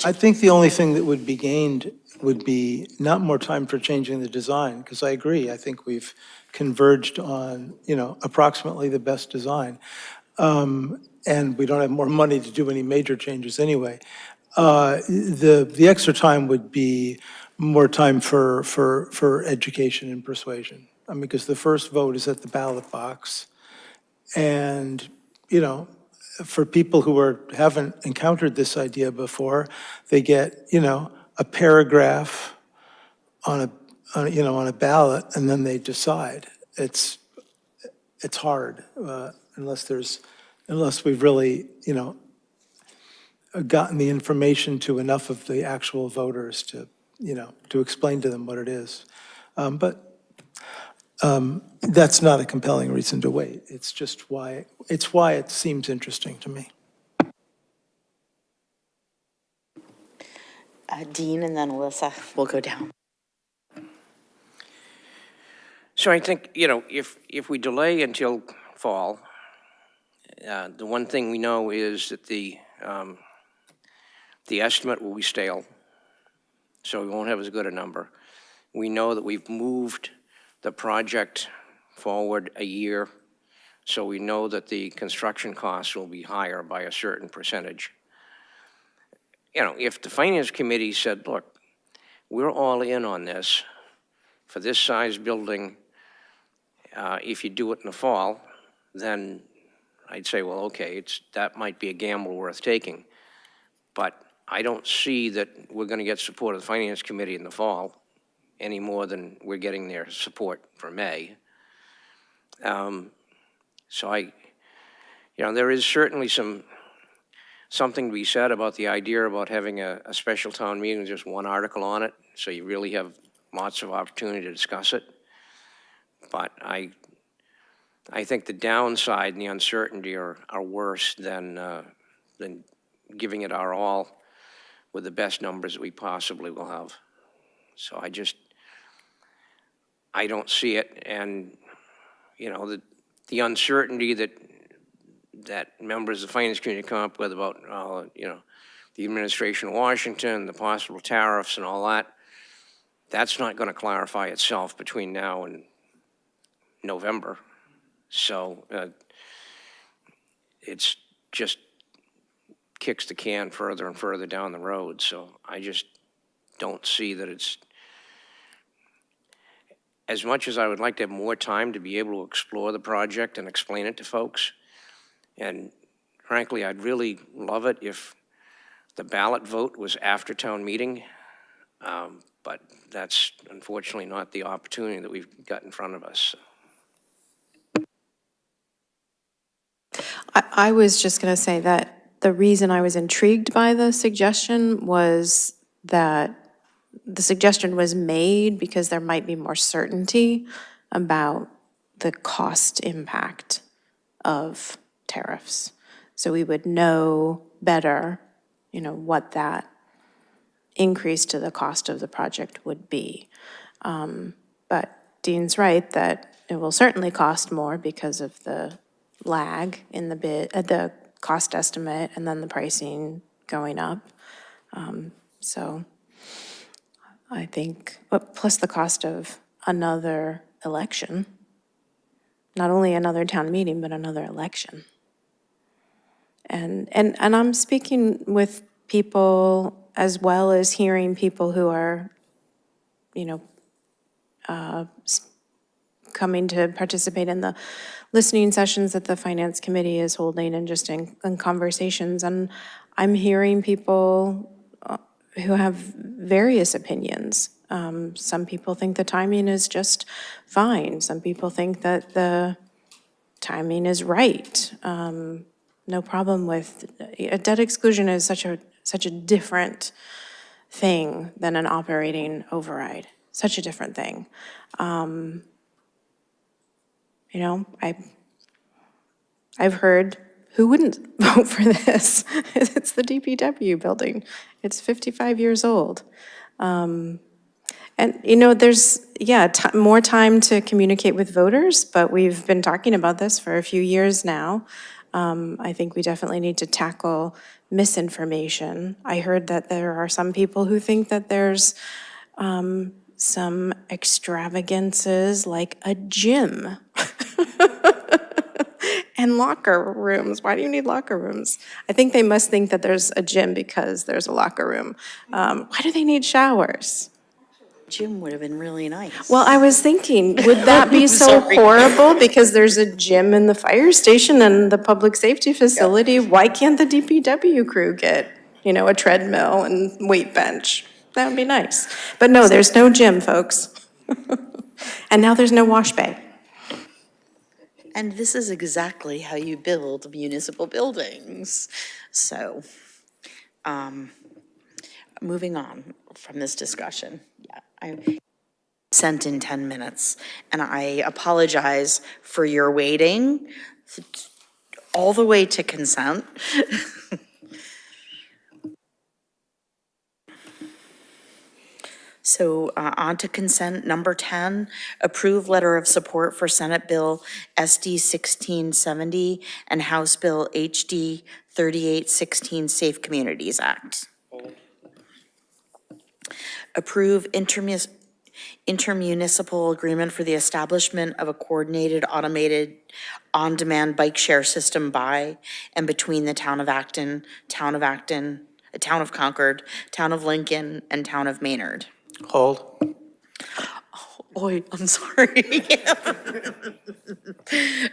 I think the only thing that would be gained would be not more time for changing the design, because I agree, I think we've converged on, approximately the best design. And we don't have more money to do any major changes anyway. The extra time would be more time for education and persuasion. I mean, because the first vote is at the ballot box. And, for people who haven't encountered this idea before, they get, a paragraph on a ballot, and then they decide. It's hard, unless we've really, gotten the information to enough of the actual voters to, to explain to them what it is. But that's not a compelling reason to wait. It's just why it seems interesting to me. Dean and then Alyssa will go down. So I think, if we delay until fall, the one thing we know is that the estimate will be stale, so we won't have as good a number. We know that we've moved the project forward a year, so we know that the construction costs will be higher by a certain percentage. If the Finance Committee said, look, we're all in on this for this size building, if you do it in the fall, then I'd say, well, okay, that might be a gamble worth taking. But I don't see that we're going to get support of the Finance Committee in the fall any more than we're getting their support for May. So there is certainly something to be said about the idea about having a special town meeting with just one article on it, so you really have lots of opportunity to discuss it. But I think the downside and the uncertainty are worse than giving it our all with the best numbers that we possibly will have. So I don't see it, and the uncertainty that members of the Finance Committee come up with about the administration of Washington, the possible tariffs and all that, that's not going to clarify itself between now and November. So it's just kicks the can further and further down the road. So I just don't see that it's, as much as I would like to have more time to be able to explore the project and explain it to folks, and frankly, I'd really love it if the ballot vote was after town meeting, but that's unfortunately not the opportunity that we've got in front of us. I was just going to say that the reason I was intrigued by the suggestion was that the suggestion was made because there might be more certainty about the cost impact of tariffs. So we would know better, what that increase to the cost of the project would be. But Dean's right that it will certainly cost more because of the lag in the the cost estimate and then the pricing going up. So I think, plus the cost of another election, not only another town meeting, but another election. And I'm speaking with people as well as hearing people who are, coming to participate in the listening sessions that the Finance Committee is holding and just in conversations. And I'm hearing people various opinions. Some people think the timing is just fine. Some people think that the timing is right. No problem with, a debt exclusion is such a different thing than an operating override, such a different thing. You know, I've heard, who wouldn't vote for this? It's the DPW building. It's 55 years old. And, you know, there's, more time to communicate with voters, but we've been talking about this for a few years now. I think we definitely need to tackle misinformation. I heard that there are some people who think that there's some extravagances like a gym and locker rooms. Why do you need locker rooms? I think they must think that there's a gym because there's a locker room. Why do they need showers? Gym would have been really nice. Well, I was thinking, would that be so Sorry. horrible because there's a gym in the fire station and the public safety facility? Why can't the DPW crew get, you know, a treadmill and weight bench? That would be nice. But no, there's no gym, folks. And now there's no wash bay. And this is exactly how you build municipal buildings. So, moving on from this discussion. Yeah, I sent in 10 minutes, and I apologize for your waiting all the way to consent. So on to consent, number 10, approve letter of support for Senate Bill SD 1670 and House Bill HD 3816 Safe Communities Act. Approve intermunicipal agreement for the establishment of a coordinated automated on-demand bike share system by and between the town of Acton, town of Concord, town of Lincoln, and town of Maynard. Hold. Oi, I'm sorry.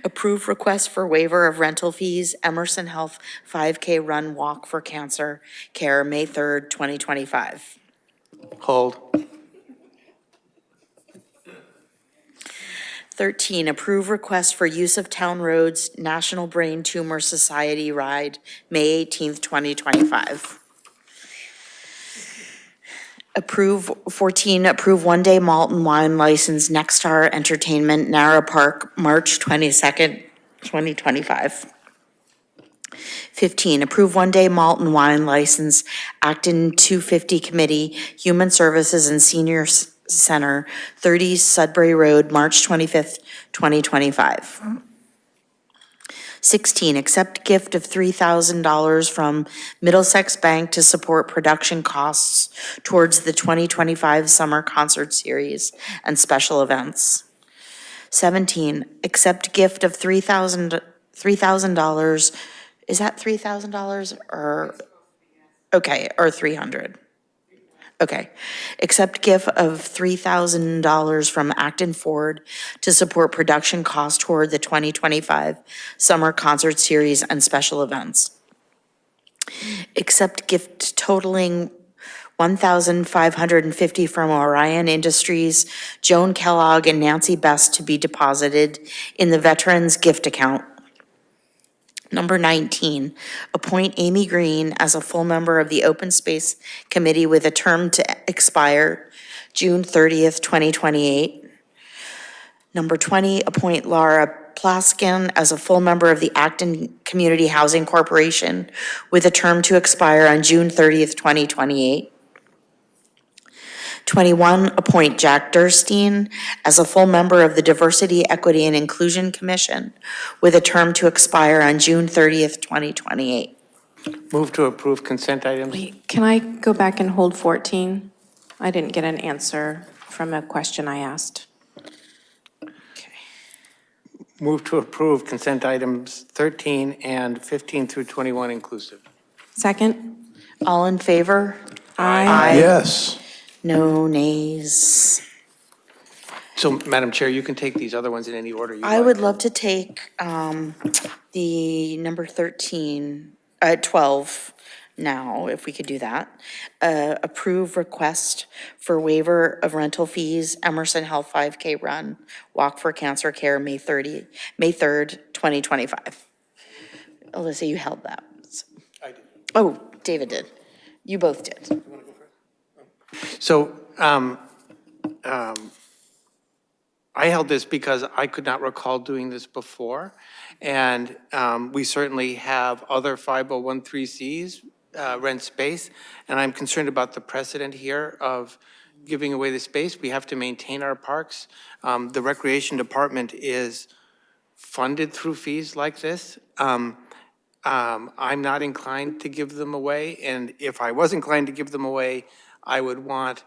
Approve request for waiver of rental fees, Emerson Health 5K Run Walk for Cancer Care, May 3rd, 2025. Hold. 13, approve request for use of town roads, National Brain Tumor Society Ride, May 18th, 2025. Approve 14, approve one-day malt and wine license, Nexstar Entertainment, Narra Park, March 22nd, 2025. 15, approve one-day malt and wine license, Acton 250 Committee, Human Services and Senior Center, 30 Sudbury Road, March 25th, 2025. 16, accept gift of $3,000 from Middlesex Bank to support production costs towards the 2025 Summer Concert Series and special events. 17, accept gift of $3,000, is that $3,000 or, okay, or 300? Okay. Accept gift of $3,000 from Acton Ford to support production costs toward the 2025 Summer Concert Series and special events. Accept gift totaling $1,550 from Orion Industries, Joan Kellogg and Nancy Best to be deposited in the Veterans Gift Account. Number 19, appoint Amy Green as a full member of the Open Space Committee with a term to expire June 30th, 2028. Number 20, appoint Laura Plaskin as a full member of the Acton Community Housing Corporation with a term to expire on June 30th, 2028. 21, appoint Jack Durstein as a full member of the Diversity, Equity, and Inclusion Commission with a term to expire on June 30th, 2028. Move to approve consent items. Wait, can I go back and hold 14? I didn't get an answer from a question I asked. Move to approve consent items 13 and 15 through 21 inclusive. Second? All in favor? Aye. Yes. No nays. So, Madam Chair, you can take these other ones in any order you like. I would love to take the number 13, 12, now, if we could do that. Approve request for waiver of rental fees, Emerson Health 5K Run, Walk for Cancer Care, May 3rd, 2025. Alyssa, you held that. I did. Oh, David did. You both did. So I held this because I could not recall doing this before. And we certainly have other 501(c)(3)s rent space. And I'm concerned about the precedent here of giving away the space. We have to maintain our parks. The Recreation Department is funded through fees like this. I'm not inclined to give them away. And if I was inclined to give them away, I would want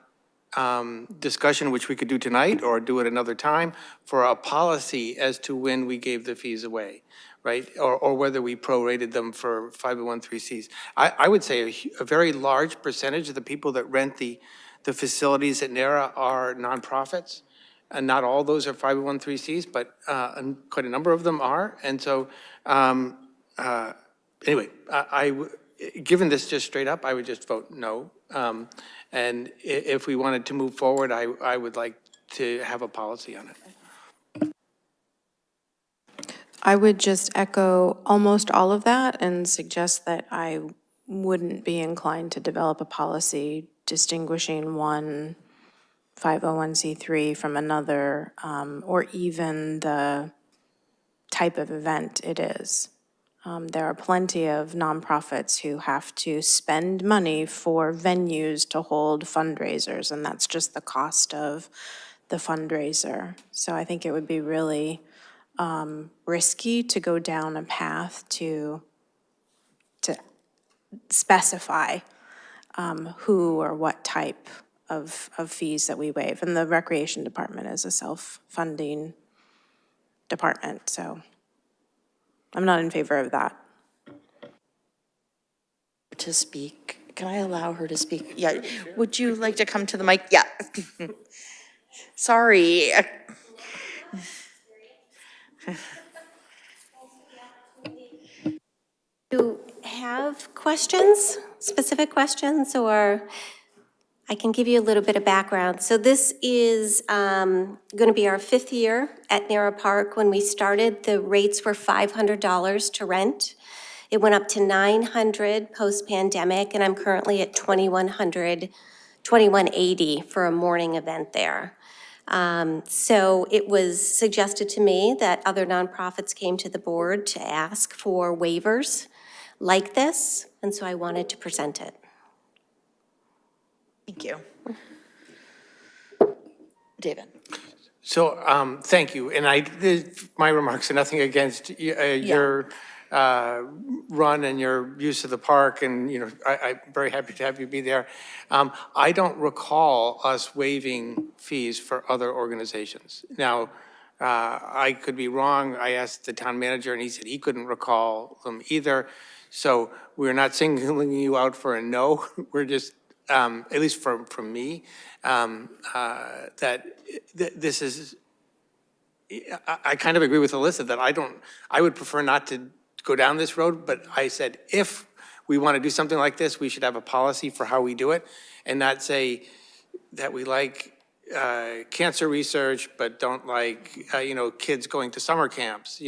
discussion, which we could do tonight or do it another time, for a policy as to when we gave the fees away, right? Or whether we prorated them for 501(c)(3)s. I would say a very large percentage of the people that rent the facilities at NARA are nonprofits. And not all those are 501(c)(3)s, but quite a number of them are. And so, anyway, given this just straight up, I would just vote no. And if we wanted to move forward, I would like to have a policy on it. I would just echo almost all of that and suggest that I wouldn't be inclined to develop a policy distinguishing one 501(c)(3) from another, or even the type of event it is. There are plenty of nonprofits who have to spend money for venues to hold fundraisers, and that's just the cost of the fundraiser. So I think it would be really risky to go down a path to specify who or what type of fees that we waive. And the Recreation Department is a self-funding department, so I'm not in favor of that. To speak. Can I allow her to speak? Yeah. Would you like to come to the mic? Yeah. Sorry. You have questions, specific questions, or I can give you a little bit of background. So this is going to be our 5th year at NARA Park. When we started, the rates were $500 to rent. It went up to $900 post-pandemic, and I'm currently at $2,100, $2,180 for a morning event there. So it was suggested to me that other nonprofits came to the board to ask for waivers like this, and so I wanted to present it. Thank you. David. So, thank you. And my remarks are nothing against your run and your use of the park, and, I'm very happy to have you be there. I don't recall us waiving fees for other organizations. Now, I could be wrong. I asked the town manager, and he said he couldn't recall them either. So we're not singling you out for a no. We're just, at least from me, that this is, I kind of agree with Alyssa that I would prefer not to go down this road, but I said, if we want to do something like this, we should have a policy for how we do it, and not say that we like cancer research, but don't like, kids going to summer camps.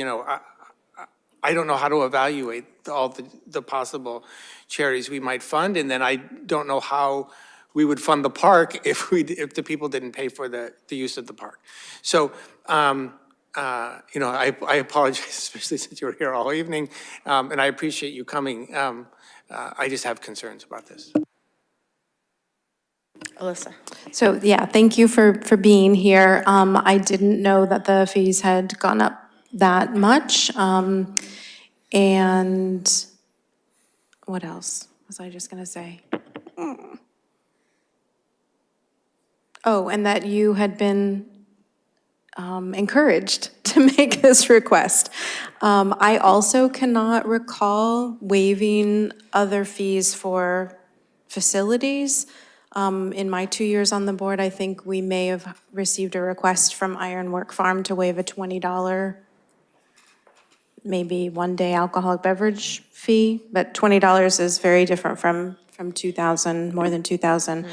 I don't know how to evaluate all the possible charities we might fund, and then I don't know how we would fund the park if the people didn't pay for the use of the park. So, I apologize, especially since you were here all evening, and I appreciate you coming. I just have concerns about this. Alyssa. So, yeah, thank you for being here. I didn't know that the fees had gone up that much. And what else was I just going to say? Oh, and that you had been encouraged to make this request. I also cannot recall waiving other fees for facilities. In my 2 years on the board, I think we may have received a request from Ironwork Farm to waive a $20 maybe one-day alcoholic beverage fee, but $20 is very different from 2,000, more than 2,000.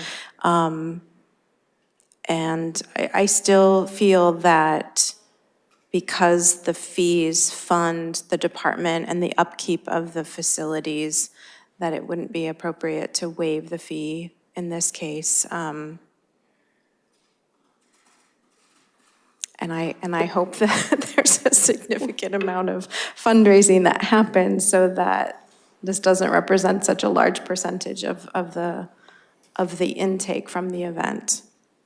And I still feel that because the fees fund the department and the upkeep of the facilities, that it wouldn't be appropriate to waive the fee in this case. And I hope that there's a significant amount of fundraising that happens so that this doesn't represent such a large percentage of the intake from the event.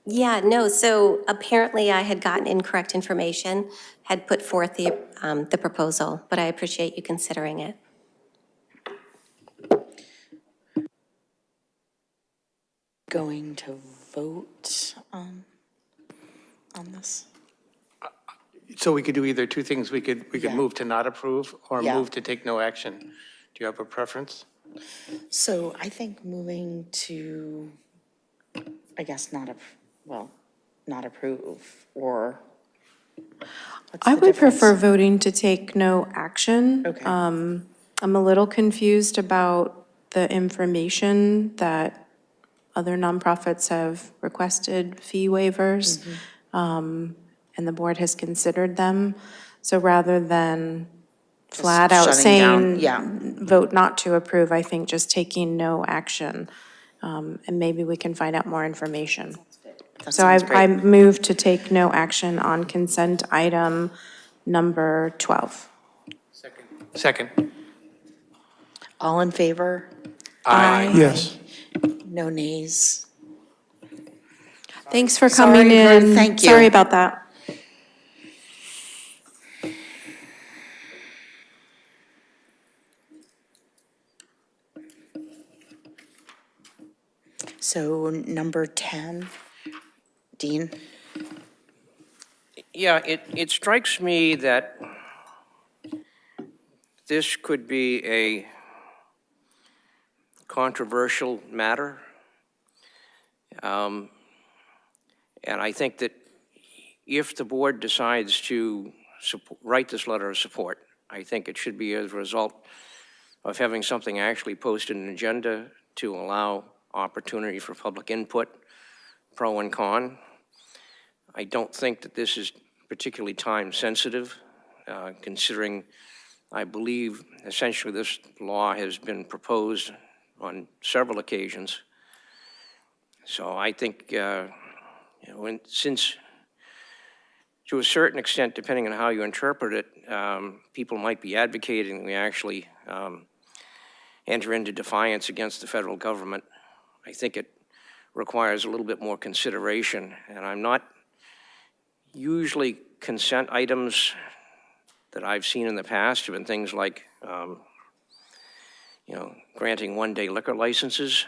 Yeah, no, so apparently I had gotten incorrect information, had put forth the proposal, but I appreciate you considering it. Going to vote on this? So we could do either two things. We could Yeah. move to not approve or Yeah. move to take no action. Do you have a preference? So I think moving to, I guess, not approve, or what's I the would difference? prefer voting to take no action. Okay. I'm a little confused about the information that other nonprofits have requested fee waivers, and the board has considered them. So rather than flat out shutting down, saying, yeah. vote not to approve, I think just taking no action. And maybe we can find out more information. That So sounds I great. move to take no action on consent item number 12. Second. All in favor? Aye. Yes. No nays? Thanks for Sorry, coming Ruth, in. thank you. Sorry about that. So number 10, Dean? Yeah, it strikes me that this could be a controversial matter. And I think that if the board decides to write this letter of support, I think it should be as a result of having something actually posted in an agenda to allow opportunity for public input, pro and con. I don't think that this is particularly time sensitive, considering I believe essentially this law has been proposed on several occasions. So I think, since to a certain extent, depending on how you interpret it, people might be advocating we actually enter into defiance against the federal government. I think it requires a little bit more consideration, and I'm not usually consent items that I've seen in the past have been things like, granting one-day liquor licenses,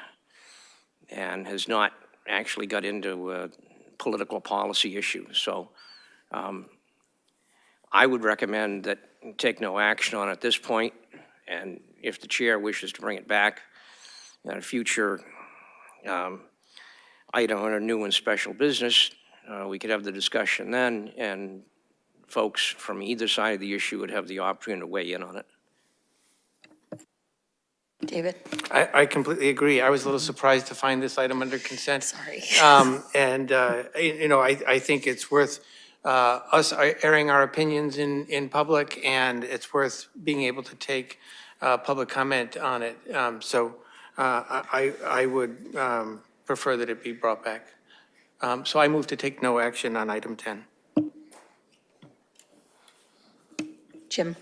and has not actually got into political policy issues. So I would recommend that you take no action on it at this point, and if the chair wishes to bring it back at a future item under new and special business, we could have the discussion then, and folks from either side of the issue would have the opportunity to weigh in on it. David? I completely agree. I was a little surprised to find this item under consent. Sorry. I think it's worth us airing our opinions in public, and it's worth being able to take public comment on it. I would prefer that it be brought back. So I move to take no action on item 10. Jim?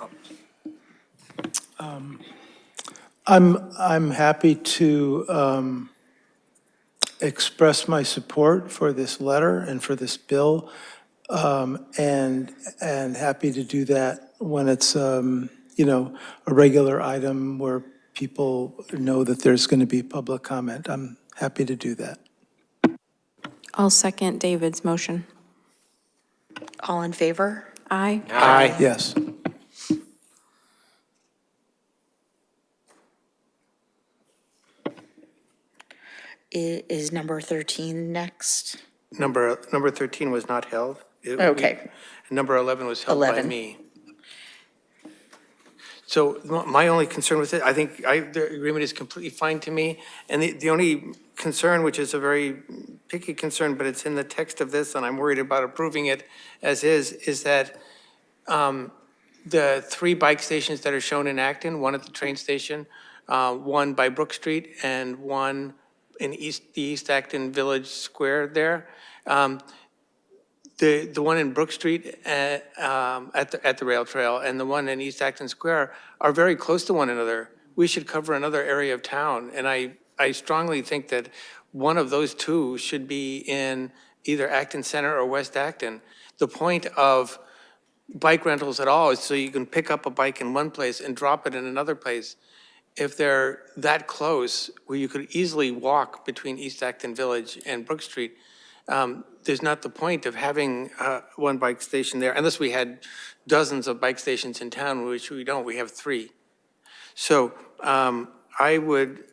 I'm happy to express my support for this letter and for this bill, and happy to do that when it's, a regular item where people know that there's going to be public comment. I'm happy to do that. I'll second David's motion. All in favor? Aye. Aye. Yes. Is number 13 next? Number 13 was not held. Okay. Number 11 was held by 11. me. So my only concern with it, I think the agreement is completely fine to me. And the only concern, which is a very picky concern, but it's in the text of this, and I'm worried about approving it as is that the 3 bike stations that are shown in Acton, one at the train station, one by Brook Street, and one in the East Acton Village Square there. The one in Brook Street at the rail trail and the one in East Acton Square are very close to one another. We should cover another area of town, and I strongly think that one of those 2 should be in either Acton Center or West Acton. The point of bike rentals at all is so you can pick up a bike in one place and drop it in another place. If they're that close, where you could easily walk between East Acton Village and Brook Street, there's not the point of having one bike station there, unless we had dozens of bike stations in town, which we don't. We have 3. So I would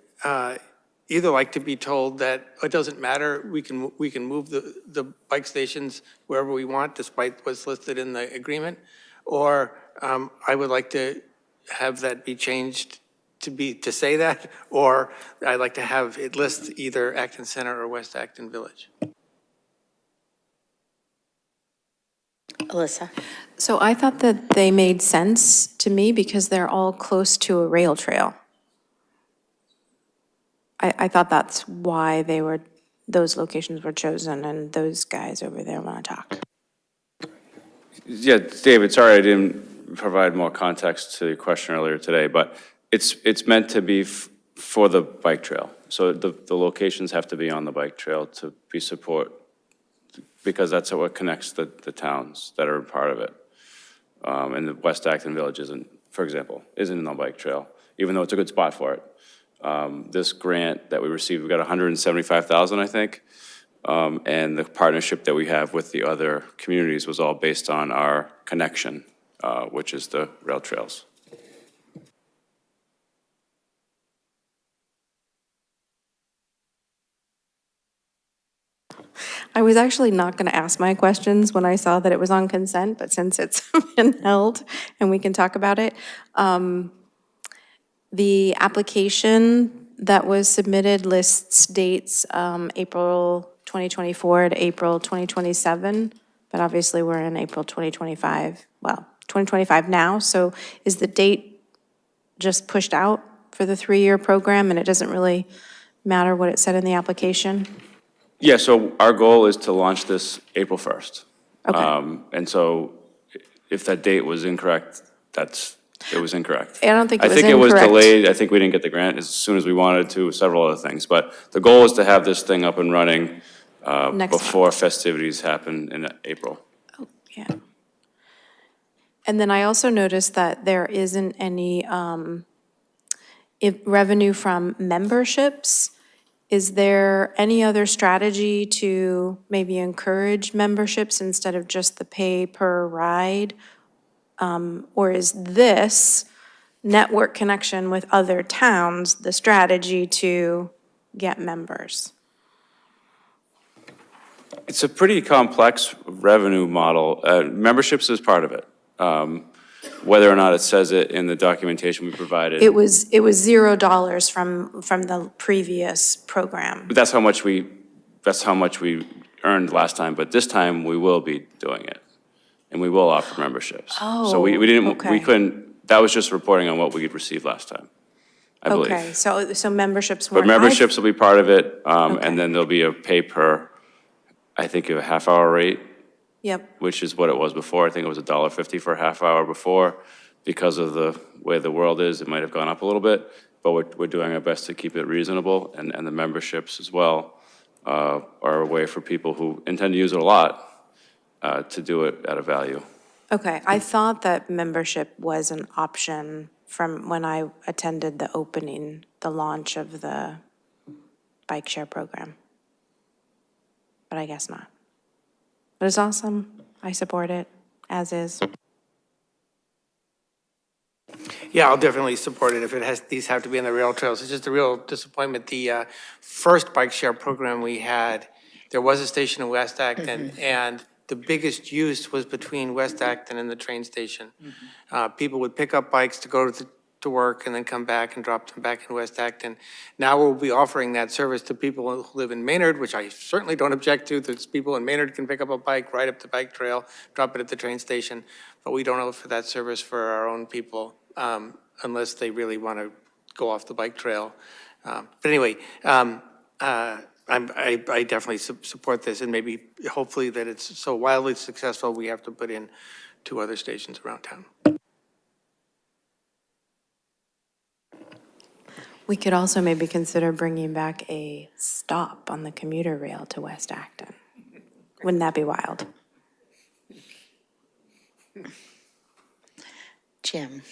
either like to be told that it doesn't matter, we can move the bike stations wherever we want, despite what's listed in the agreement, or I would like to have that be changed to say that, or I'd like to have it list either Acton Center or West Acton Village. Alyssa? So I thought that they made sense to me because they're all close to a rail trail. I thought that's why those locations were chosen, and those guys over there want to talk. Yeah, David, sorry I didn't provide more context to your question earlier today, but it's meant to be for the bike trail. So the locations have to be on the bike trail to be support, because that's what connects the towns that are part of it. And the West Acton Village isn't, for example, isn't on the bike trail, even though it's a good spot for it. This grant that we received, we got $175,000, I think. And the partnership that we have with the other communities was all based on our connection, which is the rail trails. I was actually not going to ask my questions when I saw that it was on consent, but since it's been held and we can talk about it, the application that was submitted lists dates April 2024 to April 2027, but obviously we're in April 2025, well, 2025 now, so is the date just pushed out for the 3-year program and it doesn't really matter what it said in the application? Yeah, so our goal is to launch this April 1st. Okay. And so if that date was incorrect, it was incorrect. I don't think it was I think it was incorrect. delayed. I think we didn't get the grant as soon as we wanted to, several other things. But the goal is to have this thing up and running before festivities happen in April. Oh, yeah. And then I also noticed that there isn't any revenue from memberships. Is there any other strategy to maybe encourage memberships instead of just the pay per ride? Or is this network connection with other towns the strategy to get members? It's a pretty complex revenue model. Memberships is part of it. Whether or not it says it in the documentation we provided. It was $0 from the previous program. But that's how much we earned last time, but this time we will be doing it. And we will offer memberships. So we okay. couldn't, that was just reporting on what we had received last time, I believe. Okay, so memberships weren't. But memberships will be part of it, and then there'll be a pay per, I think, a half-hour rate. Yep. Which is what it was before. I think it was $1.50 for a half hour before. Because of the way the world is, it might have gone up a little bit, but we're doing our best to keep it reasonable, and the memberships as well are a way for people who intend to use it a lot to do it at a value. Okay, I thought that membership was an option from when I attended the opening, the launch of the bike share program. But I guess not. But it's awesome. I support it, as is. Yeah, I'll definitely support it if these have to be on the rail trails. It's just a real disappointment. The first bike share program we had, there was a station in West Acton, and the biggest use was between West Acton and the train station. People would pick up bikes to go to work and then come back and drop them back in West Acton. Now we'll be offering that service to people who live in Maynard, which I certainly don't object to. There's people in Maynard can pick up a bike, ride up the bike trail, drop it at the train station. But we don't offer that service for our own people unless they really want to go off the bike trail. But anyway, I definitely support this, and maybe, hopefully, that it's so wildly successful, we have to put in 2 other stations around town. We could also maybe consider bringing back a stop on the commuter rail to West Acton. Wouldn't that be wild? Jim?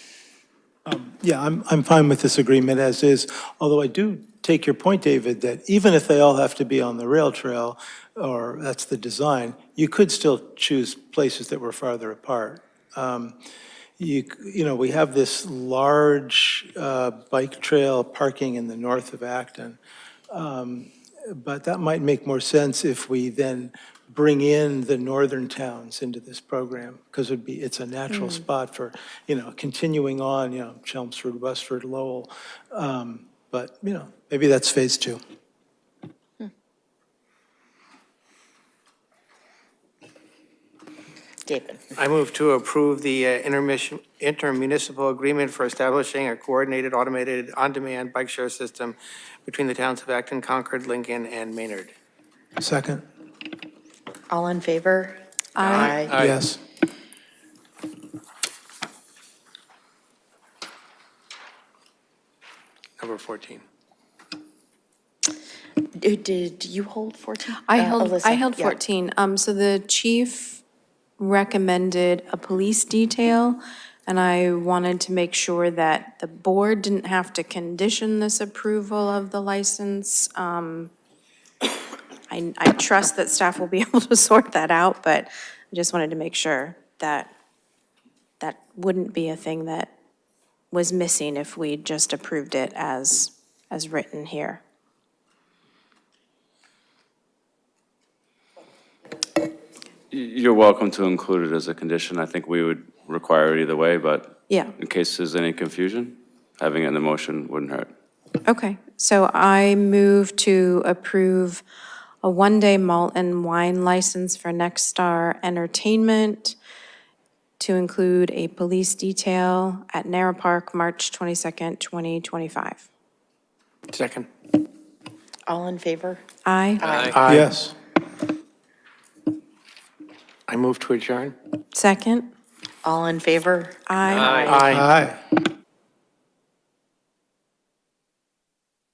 Yeah, I'm fine with this agreement as is, although I do take your point, David, that even if they all have to be on the rail trail, or that's the design, you could still choose places that were farther apart. You know, we have this large bike trail parking in the north of Acton, but that might make more sense if we then bring in the northern towns into this program, because it's a natural spot for, you know, continuing on, you know, Chelmsford, Westford, Lowell. But, you know, maybe that's phase 2. David? I move to approve the intermunicipal agreement for establishing a coordinated, automated, on-demand bike share system between the towns of Acton, Concord, Lincoln, and Maynard. Second? All in favor? Aye. Yes. Number 14. Did you hold 14? I held Alyssa, yeah. 14. So the chief recommended a police detail, and I wanted to make sure that the board didn't have to condition this approval of the license. I trust that staff will be able to sort that out, but I just wanted to make sure that that wouldn't be a thing that was missing if we just approved it as written here. You're welcome to include it as a condition. I think we would require it either way, but Yeah. in case there's any confusion, having it in the motion wouldn't hurt. Okay, so I move to approve a one-day malt and wine license for Next Star Entertainment to include a police detail at Narrow Park, March 22nd, 2025. Second. All in favor? Aye. Yes. I move to adjourn. Second? All in favor? Aye. Aye. Aye.